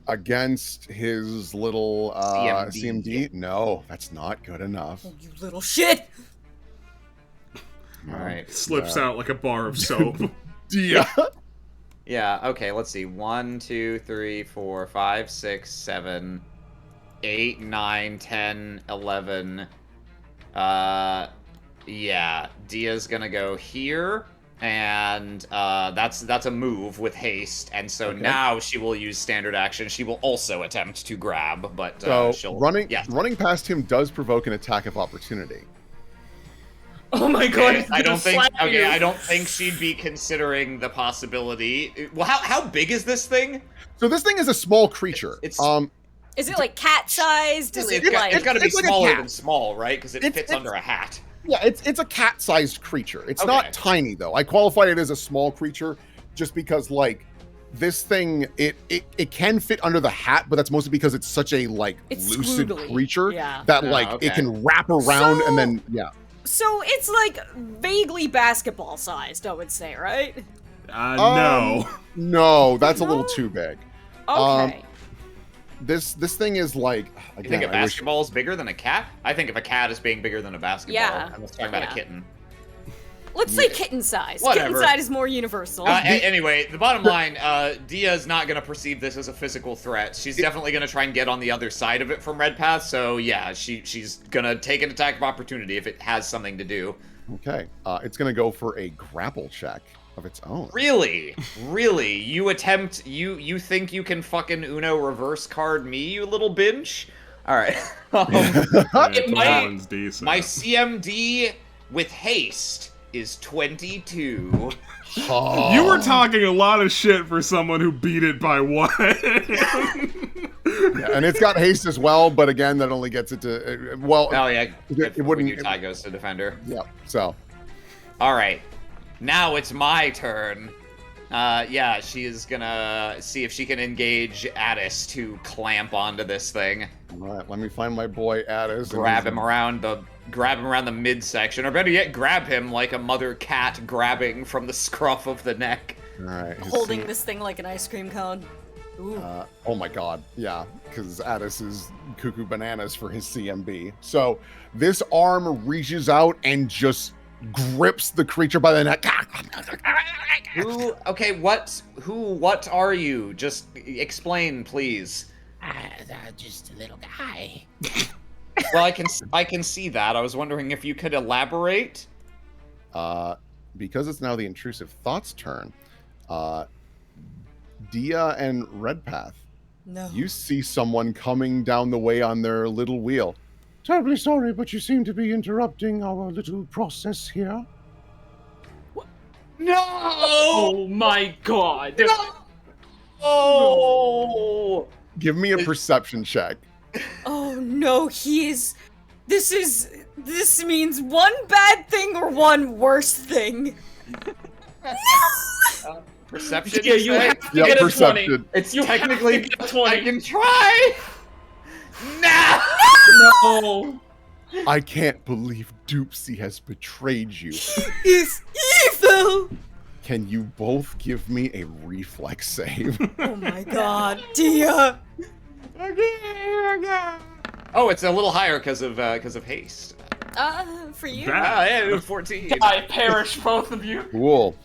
Against his little CMD. CMD? No, that's not good enough. Oh, you little shit! Alright. Slips out like a bar of soap. Yeah. Yeah, okay, let's see. 1, 2, 3, 4, 5, 6, 7, 8, 9, 10, 11. Yeah, Dia's gonna go here, and that's a move with haste, and so now she will use standard action. She will also attempt to grab, but So she'll... running past him does provoke an attack of opportunity. Oh my god, Okay, he's I gonna don't think. slap Okay, you. I don't think she'd be considering the possibility. Well, how big is this thing? So this thing is a small creature. It's- Is it like cat sized? Is it It's like. got to be it's like a smaller cat. than small, right? Because it fits under a hat. Yeah, it's a cat-sized creature. It's Okay. not tiny though. I qualified it as a small creature just because like this thing it can fit under the hat, but that's mostly because it's such a like It's lucid squiggly. creature Yeah. that Oh, like okay. it can wrap around So- and then yeah. So it's like vaguely basketball sized, I would say, right? No. No, that's a little too big. Okay. This thing is like You again, think a I wish- basketball is bigger than a cat? I think of a cat as being bigger than a basketball. Yeah. I'm talking about Yeah. a kitten. Let's say kitten size. Whatever. Kitten size is more universal. Anyway, the bottom line, Dia's not going to perceive this as a physical threat. She's definitely going to try and get on the other side of it from Red Path, so yeah, she's going to take an attack of opportunity if it has something to do. Okay. It's gonna go for a grapple check of its own. Really? Really? You you think you can fucking Uno reverse card me, you little binge? Alright. Yeah, It might- that one's decent. My CMD with haste is 22. You were talking a lot of shit for someone who beat it by one. Yeah, and it's got haste as well, but again, that only gets it to well. Oh yeah, It when wouldn't- your tie goes to defender. Yeah. So Alright. Now it's my turn. Yeah, she is gonna see if she can engage Addis to clamp onto this thing. all right, let me find my boy Addis. and Grab he's- him around the midsection, or better yet, grab him like a mother cat grabbing from the scruff of the neck. All right. his Holding C- this thing like an ice cream cone. Ooh. Oh my god, yeah, because Addis is cuckoo bananas for his CMB. So this arm reaches out and just grips the creature by the neck. What are you? Just explain, please. Just a little guy. Well, I can see that. I was wondering if you could elaborate. Because it's now the intrusive thoughts turn, Dia and Redpath, No. you see someone coming down the way on their little wheel. Terribly sorry, but you seem to be interrupting our little process here. No! Oh my god. Oh! Give me a perception check. Oh no, this means one bad thing or one worse thing. Perception? Yeah, you say? have to Yeah, get a perception. 20. It's You have to technically. get a 20. I can try. No! No. I can't believe Doopsy has betrayed you. Is evil. Can you both give me a reflex save? Oh my god, Dia. Oh, it's a little higher because of haste. For you. Bad. Yeah, 14. I perish, both of you. Cool.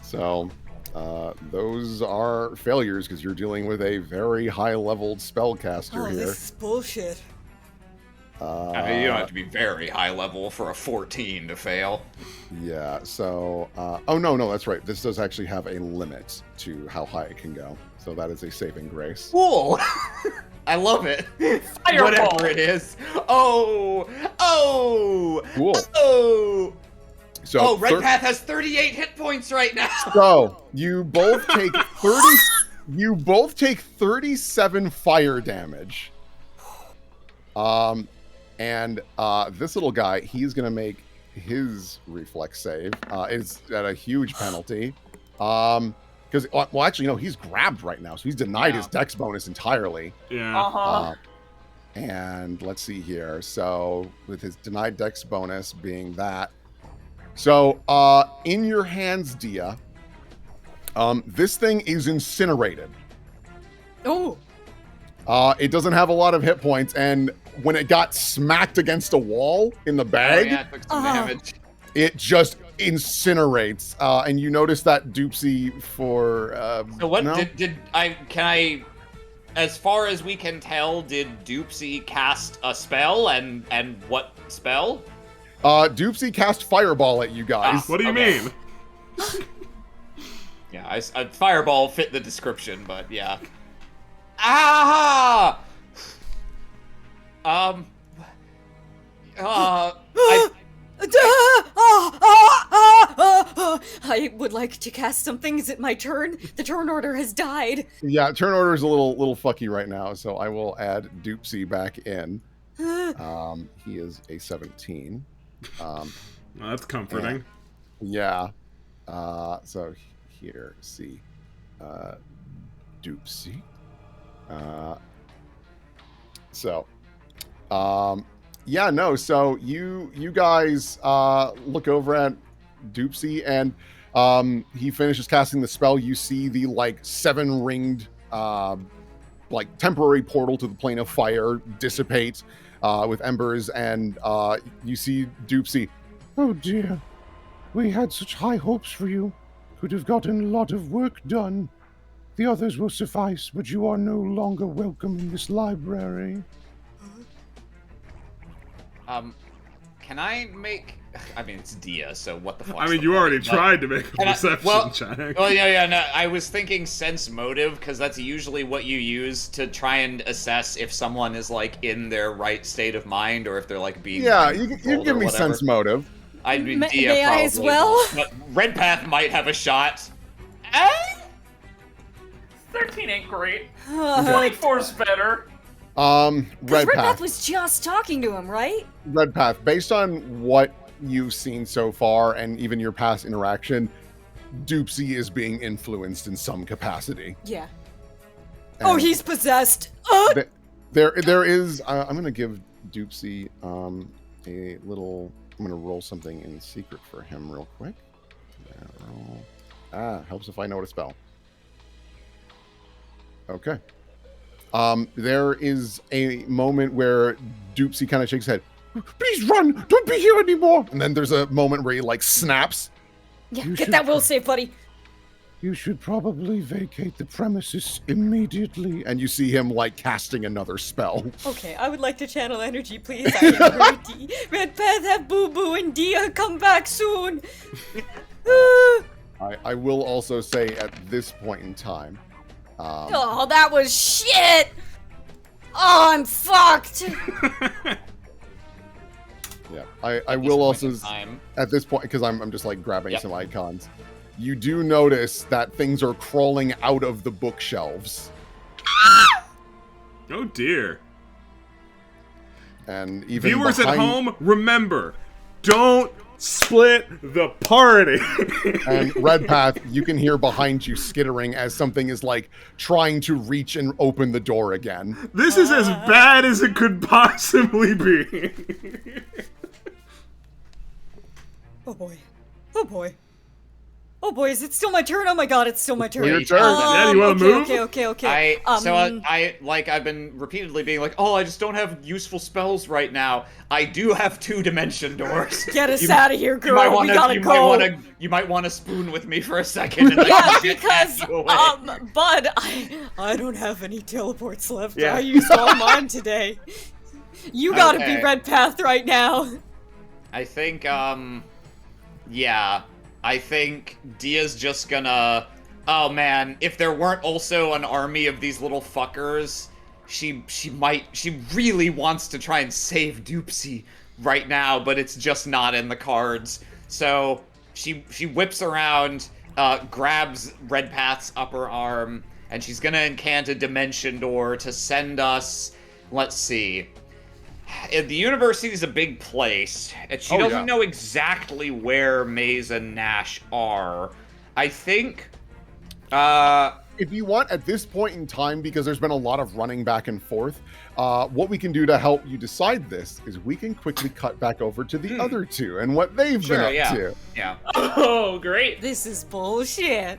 So, those are failures because you're dealing with a very high-leveled spellcaster Oh, here. this is bullshit. I mean, you don't have to be very high level for a 14 to fail. Yeah, so... oh, no, that's right. This does actually have a limit to how high it can go. So that is a saving grace. Cool. I love it. Fireball. Whatever it is. Oh! Cool. Oh! So, Oh, Redpath has 38 hit points right now. So, you both take 30... you both take 37 fire damage. And this little guy, he's going to make his reflex save. It's at a huge penalty. Because, well, actually, no, he's grabbed right now, so he's denied his dex bonus entirely. Yeah. Uh-huh. And let's see here. So, with his denied dex bonus being that. So, in your hands, Dia, this thing is incinerated. Oh. It doesn't have a lot of hit points, and when it got smacked against a wall in the bag, Oh, yeah, it took some damage. it just incinerates. And you notice that Doopsy for So what no? can I, as far as we can tell, did Doopsy cast a spell, and what spell? Doopsy cast fireball at you guys. What do you Okay. mean? Yeah, a fireball fit the description, but yeah. Ah! I I would like to cast something. Is it my turn? The turn order has died. Yeah, turn order is a little fucky right now, so I will add Doopsy back in. He is a 17. Well, that's comforting. Yeah. So here, see. Doopsy. Yeah, no, so you guys look over at Doopsy, and he finishes casting the spell. You see the, like, 7-ringed, like, temporary portal to the plane of fire dissipate with embers, and you see Doopsy. Oh dear. We had such high hopes for you. Could have gotten a lot of work done. The others will suffice, but you are no longer welcome in this library. Can I make? I mean, it's Dia, so what the fuck? I mean, you already tried to make a And I- perception well- check. Well, yeah, no. I was thinking sense motive because that's usually what you use to try and assess if someone is like in their right state of mind or if they're like being. Yeah, you controlled give or me whatever. sense motive. I'd be May- Dia may I probably, as well? But Redpath might have a shot. 13 ain't great. Uh, 24's better. Redpath was just talking to him, right? Redpath, based on what you've seen so far and even your past interaction, Doopsy is being influenced in some capacity. Yeah. And Oh, he's possessed. there is. I'm gonna give Doopsy a little. I'm gonna roll something in secret for him real quick. Roll. Helps if I know what to spell. Okay. There is a moment where Doopsy kind of shakes his head. Please run! Don't be here anymore! And then there's a moment where he, like, snaps. Yeah, You get should- that will save, buddy. You should probably vacate the premises immediately. And you see him, like, casting another spell. Okay, I would like to channel energy, please. I am hurty. Red Path have Boo Boo and Dia come back soon. I will also say at this point in time, Oh, that was shit! Oh, I'm fucked! yeah, I will also, Time. at this point, because I'm just, like, grabbing Yep. some icons, you do notice that things are crawling out of the bookshelves. Oh dear. And even Viewers at behind- home, remember, don't split the party. And Red Path, you can hear behind you skittering as something is, like, trying to reach and open the door again. This is as bad as it could possibly be. Oh boy. Oh boy. Oh boy, is it still my turn? Oh my god, it's still my turn. Your turn. Yeah, you wanna move? Okay. I've been repeatedly being like, oh, I just don't have useful spells right now. I do have 2 dimension doors. Get us out of here, girl. We gotta you go. You might want to spoon with me for a second. And Yeah, get because, you away. Bud, I don't have any teleports left. Yeah. I used all mine today. You gotta be Okay. Red Path right now. I think, yeah. I think Dia's just gonna... Oh man, if there weren't also an army of these little fuckers, she really wants to try and save Doopsy right now, but it's just not in the cards. So she whips around, grabs Red Path's upper arm, and she's gonna incant a dimension door to send us, let's see. The university is a big place, and she doesn't know exactly where Maze and Nash are. I think, If you want, at this point in time, because there's been a lot of running back and forth, what we can do to help you decide this is we can quickly cut back over to the other two and what they've been up to. Yeah. Oh, great. This is bullshit.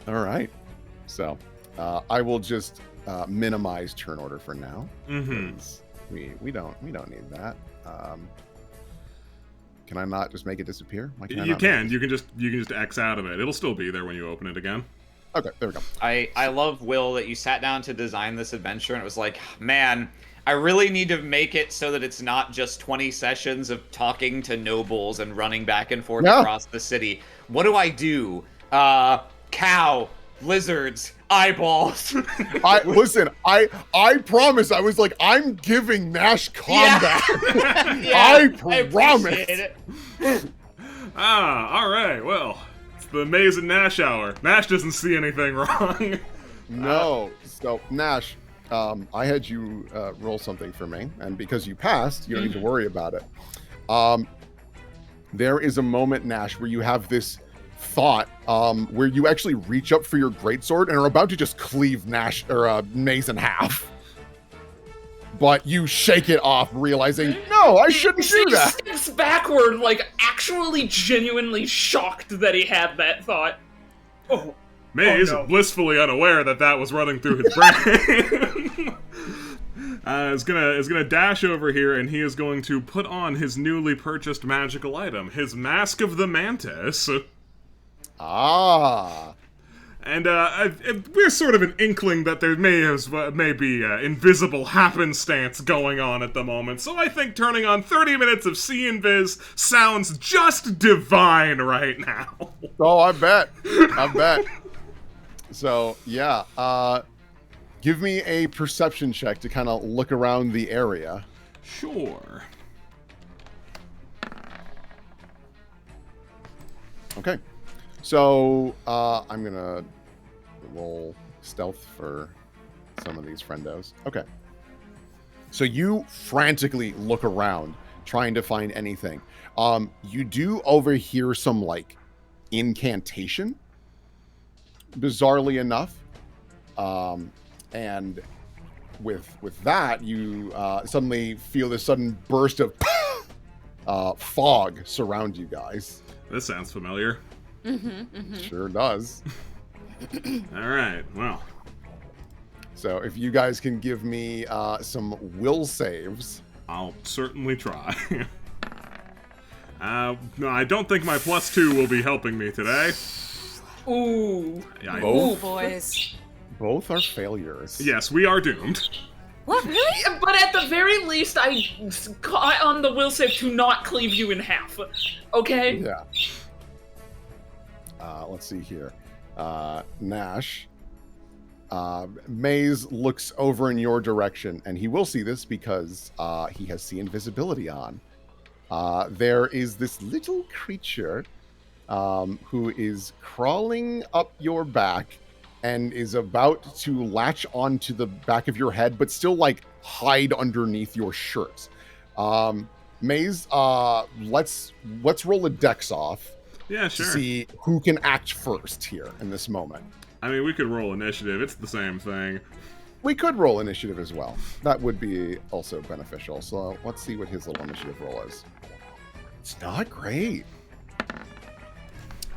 All right. So I will just minimize turn order for now. Mm-hmm. We don't need that. Can I not just make it disappear? Why I You not can. make You can just X out of it. It'll still be there when you open it again. Okay, there we go. I love, Will, that you sat down to design this adventure and it was like, man, I really need to make it so that it's not just 20 sessions of talking to nobles and running back and forth across the city. What do I do? Cow, lizards, eyeballs. I promise. I was like, I'm giving Nash combat. Yeah, I promise. appreciate it. All right. Well, it's the Maze and Nash hour. Nash doesn't see anything wrong. No. So Nash, I had you roll something for me, and because you passed, you don't need to worry about it. There is a moment, Nash, where you have this thought where you actually reach up for your greatsword and are about to just cleave Nash or Maze in half. But you shake it off, realizing, no, I shouldn't do He that. steps backward, like, actually genuinely shocked that he had that thought. Oh. Maze, no. blissfully unaware that was running through his brain, is gonna dash over here, and he is going to put on his newly purchased magical item, his Mask of the Mantis. Ah. And we're sort of an inkling that there may be invisible happenstance going on at the moment. So I think turning on 30 minutes of See and Viz sounds just divine right now. Oh, I bet. So, yeah. Give me a perception check to kind of look around the area. Sure. Okay. So, I'm going to roll stealth for some of these friendos. Okay. So you frantically look around, trying to find anything. You do overhear some, like, incantation, bizarrely enough. And with that, you suddenly feel this sudden burst of fog surround you guys. This sounds familiar. Sure does. All right, well. So if you guys can give me some will saves. I'll certainly try. No, I don't think my +2 will be helping me today. Ooh. Yeah, Ooh, boys. Both are failures. yes, we are doomed. What, really? Yeah, but at the very least, I on the will save to not cleave you in half. Okay? Yeah. Let's see here. Nash. Maze looks over in your direction, and he will see this because he has see invisibility on. There is this little creature who is crawling up your back and is about to latch onto the back of your head, but still like hide underneath your shirt. Maze, let's roll a dex off Yeah, sure. to see who can act first here in this moment. I mean, we could roll initiative. It's the same thing. We could roll initiative as well. That would be also beneficial. So let's see what his little initiative roll is. It's not great.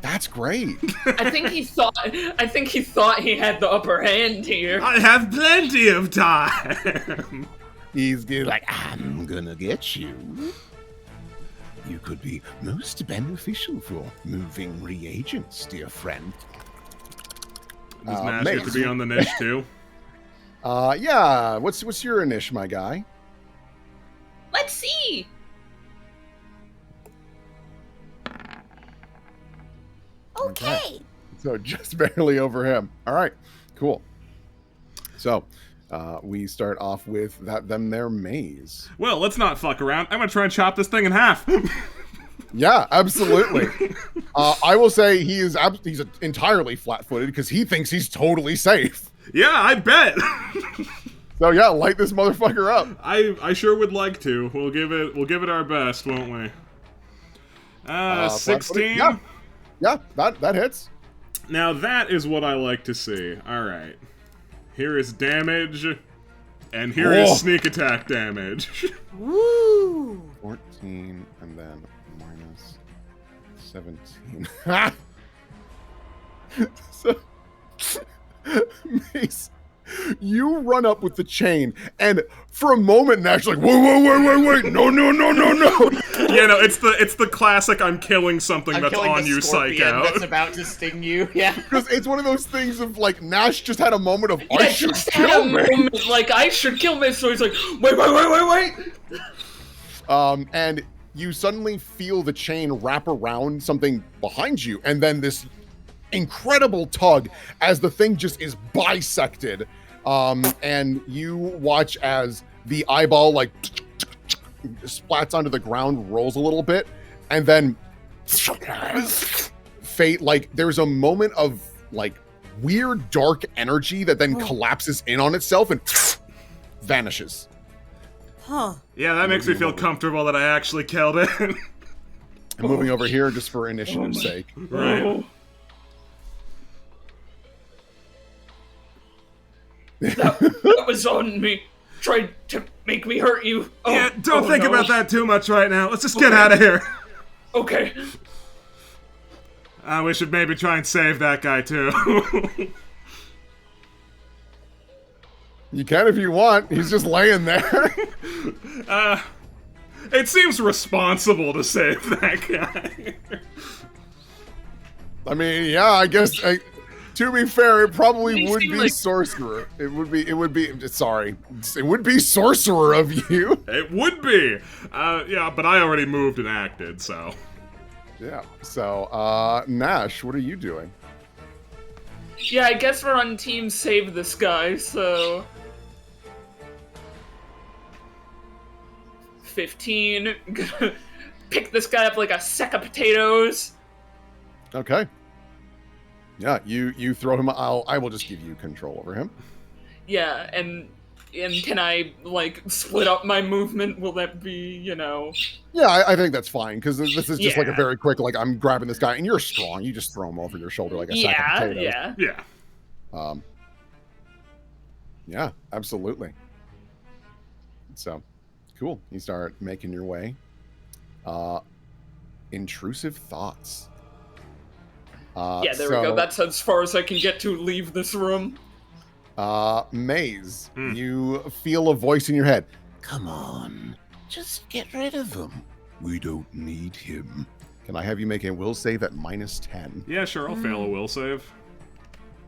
That's great. I think he thought he had the upper hand here. I have plenty of time. He's like, I'm gonna get you. You could be most beneficial for moving reagents, dear friend. Does Nash get to be on the niche too? Yeah. What's your initiative, my guy? Let's see. Okay. So just barely over him. All right, cool. So we start off with them their maze. Well, let's not fuck around. I'm gonna try and chop this thing in half. Yeah, absolutely. I will say he's entirely flat-footed because he thinks he's totally safe. Yeah, I bet. So yeah, light this motherfucker up. I sure would like to. We'll give it our best, won't we? 16. Yeah, that hits. Now that is what I like to see. All right. Here is damage, and here is sneak attack damage. Woo! 14 and then minus 17. So, Mace, you run up with the chain, and for a moment, Nash like, wait, no. Yeah, no, it's the classic I'm killing something I'm that's killing on the you psych scorpion out. that's about to sting you. Yeah. Because it's one of those things of like, Nash just had a moment of, I Yeah, should just had kill a me. moment, like, I should kill me, so he's like, wait. And you suddenly feel the chain wrap around something behind you, and then this incredible tug as the thing just is bisected. And you watch as the eyeball like splats onto the ground, rolls a little bit, and then fate, like there's a moment of like weird dark energy that then collapses in on itself and vanishes. Huh. Yeah, that makes me feel comfortable that I actually killed it. I'm moving over here just for initiative's sake. Right. That was on me. Tried to make me hurt you. Oh, Yeah, don't think no. about that too much right now. Let's just get out of here. Okay. We should maybe try and save that guy too. You can if you want. He's just laying there. It seems responsible to save that guy. I mean, yeah, I guess. To be fair, it probably He would seemed be like- sorcerer. It would be. Sorry, it would be sorcerer of you. It would be. Yeah, but I already moved and acted, so. Yeah. So, Nash, what are you doing? Yeah, I guess we're on team save this guy, so... 15. Gonna pick this guy up like a sack of potatoes. Okay. Yeah, you throw him. I will just give you control over him. Yeah, and can I, like, split up my movement? Will that be, you know... Yeah, I think that's fine because this is just like a Yeah. very quick. Like I'm grabbing this guy, and you're strong. You just throw him over your shoulder like a sack of potatoes. Yeah. Yeah. Yeah, absolutely. So, cool. You start making your way. Intrusive thoughts. Yeah, there we go. That's as far as I can get to leave this room. Maze, you feel a voice in your head. Come on, just get rid of him. We don't need him. Can I have you make a will save at -10? Yeah, sure, I'll fail a will save.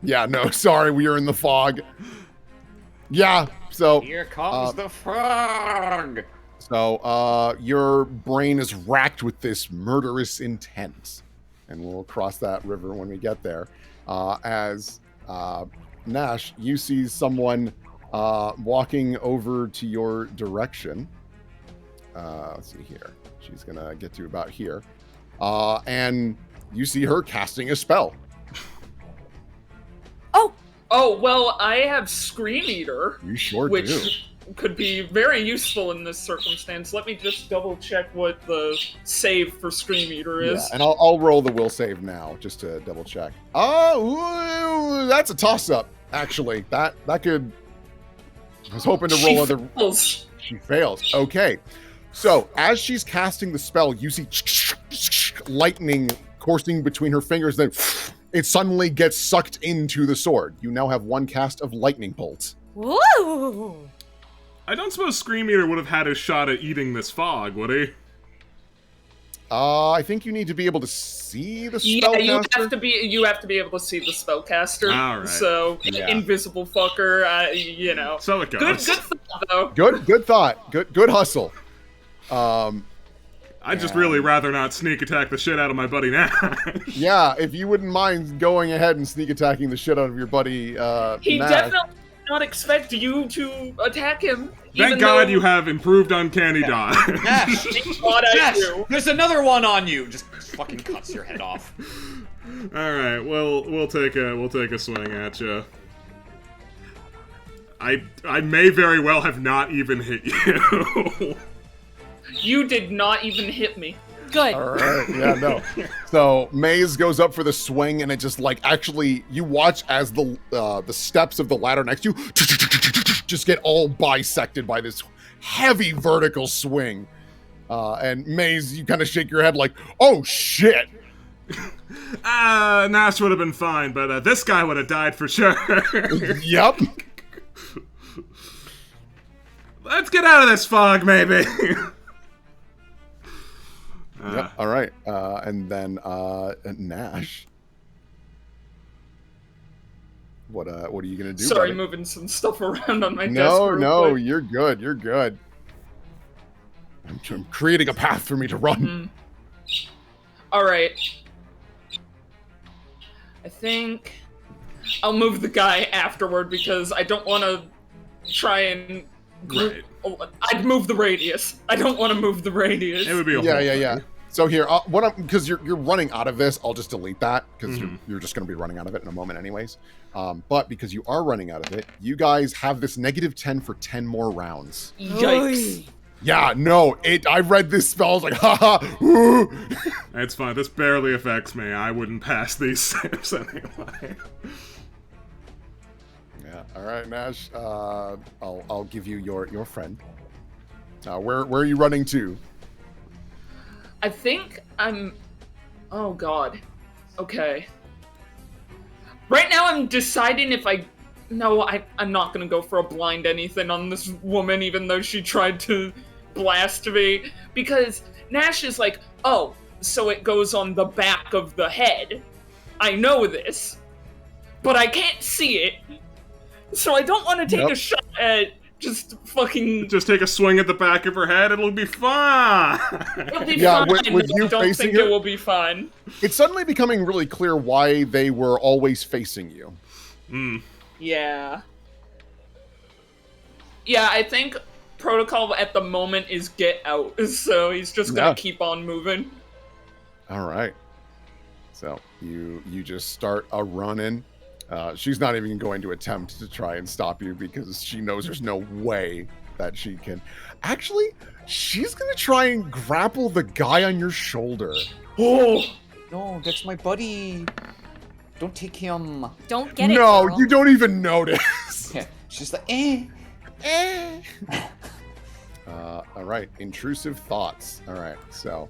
Yeah, no, sorry, we are in the fog. Yeah, so Here comes the frog. So, your brain is racked with this murderous intent. And we'll cross that river when we get there. As Nash, you see someone walking over to your direction. Let's see here. She's going to get to about here. And you see her casting a spell. Oh, well, I have Scream Eater. You sure which do. could be very useful in this circumstance. Let me just double check what the save for Scream Eater is. Yeah, and I'll roll the will save now just to double check. Oh, that's a toss up. Actually, that could. I was hoping to roll other. Fails. She fails. Okay, so as she's casting the spell, you see lightning coursing between her fingers. Then it suddenly gets sucked into the sword. You now have one cast of lightning bolt. Woo! I don't suppose Scream Eater would have had a shot at eating this fog, would he? I think you need to be able to see the spellcaster. Yeah, you have to be able to see the spellcaster. All right. So Yeah. invisible fucker, you know. So it Good goes. thought, though. Good thought. Good hustle. I'd just really rather not sneak attack the shit out of my buddy Nash. Yeah, if you wouldn't mind going ahead and sneak attacking the shit out of your buddy, He Nash. definitely did not expect you to attack him. Thank God you have improved uncanny dodge. Nash, What I Nash, do. there's another one on you. Just fucking cuts your head off. All right, we'll take a swing at you. I may very well have not even hit you. You did not even hit me. Good. All right, yeah, no. So Maze goes up for the swing, and it just like actually you watch as the steps of the ladder next to you just get all bisected by this heavy vertical swing. And Maze, you kind of shake your head like, "Oh shit!" Nash would have been fine, but this guy would have died for sure. Yep. Let's get out of this fog, maybe. Yep. All right. And then Nash. What are you gonna do? Sorry, buddy? moving some stuff around on my desk. No, real no, quick. you're good. You're good. I'm creating a path for me to run. All right. I think I'll move the guy afterward because I don't want to try and group. Right. Oh, I'd move the radius. I don't want to move the radius. It would be a Yeah, whole yeah, thing. yeah. So here, because you're running out of this, I'll just delete that because you're just going to be running out of it in a moment, anyways. But because you are running out of it, you guys have this -10 for 10 more rounds. Yikes. Yeah, no, I read this spell, I was like, haha, ooh. It's fine. This barely affects me. I wouldn't pass these saves anyway. Yeah, all right, Nash. I'll give you your friend. Where are you running to? I think I'm. Oh God. Okay. Right now, I'm deciding if I. No, I'm not gonna go for a blind anything on this woman, even though she tried to blast me. Because Nash is like, oh, so it goes on the back of the head. I know this, but I can't see it. So I don't want to take Yep. a shot at just fucking. Just take a swing at the back of her head. It'll be fine. It'll be Yeah, fine. with you I don't facing think her? it will be fine. It's suddenly becoming really clear why they were always facing you. Yeah. Yeah, I think protocol at the moment is get out, so he's just gonna Yeah. keep on moving. All right. So you just start a running. She's not even going to attempt to try and stop you because she knows there's no way that she can. Actually, she's gonna try and grapple the guy on your shoulder. Oh! No, that's my buddy. Don't take him. Don't get it. No, girl. you don't even notice. Yeah, she's like, eh. All right, intrusive thoughts. All right, so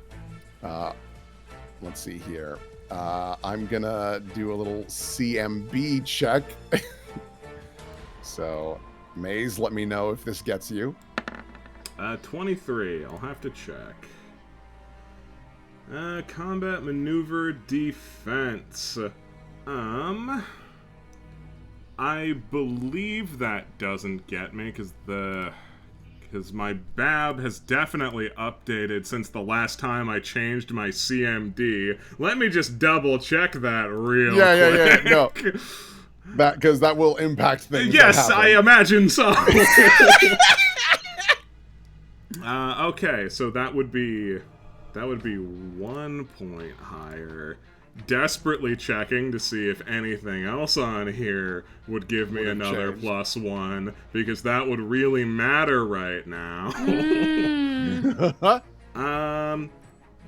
let's see here. I'm gonna do a little CMB check. So, Maze, let me know if this gets you. 23. I'll have to check. Combat maneuver defense. I believe that doesn't get me because my BAB has definitely updated since the last time I changed my CMD. Let me just double check that real quick. Yeah. No, because that will impact things. Yes, I imagine so. Okay, so that would be 1 point higher. Desperately checking to see if anything else on here would give me another +1, because that would really matter right now.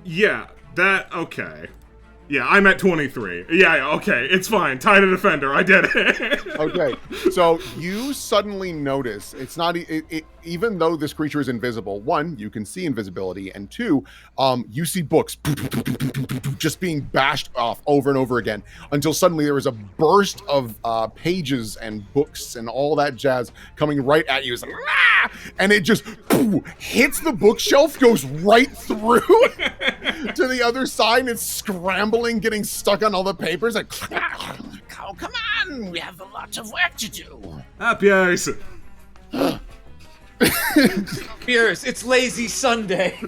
Yeah, okay. Yeah, I'm at 23. Yeah, okay, it's fine. Tie to defender, I did it. Okay, so you suddenly notice it's not even though this creature is invisible. One, you can see invisibility, and two, you see books just being bashed off over and over again until suddenly there is a burst of pages and books and all that jazz coming right at you. It's like, "Rah!" And it just hits the bookshelf, goes right through to the other side, and it's scrambling, getting stuck on all the papers. Like, oh, come on, we have a lot of work to do. Pierce. Pierce, it's lazy Sunday.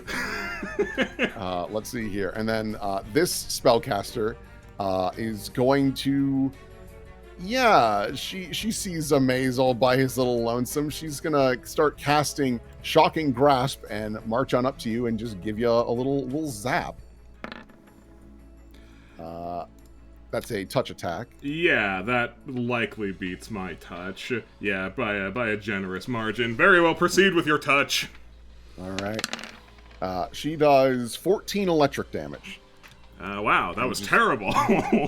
Let's see here. And then this spellcaster is going to... Yeah, she sees a maze all by his little lonesome. She's going to start casting Shocking Grasp and march on up to you and just give you a little zap. That's a touch attack. Yeah, that likely beats my touch. Yeah, by a generous margin. Very well, proceed with your touch. All right. She does 14 electric damage. Wow, that was terrible.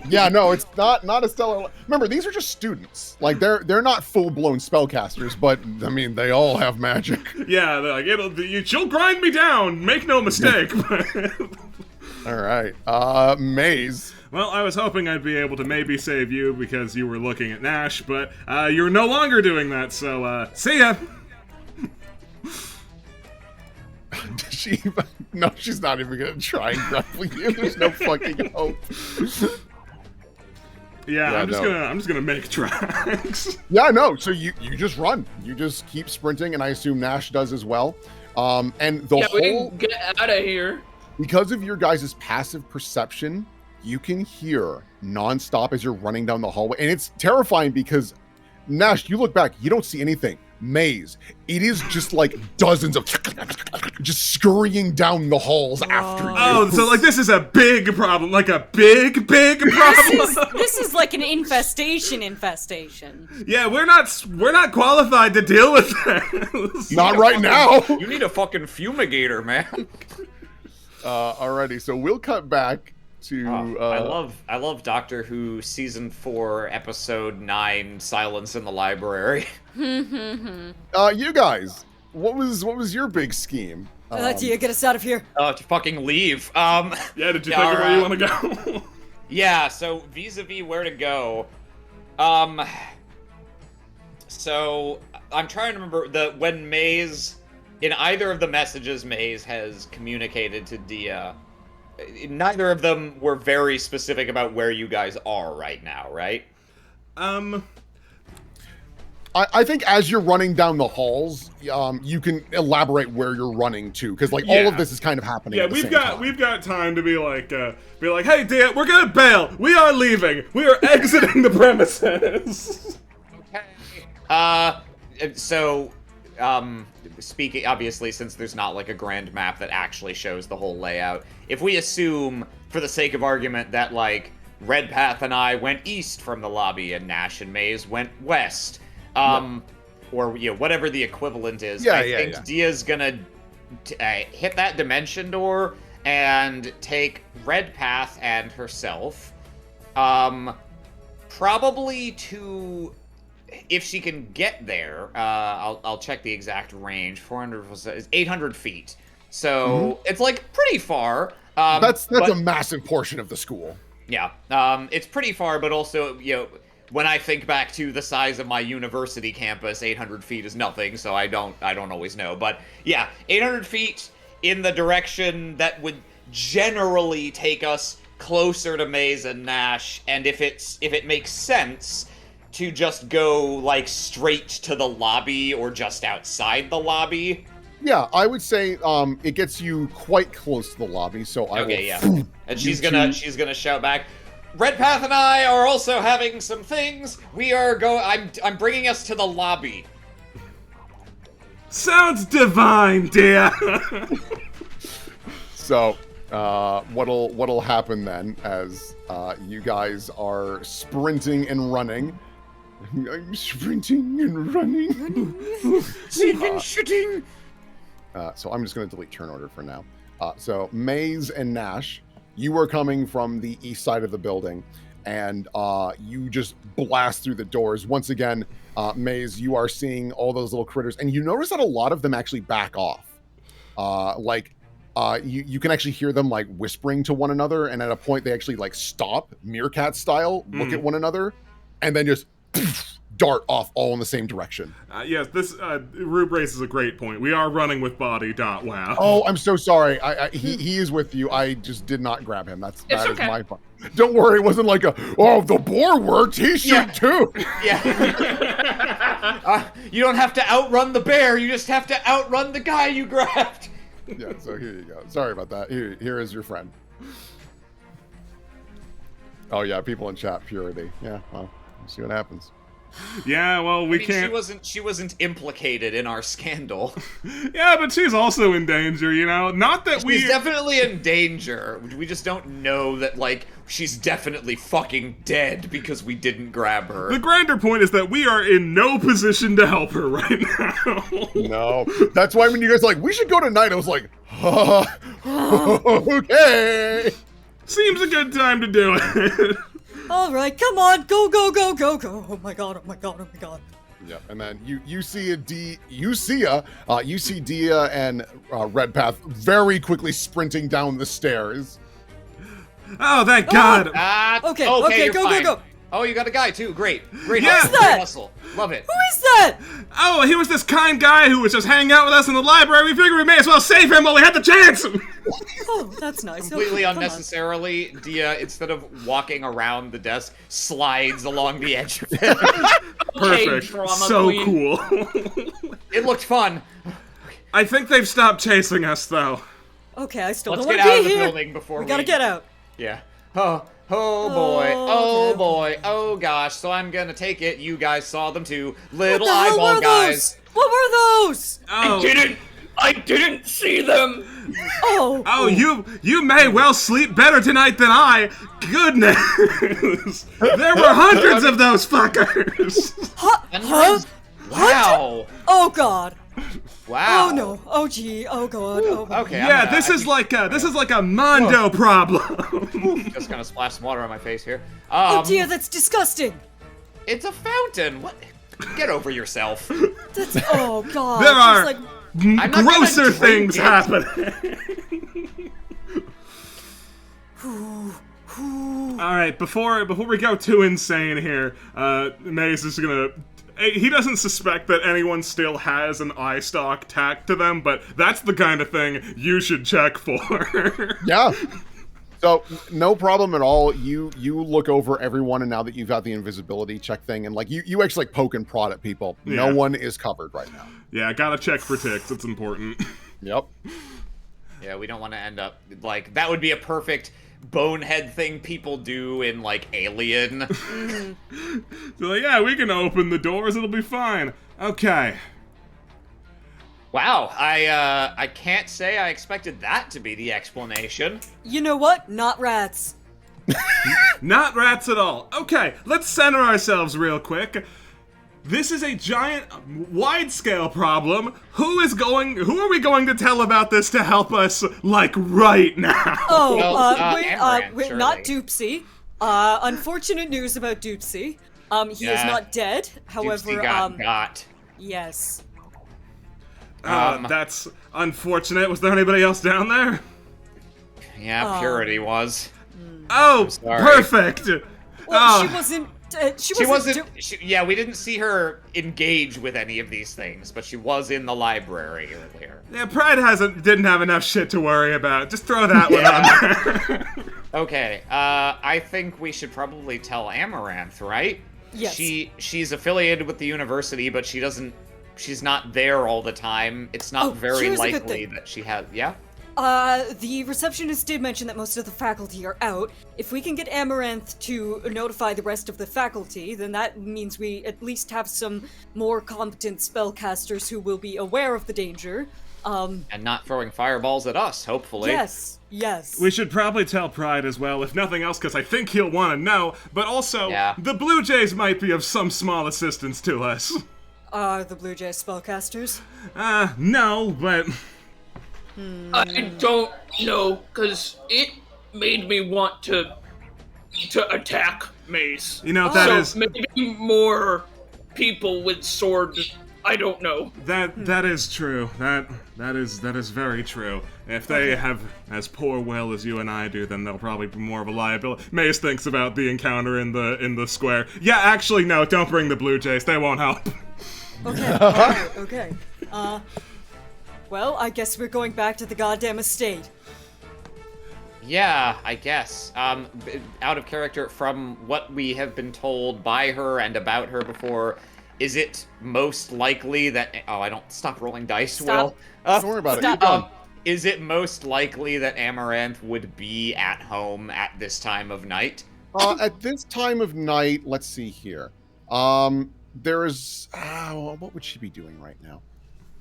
Yeah, no, it's not a stellar. Remember, these are just students. Like they're not full-blown spellcasters, but I mean, they all have magic. Yeah, they're like she'll grind me down. Make no mistake. All right, Maze. Well, I was hoping I'd be able to maybe save you because you were looking at Nash, but you're no longer doing that. So see ya. No, she's not even gonna try and grapple you. There's no fucking hope. Yeah, I'm just gonna make tracks. Yeah, no. So you just run. You just keep sprinting, and I assume Nash does as well. And the we whole can get out of here because of your guys' passive perception, you can hear nonstop as you're running down the hallway, and it's terrifying because Nash, you look back, you don't see anything. Maze, it is just like dozens of just scurrying down the halls after you. Oh, so like this is a big problem, like a big problem. This is like an infestation. Yeah, we're not qualified to deal with that. Not right now. You need a fucking fumigator, man. Alrighty, so we'll cut back to. I love Doctor Who season 4 episode 9, Silence in the Library. You guys, what was your big scheme? Tia, get us out of here. To fucking leave. Yeah, did you think of where you want to go? Yeah, so vis-a-vis where to go. So I'm trying to remember when Maze, in either of the messages Maze has communicated to Dia, neither of them were very specific about where you guys are right now, right? I think as you're running down the halls, you can elaborate where you're running to, because like all of this is kind of happening. Yeah, we've got time to be like, hey, Dia, we're gonna bail. We are leaving. We are exiting the premises. Okay. Speaking, obviously, since there's not like a grand map that actually shows the whole layout, if we assume, for the sake of argument, that like Red Path and I went east from the lobby and Nash and Maze went west, or whatever the equivalent is, I think Dia's gonna hit that dimension door and take Red Path and herself, probably to. If she can get there, I'll check the exact range. 400 is 800 feet, so it's like pretty far. That's a massive portion of the school. Yeah, it's pretty far, but also when I think back to the size of my university campus, 800 feet is nothing. So I don't always know, but yeah, 800 feet in the direction that would generally take us closer to Maze and Nash, and if it makes sense to just go like straight to the lobby or just outside the lobby. Yeah, I would say it gets you quite close to the lobby, so I will... Yeah. And she's gonna shout back, Redpath and I are also having some things. I'm bringing us to the lobby. Sounds divine, dear. So, what'll happen then as you guys are sprinting and running? I'm sprinting and running. Shooting. So I'm just going to delete turn order for now. So Maze and Nash, you are coming from the east side of the building, and you just blast through the doors. Once again, Maze, you are seeing all those little critters, and you notice that a lot of them actually back off. You can actually hear them like whispering to one another, and at a point they actually like stop, meerkat style, look at one another, and then just dart off all in the same direction. Yes, this Rube raises a great point. We are running with body. Wow. Oh, I'm so sorry. He is with you. I just did not grab him. That It's is okay. my fault. Don't worry. It wasn't like the boar worked. He should too. Yeah. You don't have to outrun the bear. You just have to outrun the guy you grabbed. Yeah. So here you go. Sorry about that. Here is your friend. Oh yeah, people in chat, purity. Yeah. Well, we'll see what happens. Yeah, well, we can't... She wasn't implicated in our scandal. Yeah, but she's also in danger, you know? Not that She's definitely in danger. We just don't know that, like, she's definitely fucking dead because we didn't grab her. The grander point is that we are in no position to help her right now. No. That's why when you guys are like, we should go tonight, I was like, okay. Seems a good time to do it. All right, come on, go, go, go, go, go! Oh my god! Oh my god! Oh my god! Yeah, and then you see Dia and Redpath very quickly sprinting down the stairs. Oh, thank God! Okay, you're go, fine. go, go! Oh, you got a guy too. Great Yeah. hustle. What's that? Great hustle. Love it. Who is that? Oh, he was this kind guy who was just hanging out with us in the library. We figured we may as well save him while we had the chance. Oh, that's nice. Completely Come on. unnecessarily, Dia, instead of walking around the desk, slides along the edge of it. Perfect. drama So queen. cool. It looked fun. I think they've stopped chasing us, though. Okay, I still Let's don't get want out to of be the here. building before We gotta get out. Yeah. Oh boy. Oh okay. boy. Oh gosh. So I'm gonna take it. You guys saw them too. Little What the hell eyeball were guys. those? What were those? Oh. I didn't see them. Oh, you may well sleep better tonight than I. Goodness. There were hundreds of those fuckers. Huh? Wow. Oh god. Wow. Oh no. Oh gee. Oh god. Oh my Okay. Yeah, this is like a Mondo problem. Just gonna splash some water on my face here. Oh dear, that's disgusting. It's a fountain. What? Get over yourself. That's oh god. There Just are like, I'm not grosser gonna drink things it. happening. All right, before we go too insane here, Maze is gonna. He doesn't suspect that anyone still has an eye stalk tacked to them, but that's the kind of thing you should check for. Yeah. So no problem at all. You look over everyone, and now that you've got the invisibility check thing, and like you actually like poke and prod at people. Yeah. No one is covered right now. Yeah, gotta check for ticks. It's important. Yep. Yeah, we don't want to end up like that. Would be a perfect bonehead thing people do in like Alien. So like, yeah, we can open the doors. It'll be fine. Okay. Wow, I can't say I expected that to be the explanation. you know what? Not rats. Not rats at all. Okay, let's center ourselves real quick. This is a giant, wide-scale problem. Who are we going to tell about this to help us, like, right now? Oh, Well, Amaranth, wait, not surely. Doopsy. Unfortunate news about Doopsy. He is Yeah. not dead. However, Doopsy got. yes. That's unfortunate. Was there anybody else down there? Yeah, Purity was. Oh, sorry. perfect. Well, Oh. she wasn't She wasn't. Yeah, we didn't see her engage with any of these things, but she was in the library earlier. Yeah, Pride didn't have enough shit to worry about. Just throw that one on there. Okay, I think we should probably tell Amaranth, right? Yes. She's affiliated with the university, but she's not there all the time. It's not very here's a good likely thing. that she has. Yeah. The receptionist did mention that most of the faculty are out. If we can get Amaranth to notify the rest of the faculty, then that means we at least have some more competent spellcasters who will be aware of the danger. And not throwing fireballs at us, hopefully. Yes. We should probably tell Pride as well, if nothing else, because I think he'll want to know. But also, the Blue Jays might be of some small assistance to us. Are the Blue Jays spellcasters? No, but... I don't know, because it made me want to attack Mace. You know, that is... maybe more people with swords. I don't know. That is true. That is very true. If they have as poor will as you and I do, then they'll probably be more of a liability. Mace thinks about the encounter in the square. Yeah, actually, no, don't bring the Blue Jays. They won't help. Okay, alright, okay. Well, I guess we're going back to the goddamn estate. Yeah, I guess. Out of character, from what we have been told by her and about her before, is it most likely that... Oh, I don't... Stop rolling dice, Stop. Will. Don't worry about Stop. it. Is it most likely that Amaranth would be at home at this time of night? At this time of night, let's see here. There is... what would she be doing right now?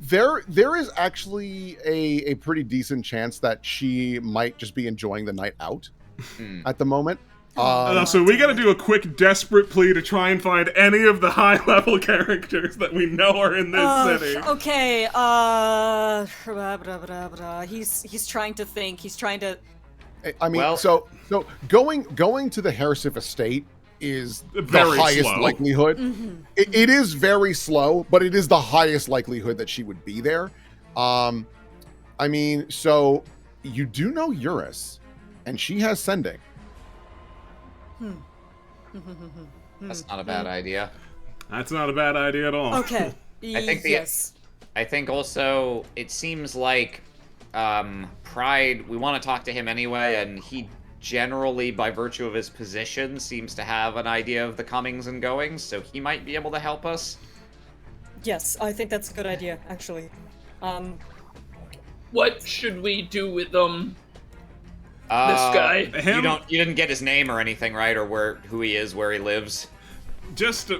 There is actually a pretty decent chance that she might just be enjoying the night out at the moment. So we gotta do a quick, desperate plea to try and find any of the high-level characters that we know are in this city. Okay, he's trying to think, he's trying to... I mean, Well- so going to the Harrisif estate is the Very highest slow. likelihood. It is very slow, but it is the highest likelihood that she would be there. I mean, so you do know Eurus, and she has sending. That's not a bad idea. That's not a bad idea at all. Okay, I think yes. I think also it seems like Pride, we want to talk to him anyway, and he generally, by virtue of his position, seems to have an idea of the comings and goings, so he might be able to help us. Yes, I think that's a good idea, actually. What should we do with this Uh, guy? You didn't get his name or anything, right? Or who he is, where he lives. Just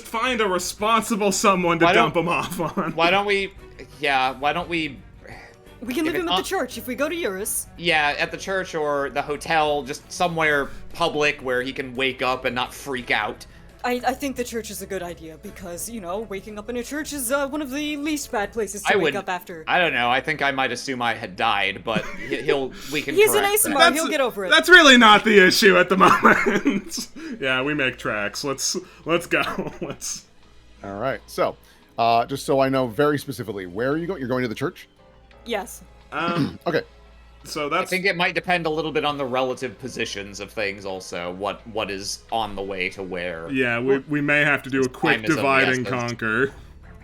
find a responsible someone to dump him off on. Why don't we? Yeah, why don't we? We can If leave him it's at the not- church if we go to Eurus. Yeah, at the church or the hotel, just somewhere public where he can wake up and not freak out. I think the church is a good idea because, you know, waking up in a church is one of the least bad places to wake up after. I don't know. I think I might assume I had died, but we can. He's an correct that. ASMR, he'll get over it. That's really not the issue at the moment. Yeah, we make tracks. Let's go. All right. So, just so I know very specifically, where are you going? You're going to the church? Yes. Okay. So I that's think it might depend a little bit on the relative positions of things also, what is on the way to where. yeah. We may have to do a quick Time is of the divide and essence. conquer.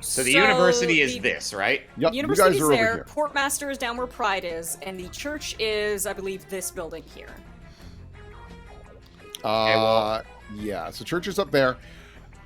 So the university is the this, right? Yep. You guys University's are over there, here. Portmaster is down where Pride is, and the church is, I believe, this building here. well- Yeah. So church is up there.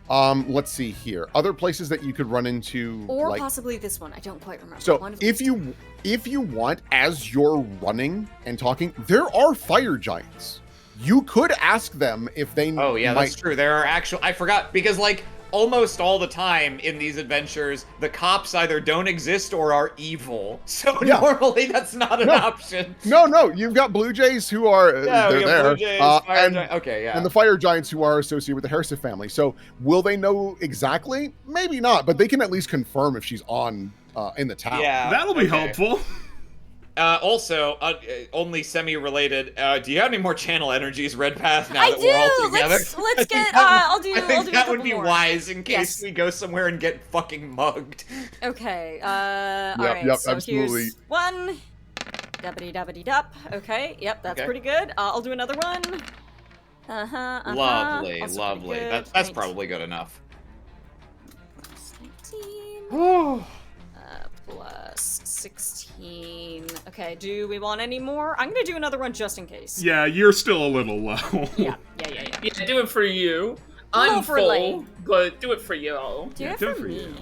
Let's see here. Other places that you could run into, Or like, possibly this one, I don't quite remember. so One of if these you want, as you're running and talking, there are fire giants. You could ask them if they Oh yeah, might that's true. There are I forgot because like almost all the time in these adventures, the cops either don't exist or are evil. So Yeah. normally that's not an No. option. No, you've got Blue Jays who are Yeah, they're we there, have Blue Jays, Fire Giant. Okay, yeah. and the fire giants who are associated with the Harrison family. So will they know exactly? Maybe not, but they can at least confirm if she's on in the town. yeah, That'll be okay. helpful. Also, only semi-related. Do you have any more channel energies, Red Path? Now I that we're all do! together, Let's get, I'll do I a think that couple would be more. wise in case Yes. we go somewhere and get fucking mugged. Okay, alright, yep, so absolutely. here's one. Dabbity-dabbity-dup. Okay, yep, that's Okay. pretty good. I'll do another one. Lovely, Also lovely. pretty good. That's Right. probably good enough. Plus 19. Plus 16. Okay, do we want any more? I'm gonna do another one just in case. Yeah, you're still a little low. Yeah. Yeah, do it for you. I'm for full, Lane. but do it for you. Do Yeah, it do it for for me. you.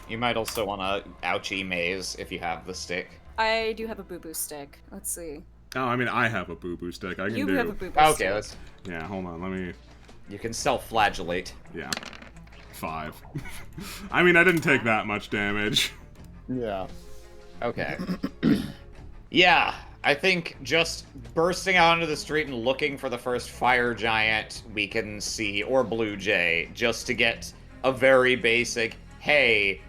You might also want to ouchie maze if you have the stick. I do have a boo-boo stick. Let's see. Oh, I mean, I have a boo-boo stick. I can You do. have a boo-boo Okay, stick. let's. Yeah, hold on. Let me. You can self-flagellate. Yeah. 5. I mean, I didn't take that much damage. Yeah. Okay. Yeah, I think just bursting out into the street and looking for the first fire giant we can see, or blue jay, just to get a very basic, hey,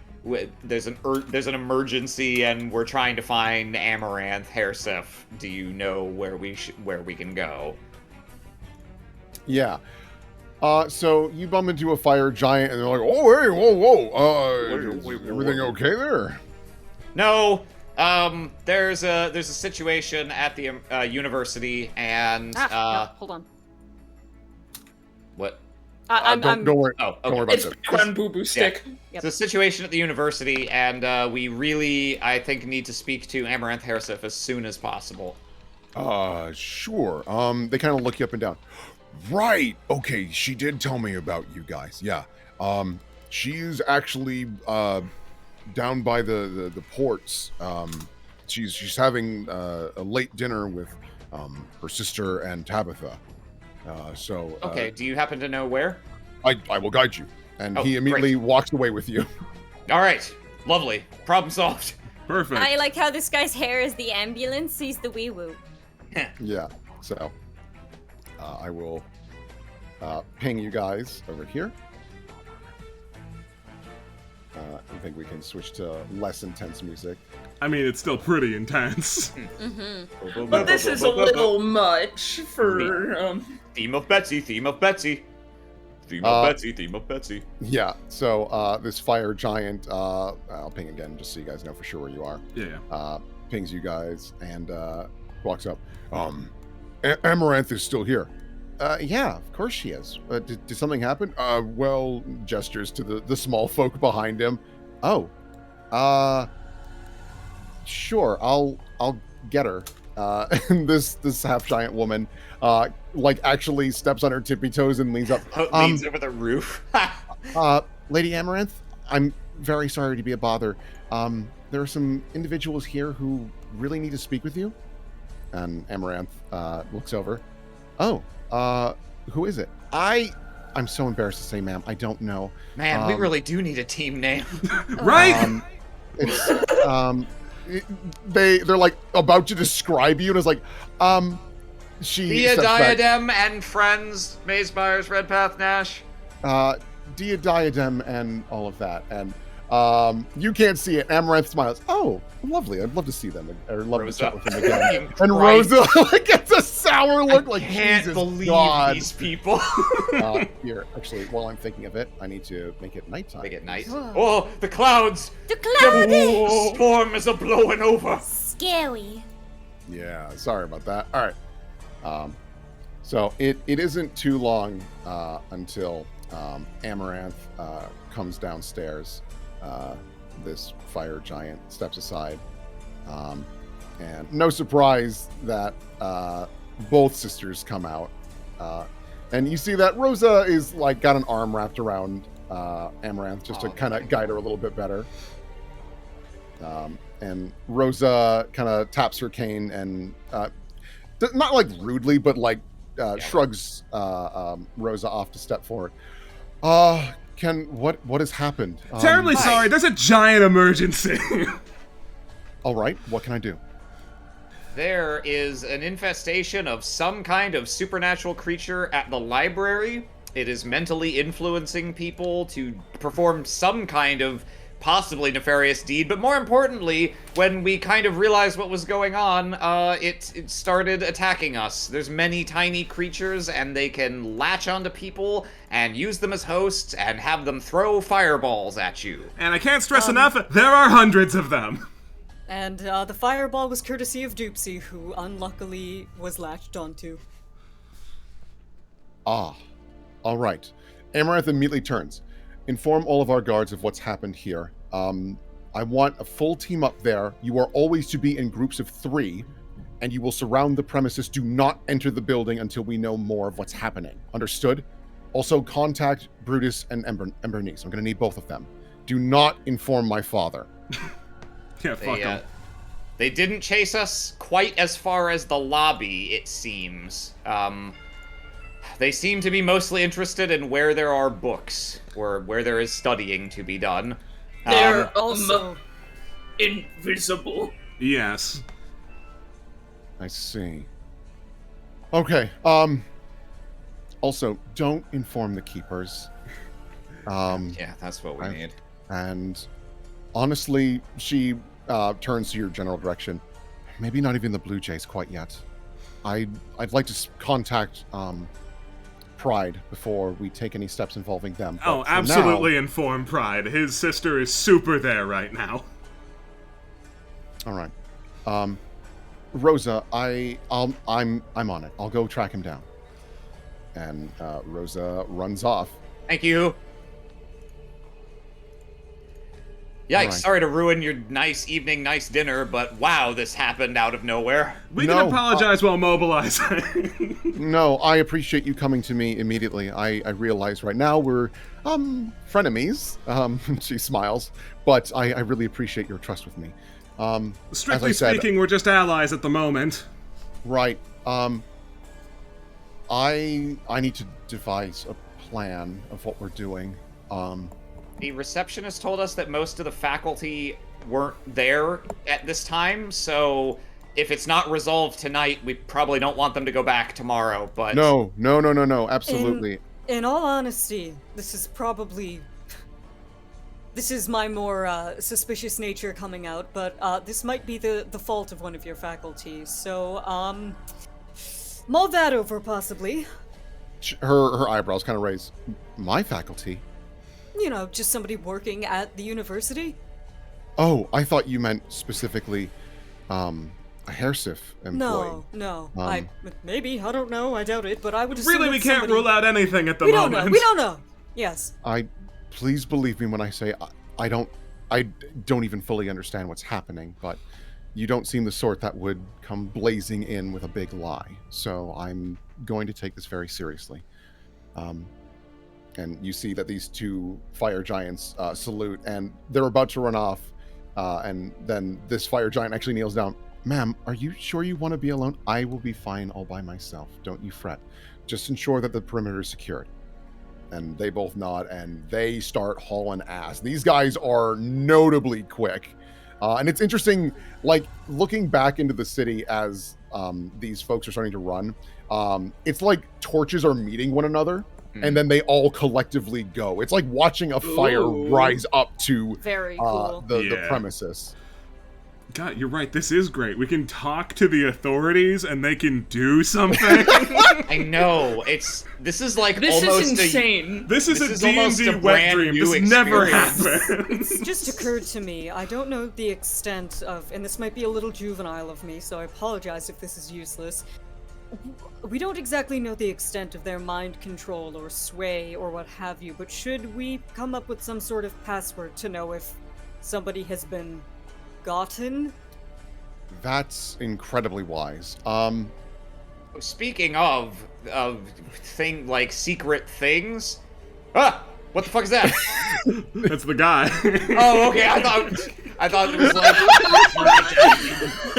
there's an emergency and we're trying to find Amaranth Hairsif. Do you know where we can go? Yeah. So you bump into a fire giant, and they're like, "Oh, hey, whoa! Is everything okay there?" No. There's a situation at the university, and no, hold on. what? Don't worry. Oh, Don't worry okay. about It's that. one boo-boo stick. Yep. It's a situation at the university, and we really, I think, need to speak to Amaranth Hairsif as soon as possible. Sure. They kind of look you up and down. Right. Okay. She did tell me about you guys. Yeah. She's actually down by the ports. She's having a late dinner with her sister and Tabitha. Okay, do you happen to know where? I will guide you. And Oh, he immediately walks away with you. All right, lovely. Problem solved. Perfect. I like how this guy's hair is the ambulance, he's the wee-woo. Yeah. So I will ping you guys over here. I think we can switch to less intense music. I mean, it's still pretty intense. But this is a little much for Theme of Betsy, theme of Betsy. Theme of Betsy, theme of Betsy. Yeah, so this fire giant, I'll ping again just so you guys know for sure where you are. Yeah. Pings you guys and walks up. Amaranth is still here. Yeah, of course she is. Did something happen? Well, gestures to the small folk behind him. Oh, sure, I'll get her. And this half giant woman, actually steps on her tippy toes and leans up. Leans over the roof. Lady Amaranth, I'm very sorry to be a bother. There are some individuals here who really need to speak with you. And Amaranth looks over. Oh, who is it? I'm so embarrassed to say, ma'am. I don't know. Man, we really do need a team name. Right? They're like about to describe you, and it's like, she Dia steps back. Diadem and friends, Maze Myers, Redpath, Nash. Dia Diadem and all of that, and you can't see it. Amaranth smiles. Oh, lovely. I'd love to see them, or love to chat with them again. And Christ. Rosa gets a sour look, like, Can't Jesus believe God. these people. Here, actually, while I'm thinking of it, I need to make it nighttime. Make it night. Oh, the clouds! The cloud! The storm is a blowing over. Scary. Yeah, sorry about that. All right. So it isn't too long until Amaranth comes downstairs. This fire giant steps aside. And no surprise that both sisters come out. And you see that Rosa is like got an arm wrapped around Amaranth just to kind of guide her a little bit better. And Rosa kind of taps her cane and not like rudely, but like shrugs Rosa off to step forward. What has happened? Terribly sorry. There's a giant emergency. All right. What can I do? There is an infestation of some kind of supernatural creature at the library. It is mentally influencing people to perform some kind of possibly nefarious deed, but more importantly, when we kind of realized what was going on, it started attacking us. There's many tiny creatures, and they can latch onto people and use them as hosts and have them throw fireballs at you. And I can't stress enough, there are hundreds of them. And the fireball was courtesy of Doopsy, who unluckily was latched onto. Ah, all right. Amaranth immediately turns. Inform all of our guards of what's happened here. I want a full team up there. You are always to be in groups of 3, and you will surround the premises. Do not enter the building until we know more of what's happening. Understood? Also, contact Brutus and Embernice. I'm going to need both of them. Do not inform my father. Yeah, fuck him. They didn't chase us quite as far as the lobby, it seems. They seem to be mostly interested in where there are books, or where there is studying to be done. They're Also, invisible. Yes. I see. Okay. Also, don't inform the keepers. Yeah, that's what we need. And honestly, she turns to your general direction. Maybe not even the Blue Jays quite yet. I'd like to contact Pride before we take any steps involving them. But Oh, for absolutely now- inform Pride. His sister is super there right now. all right. Rosa, I'm on it. I'll go track him down. And Rosa runs off. Thank you. Yikes, Alright. sorry to ruin your nice evening, nice dinner, but wow, this happened out of nowhere. We No, can apologize while mobilizing. No, I appreciate you coming to me immediately. I realize right now we're frenemies. She smiles, but I really appreciate your trust with me. Strictly as I said, speaking, we're just allies at the moment. right. I need to devise a plan of what we're doing. The receptionist told us that most of the faculty weren't there at this time, so if it's not resolved tonight, we probably don't want them to go back tomorrow, but... No, absolutely. in all honesty, this is probably... This is my more suspicious nature coming out, but this might be the fault of one of your faculty, so, mull that over, possibly. Her eyebrows kind of raise. My faculty? You know, just somebody working at the university. Oh, I thought you meant specifically a Hairsif employee. No. Um, Maybe, I don't know, I doubt it, but I would assume Really, we it's can't somebody... rule out anything at the We moment. don't know, we don't know! Yes. Please believe me when I say I don't even fully understand what's happening, but you don't seem the sort that would come blazing in with a big lie. So I'm going to take this very seriously. And you see that these 2 fire giants salute, and they're about to run off. And then this fire giant actually kneels down. Ma'am, are you sure you want to be alone? I will be fine all by myself. Don't you fret. Just ensure that the perimeter is secured. And they both nod, and they start hauling ass. These guys are notably quick. And it's interesting, like, looking back into the city as these folks are starting to run, it's like torches are meeting one another, and then they all collectively go. It's like watching a fire rise up to Very cool. the premises. God, you're right. This is great. We can talk to the authorities, and they can do something. I know, this is like This almost is insane. This is This a is almost D&D a wet brand dream. new This never experience. happens. It just occurred to me, I don't know the extent of, and this might be a little juvenile of me, so I apologize if this is useless. We don't exactly know the extent of their mind control or sway or what have you, but should we come up with some sort of password to know if somebody has been gotten? That's incredibly wise. Speaking of secret things. Ah, what the fuck is that? That's the guy. Oh, okay. I thought it was like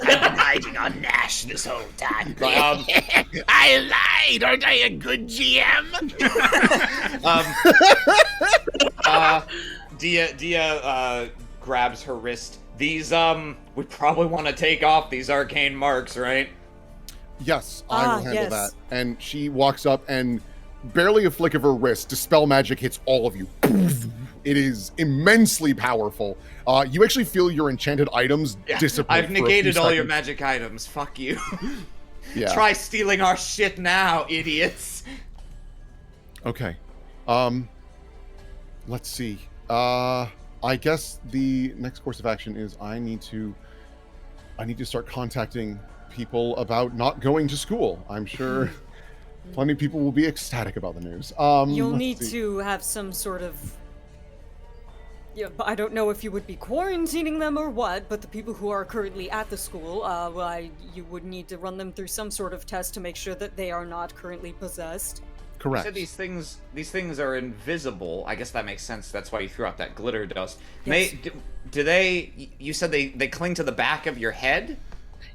I've been hiding on Nash this whole time. I lied. Aren't I a good GM? Dia grabs her wrist. These we probably want to take off these arcane marks, right? Yes, I will handle yes. that. And she walks up, and barely a flick of her wrist, Dispel Magic hits all of you. It is immensely powerful. You actually feel your enchanted items dissipate. I've for a few negated all your seconds. magic items. Fuck you. Yeah. Try stealing our shit now, idiots. Okay. Let's see. I guess the next course of action is I need to start contacting people about not going to school. I'm sure Plenty of people will be ecstatic about the news. You'll let's need see. to have some sort of. Yeah, but I don't know if you would be quarantining them or what, but the people who are currently at the school, you would need to run them through some sort of test to make sure that they are not currently possessed. Correct. You said these things are invisible. I guess that makes sense. That's why you threw out that glitter dust. Yes. Do they? You said they cling to the back of your head.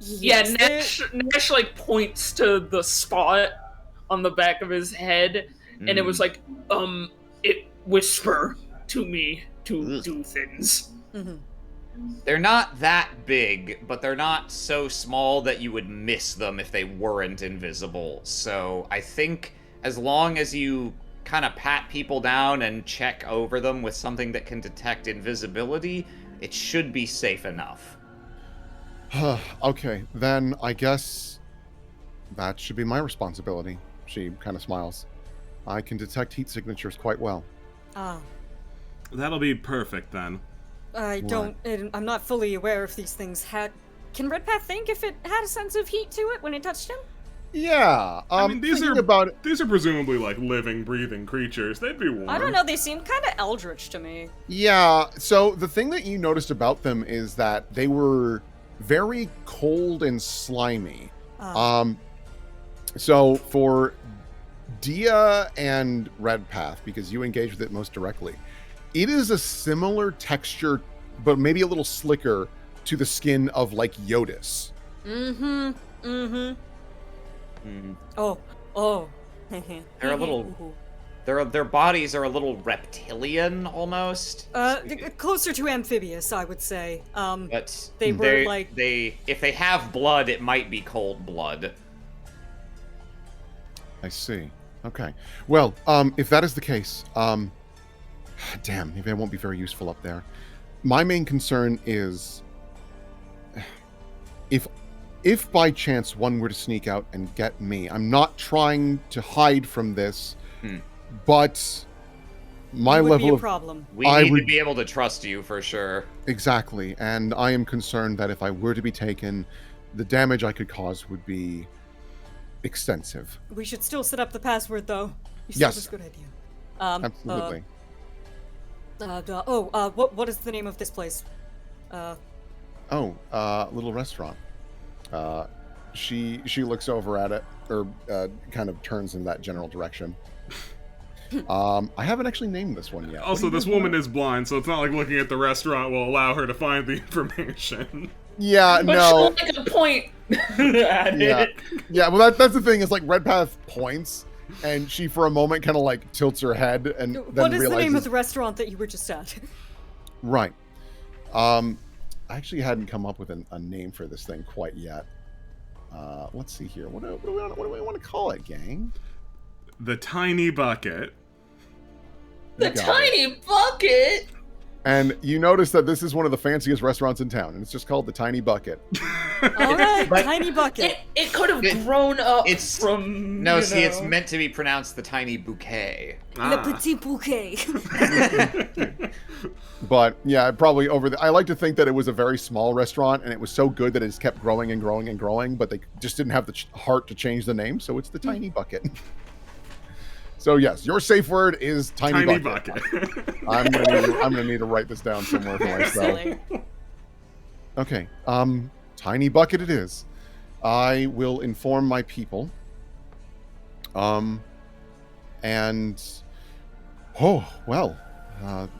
Yeah, Yes, Nash like points to the spot on the back of his head, and it was like, it whisper to me to do things. They're not that big, but they're not so small that you would miss them if they weren't invisible. So I think as long as you kind of pat people down and check over them with something that can detect invisibility, it should be safe enough. Okay, then I guess that should be my responsibility. She kind of smiles. I can detect heat signatures quite well. Ah, That'll be perfect then. I'm not fully aware if these things had. Can Redpath think if it had a sense of heat to it when it touched him? Yeah. I mean, these thinking are about it. these are presumably like living, breathing creatures. They'd be warm. I don't know, they seem kind of eldritch to me. Yeah. So the thing that you noticed about them is that they were very cold and slimy. So for Dia and Redpath, because you engage with it most directly, it is a similar texture, but maybe a little slicker to the skin of like Yodis. Oh. They're a little. Their bodies are a little reptilian almost. Closer to amphibious, I would say. But they were like if they have blood, it might be cold blood. I see. Okay. Well, if that is the case, damn, maybe I won't be very useful up there. My main concern is if by chance one were to sneak out and get me, I'm not trying to hide from this, but my would level be a of problem. We need to be able to trust you for sure. Exactly, and I am concerned that if I were to be taken, the damage I could cause would be extensive. We should still set up the password, though. You said Yes. it was a good idea. Absolutely. What is the name of this place? Little restaurant. She looks over at it, or kind of turns in that general direction. I haven't actually named this one yet. Also, this woman is blind, so it's not like looking at the restaurant will allow her to find the information. Yeah, But no. she'll make a point at it. Yeah, well, that's the thing. Is like Redpath points, and she for a moment kind of like tilts her head, and then What is realizes. the name of the restaurant that you were just at? Right. I actually hadn't come up with a name for this thing quite yet. Let's see here. What do we want to call it, gang? The Tiny Bucket. The tiny bucket. And you notice that this is one of the fanciest restaurants in town, and it's just called the Tiny Bucket. Alright, But- Tiny Bucket. It could have grown up it's- from. No, you see, it's know. meant to be pronounced the tiny bouquet. Le Petit Bouquet. But yeah, probably I like to think that it was a very small restaurant, and it was so good that it just kept growing and growing and growing, but they just didn't have the heart to change the name, so it's the Tiny Bucket. So yes, your safe word is Tiny Bucket. I'm gonna need to write this down somewhere for myself. Silly. Okay, Tiny Bucket it is. I will inform my people. And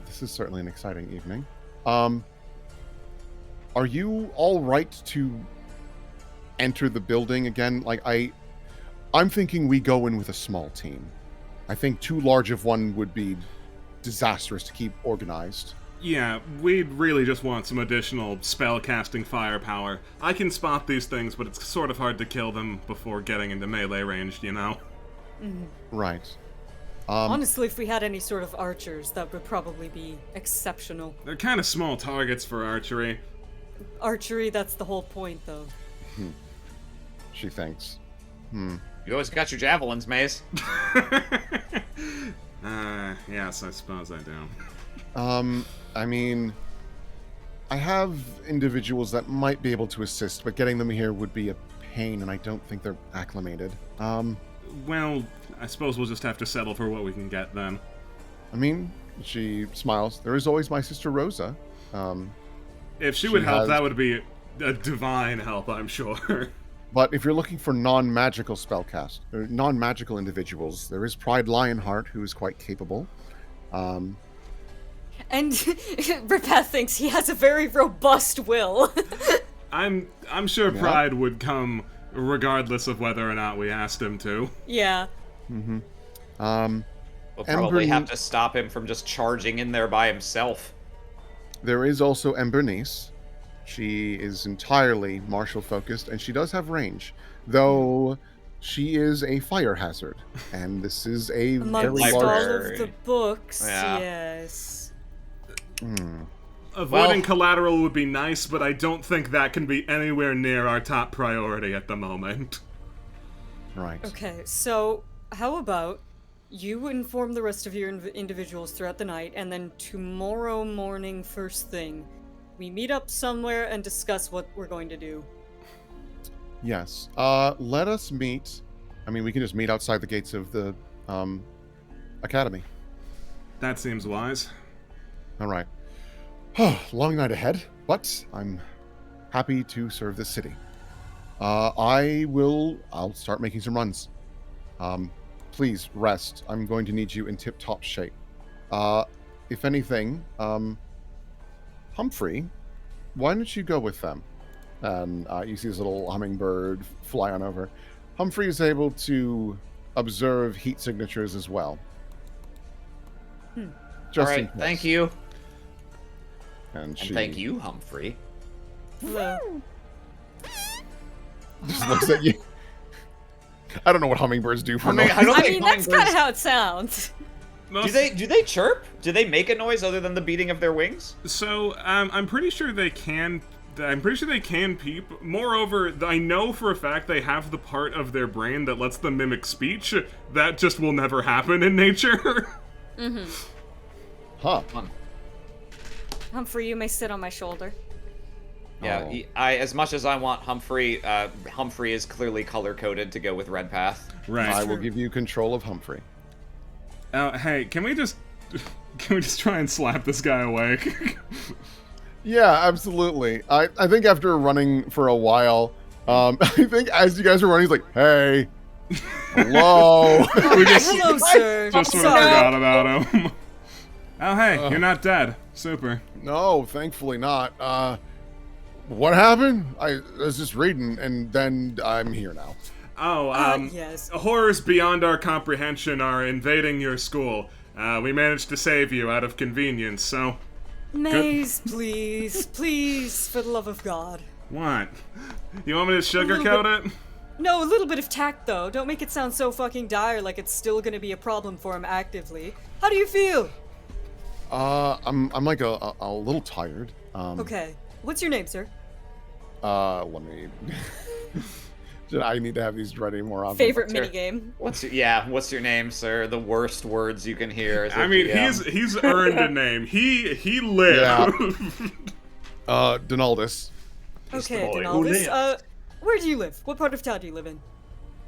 this is certainly an exciting evening. Are you all right to enter the building again? Like I'm thinking we go in with a small team. I think too large of one would be disastrous to keep organized. Yeah, we'd really just want some additional spell-casting firepower. I can spot these things, but it's sort of hard to kill them before getting into melee range, you know? Right. Honestly, if we had any sort of archers, that would probably be exceptional. They're kind of small targets for archery. Archery, that's the whole point, though. She thinks. You always got your javelins, Maze. Yes, I suppose I do. I mean, I have individuals that might be able to assist, but getting them here would be a pain, and I don't think they're acclimated. Well, I suppose we'll just have to settle for what we can get then. I mean, she smiles. There is always my sister Rosa. If she would help, has- that would be a divine help, I'm sure. But if you're looking for non-magical spellcast, or non-magical individuals, there is Pride Lionheart, who is quite capable. And Repeth thinks he has a very robust will. I'm sure Pride would come regardless of whether or not we asked him to. Yeah. Mm-hmm. We'll probably Ember- have to stop him from just charging in there by himself. There is also Embernice. She is entirely martial focused, and she does have range, though she is a fire hazard, and this is a Amongst very all large. of the books, Yeah. yes. Avoiding Well- collateral would be nice, but I don't think that can be anywhere near our top priority at the moment. Right. Okay, so how about you inform the rest of your individuals throughout the night, and then tomorrow morning, first thing, we meet up somewhere and discuss what we're going to do. Yes. Let us meet. I mean, we can just meet outside the gates of the academy. That seems wise. All right. Long night ahead, but I'm happy to serve this city. I'll start making some runs. Please rest. I'm going to need you in tip-top shape. If anything, Humphrey, why don't you go with them? And you see this little hummingbird fly on over. Humphrey is able to observe heat signatures as well. Just All in right, case. thank you. And And she thank you, Humphrey. Hello. just looks at you. I don't know what hummingbirds do for I mean, no I don't I think mean, that's kind of hummingbirds- how it sounds. Do they chirp? Do they make a noise other than the beating of their wings? So, I'm pretty sure they can. I'm pretty sure they can peep. Moreover, I know for a fact they have the part of their brain that lets them mimic speech. That just will never happen in nature. Huh. Humphrey, you may sit on my shoulder. Yeah, Oh. as much as I want Humphrey, Humphrey is clearly color-coded to go with Red Path. Right. I will give you control of Humphrey. Hey, can we just try and slap this guy awake? Yeah, absolutely. I think after running for a while, I think as you guys are running, he's like, "Hey, hello." We just Hello, sir. sort of forgot about him. Oh, hey, you're not dead. Super. No, thankfully not. What happened? I was just reading, and then I'm here now. Oh, yes. horrors beyond our comprehension are invading your school. We managed to save you out of convenience, so... Maze, please, please, for the love of God. What? You want me to sugarcoat it? No, a little bit of tact, though. Don't make it sound so fucking dire like it's still gonna be a problem for him actively. How do you feel? I'm like a little tired. Okay. What's your name, sir? Let me. I need to have these ready more often. Favorite your- minigame? What's your name, sir? The worst words you can hear. As a I mean, GM. he's earned a name. He lived. Donaldus. Okay, boy. Donaldus. Where do you live? What part of town do you live in?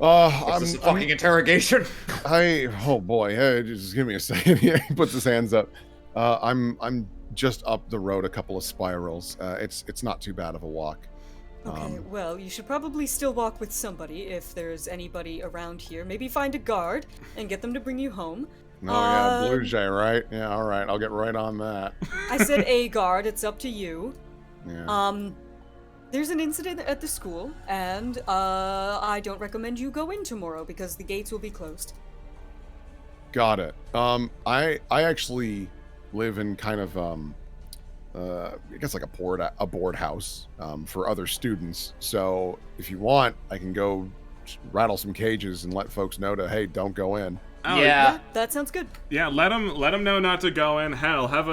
I'm, This is a fucking interrogation. oh boy, hey, just give me a second here. He puts his hands up. I'm just up the road a couple of spirals. It's not too bad of a walk. Okay, well, you should probably still walk with somebody if there's anybody around here. Maybe find a guard and get them to bring you home. Oh yeah, Blue Jay, right? Yeah, all right, I'll get right on that. I said a guard, it's up to you. Yeah. There's an incident at the school, and I don't recommend you go in tomorrow because the gates will be closed. Got it. I actually live in kind of I guess like a board house for other students. So if you want, I can go rattle some cages and let folks know to, hey, don't go in. Oh, Yeah. That sounds good. Yeah, let him know not to go in. Hell, have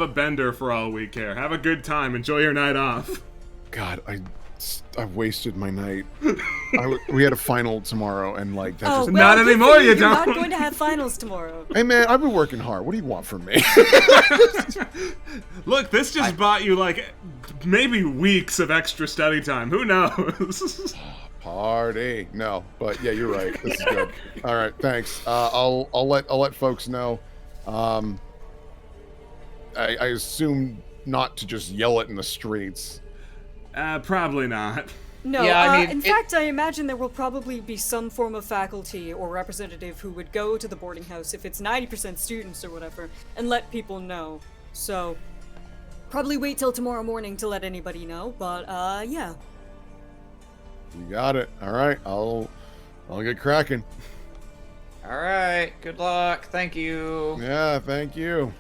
a bender for all we care. Have a good time. Enjoy your night off. God, I wasted my night. We had a final tomorrow, and like that just. Not good anymore, for you You're don't. not going to have finals tomorrow. Hey man, I've been working hard. What do you want from me? Look, this just bought you like maybe weeks of extra study time. Who knows? Party. No, but yeah, you're right. This is good. All right, thanks. I'll let folks know. I assume not to just yell it in the streets. Probably not. No, Yeah, I mean, in fact, I imagine there will probably be some form of faculty or representative who would go to the boarding house if it's 90% students or whatever, and let people know. So, probably wait till tomorrow morning to let anybody know, but, yeah. You got it. All right, I'll get cracking. All right. Good luck. Thank you. Yeah, thank you.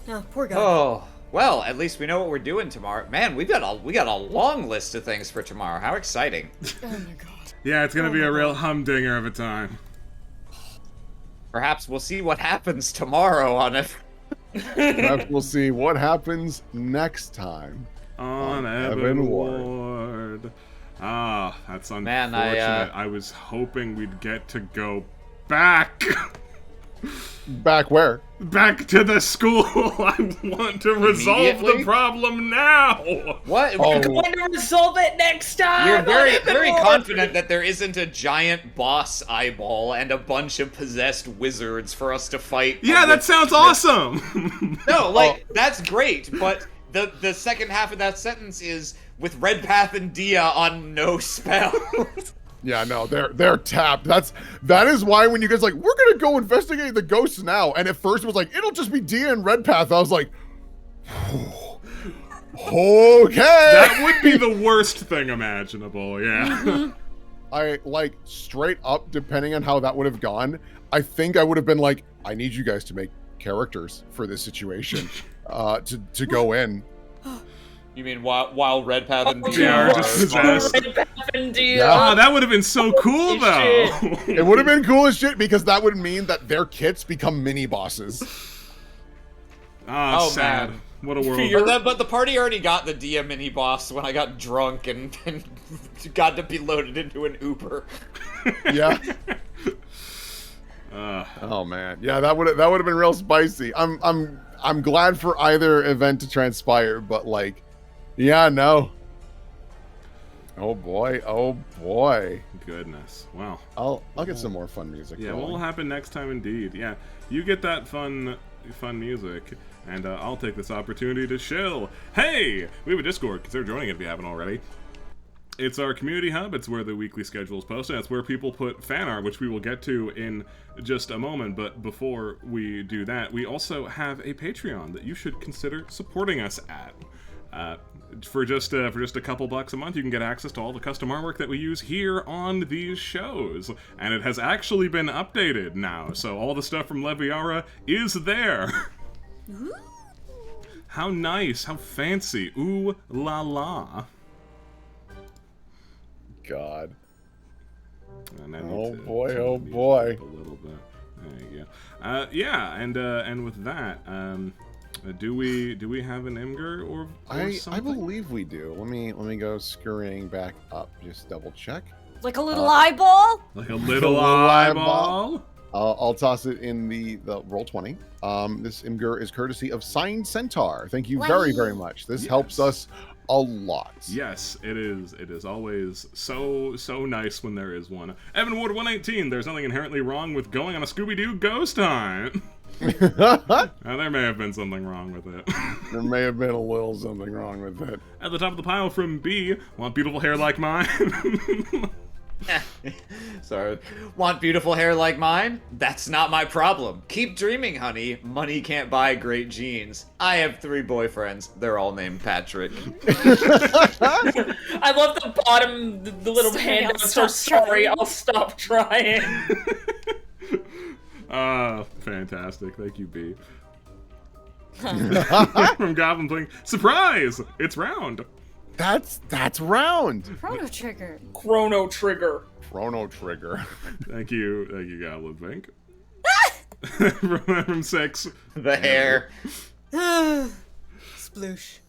Oh, poor guy. Oh, well, at least we know what we're doing tomorrow. Man, we got a long list of things for tomorrow. How exciting. Oh my god. Yeah, it's gonna be a real humdinger of a time. Perhaps we'll see what happens tomorrow on it. Perhaps we'll see what happens next time On Ebon Ward. Ah, that's unfortunate. Man, I was hoping we'd get to go back. Back where? Back to the school. I want to resolve the Immediately? problem now. What? Oh. We're going to resolve it next time! You're on very, Ebon very Ward! confident that there isn't a giant boss eyeball and a bunch of possessed wizards for us to fight. Yeah, that sounds awesome. No, that's great, but the second half of that sentence is with Red Path and Dia on no spell. Yeah, no, they're tapped. That is why when you guys like, we're gonna go investigate the ghosts now, and at first it was like, it'll just be Dia and Red Path. I was like, okay. That would be the worst thing imaginable, yeah. I like straight up, depending on how that would have gone, I think I would have been like, I need you guys to make characters for this situation, to go in. You mean while Red Path and They Dia are just possessed. Red Path and Dia. Yeah. Oh, that would have been so cool, though. It would have been cool as shit because that would mean that their kits become mini bosses. Oh, sad. man. What a world. But the party already got the Dia mini boss when I got drunk and got to be loaded into an Uber. Yeah. Oh man, yeah, that would have been real spicy. I'm glad for either event to transpire, but like, yeah, no. Oh boy, oh boy. Goodness. Well. I'll get some more fun music. Yeah, going. what will happen next time indeed? Yeah, you get that fun music, and I'll take this opportunity to shill. Hey! We have a Discord. Consider joining it if you haven't already. It's our community hub. It's where the weekly schedule is posted. It's where people put fan art, which we will get to in just a moment. But before we do that, we also have a Patreon that you should consider supporting us at. For just a couple bucks a month, you can get access to all the custom artwork that we use here on these shows, and it has actually been updated now. So all the stuff from Leviara is there. How nice! How fancy! Ooh la la! God. And I need Oh to boy, turn oh the music boy. up a little bit. There you go. Yeah, and with that, do we have an Imgur or I something? believe we do. Let me go scurrying back up. Just double check. Like a little eyeball? Like a little little eyeball. I'll toss it in the roll 20. This Imgur is courtesy of Signed Centaur. Thank you very, very much. This helps us a lot. Yes, it is. It is always so nice when there is one. Evan Ward 118. There's nothing inherently wrong with going on a Scooby-Doo ghost hunt. Now, there may have been something wrong with it. There may have been a little something wrong with it. At the top of the pile from B, want beautiful hair like mine? Sorry. Want beautiful hair like mine? That's not my problem. Keep dreaming, honey. Money can't buy great genes. I have 3 boyfriends. They're all named Patrick. I love the bottom, the little Sorry, handouts I'll are stop sorry, trying. I'll stop trying. Fantastic. Thank you, B. From Goblin Blink. Surprise! It's round. That's round. Chrono Trigger. Chrono Trigger. Chrono Trigger. Thank you, Goblin Blink. From 6. The hair. Sploosh.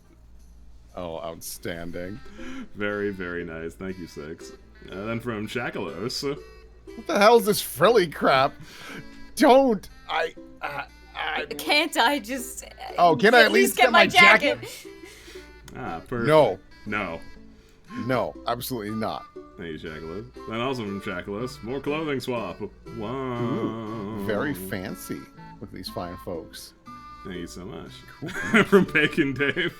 Oh, outstanding. Very, very nice. Thank you, 6. Then from Shakalos. What the hell is this frilly crap? Don't. Can't I just... Oh, can I at least get my jacket? Perfect. No. No. No, absolutely not. Thank you, Shackles. Then also from Shackles, more clothing swap. Wow. Ooh, very fancy. Look at these fine folks. Thank you so much. Cool. From Bacon Dave.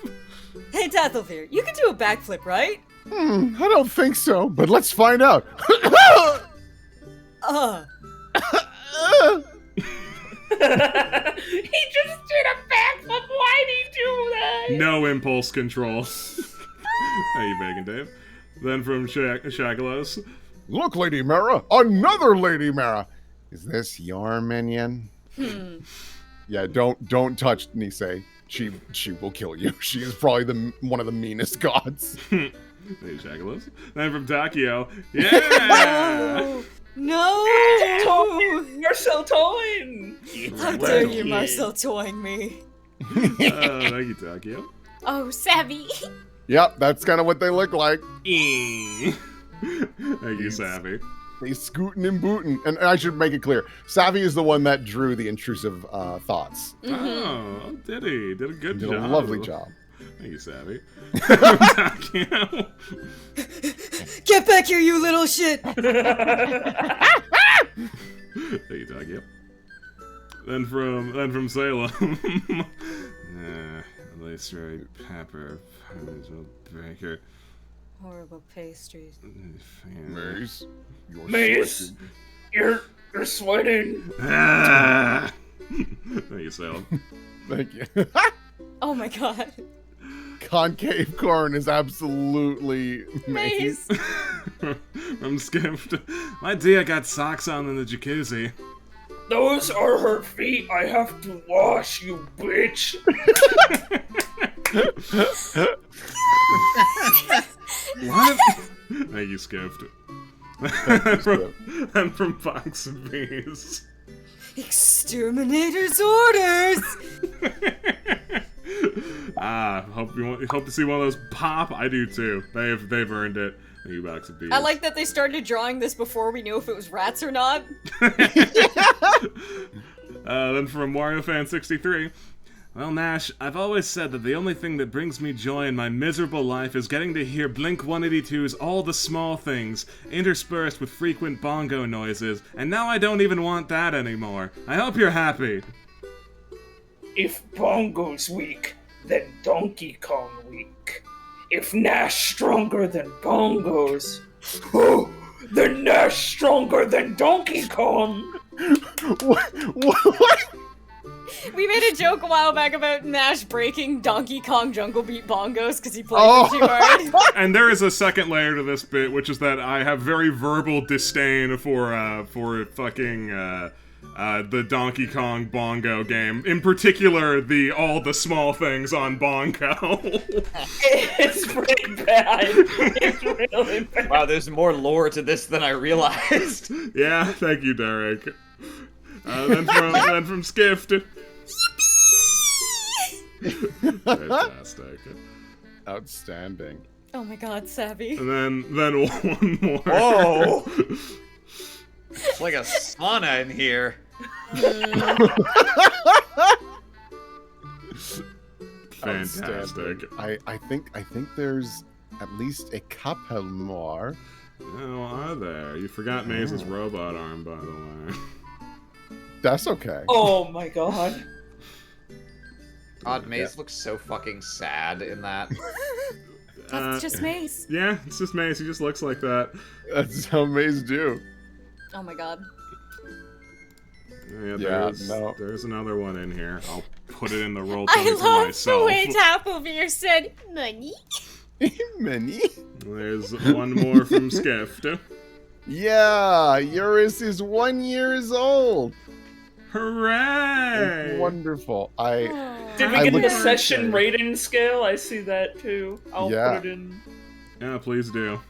Hey, Tathelfear, you can do a backflip, right? I don't think so, but let's find out. He just did a backflip. Why'd he do that? No impulse control. Thank you, Bacon Dave. Then from Shackles. Look, Lady Mara, another Lady Mara. Is this your minion? Yeah, don't touch Nisei. She will kill you. She is probably one of the meanest gods. Hey, Shackles. Then from Takio. Yeah! No! Marcel Toyn! How dare you, Marcel, toying me? Thank you, Takio. Oh, Savvy. Yep, that's kind of what they look like. Thank you, Savvy. They scootin' and bootin'. And I should make it clear, Savvy is the one that drew the intrusive thoughts. Oh, did he? Did a good Did job. a lovely job. Thank you, Savvy. Takio. Get back here, you little shit! Thank you, Takio. Then from Salem. Lacery pepper, Parmesan baker. Horrible pastries. Mace, you're Mace, you're sweating. Ah! Thank you, Salem. Thank you. Oh my god. Concave corn is absolutely Mace. From Skipped. My dear got socks on in the jacuzzi. Those are her feet. I have to wash, you bitch. What? Thank you, Skipped. And from Fox and Bees. Exterminator's orders! Hope to see one of those pop. I do too. They've earned it. Thank you, Box of Bees. I like that they started drawing this before we knew if it was rats or not. Then from Wario Fan 63. Well, Nash, I've always said that the only thing that brings me joy in my miserable life is getting to hear Blink 182's All the Small Things, interspersed with frequent bongo noises, and now I don't even want that anymore. I hope you're happy. If Bongo's weak, then Donkey Kong weak. If Nash stronger than Bongos, oh, then Nash stronger than Donkey Kong. What? We made a joke a while back about Nash breaking Donkey Kong Jungle Beat bongos because he played Oh. them too hard. And there is a second layer to this bit, which is that I have very verbal disdain for fucking the Donkey Kong bongo game. In particular, all the small things on bongo. It's pretty bad. It's really bad. Wow, there's more lore to this than I realized. Yeah, thank you, Derek. Then from Skift. Fantastic. Outstanding. Oh my god, Savvy. And then one more. Whoa! It's like a sauna in here. Fantastic. I think there's at least a couple more. Oh, are there? You forgot Maze's robot arm, by the way. That's okay. Oh my god. God, Maze looks so fucking sad in that. That's just Mace. Yeah, it's just Maze. He just looks like that. That's how Maze do. Oh my god. Yeah, there's another one in here. I'll put it in the roll I for love myself. the way Tapplebeer said, money. Many. There's one more from Skift. Yeah, Eurus is 1 year old. Hooray! Wonderful. Did we I get look- the session rating scale? I see that too. I'll Yeah. put it in. Yeah, please do.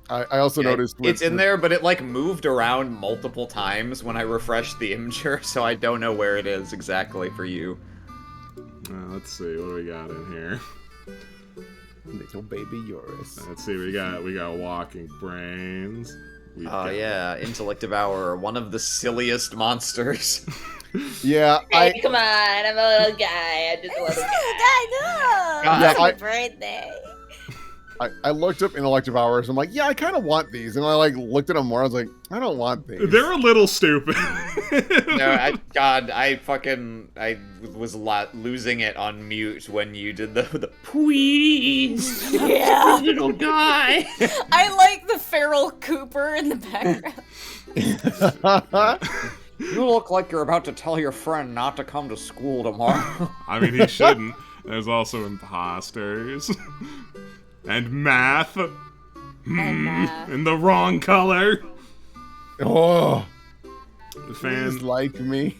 I also noticed It's in there, but it like moved around multiple times when I refreshed the imager, so I don't know where it is exactly for you. Let's see, what do we got in here? Little baby Eurus. Let's see, we got walking brains. We've Oh got- yeah, Intellect Devourer, one of the silliest monsters. Yeah, Hey, come on, I'm a little guy. I'm just a little guy. I know. Yeah, It's my birthday. I looked up intellective hours. I'm like, yeah, I kind of want these. And I like looked at them more. I was like, I don't want these. They're a little stupid. No, I was losing it on mute when you did the please, Yeah. little guy. I like the feral Cooper in the background. You look like you're about to tell your friend not to come to school tomorrow. I mean, he shouldn't. There's also imposters. And math. And math. In the wrong color. Oh, Fan- please like me.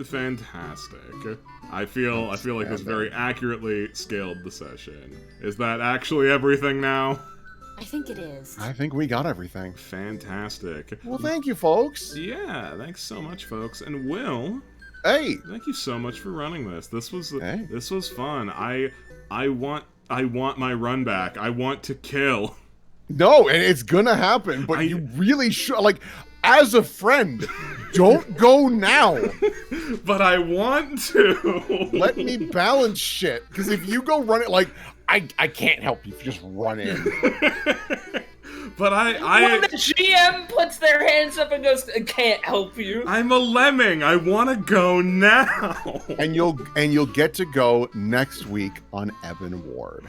Fantastic. I feel like this very accurately scaled the session. Is that actually everything now? I think it is. I think we got everything. Fantastic. Well, thank you, folks. Yeah, thanks so much, folks. And Will, Hey, thank you so much for running this. This was Hey. this was fun. I want my run back. I want to kill. no, and it's gonna happen, but you really should. Like, as a friend, don't go now. But I want to. Let me balance shit. Because if you go run it, like, I can't help you if you just run in. But When the GM puts their hands up and goes, "I can't help you." I'm a lemming. I want to go now. And you'll get to go next week on Ebon Ward.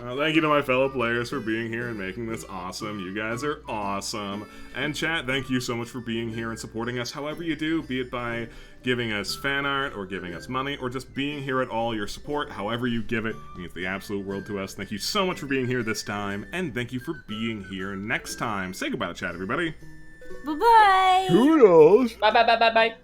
Well, thank you to my fellow players for being here and making this awesome. You guys are awesome. And chat, thank you so much for being here and supporting us however you do, be it by giving us fan art or giving us money or just being here at all. Your support, however you give it, means the absolute world to us. Thank you so much for being here this time, and thank you for being here next time. Say goodbye to chat, everybody. Bye-bye. Kudos. Bye.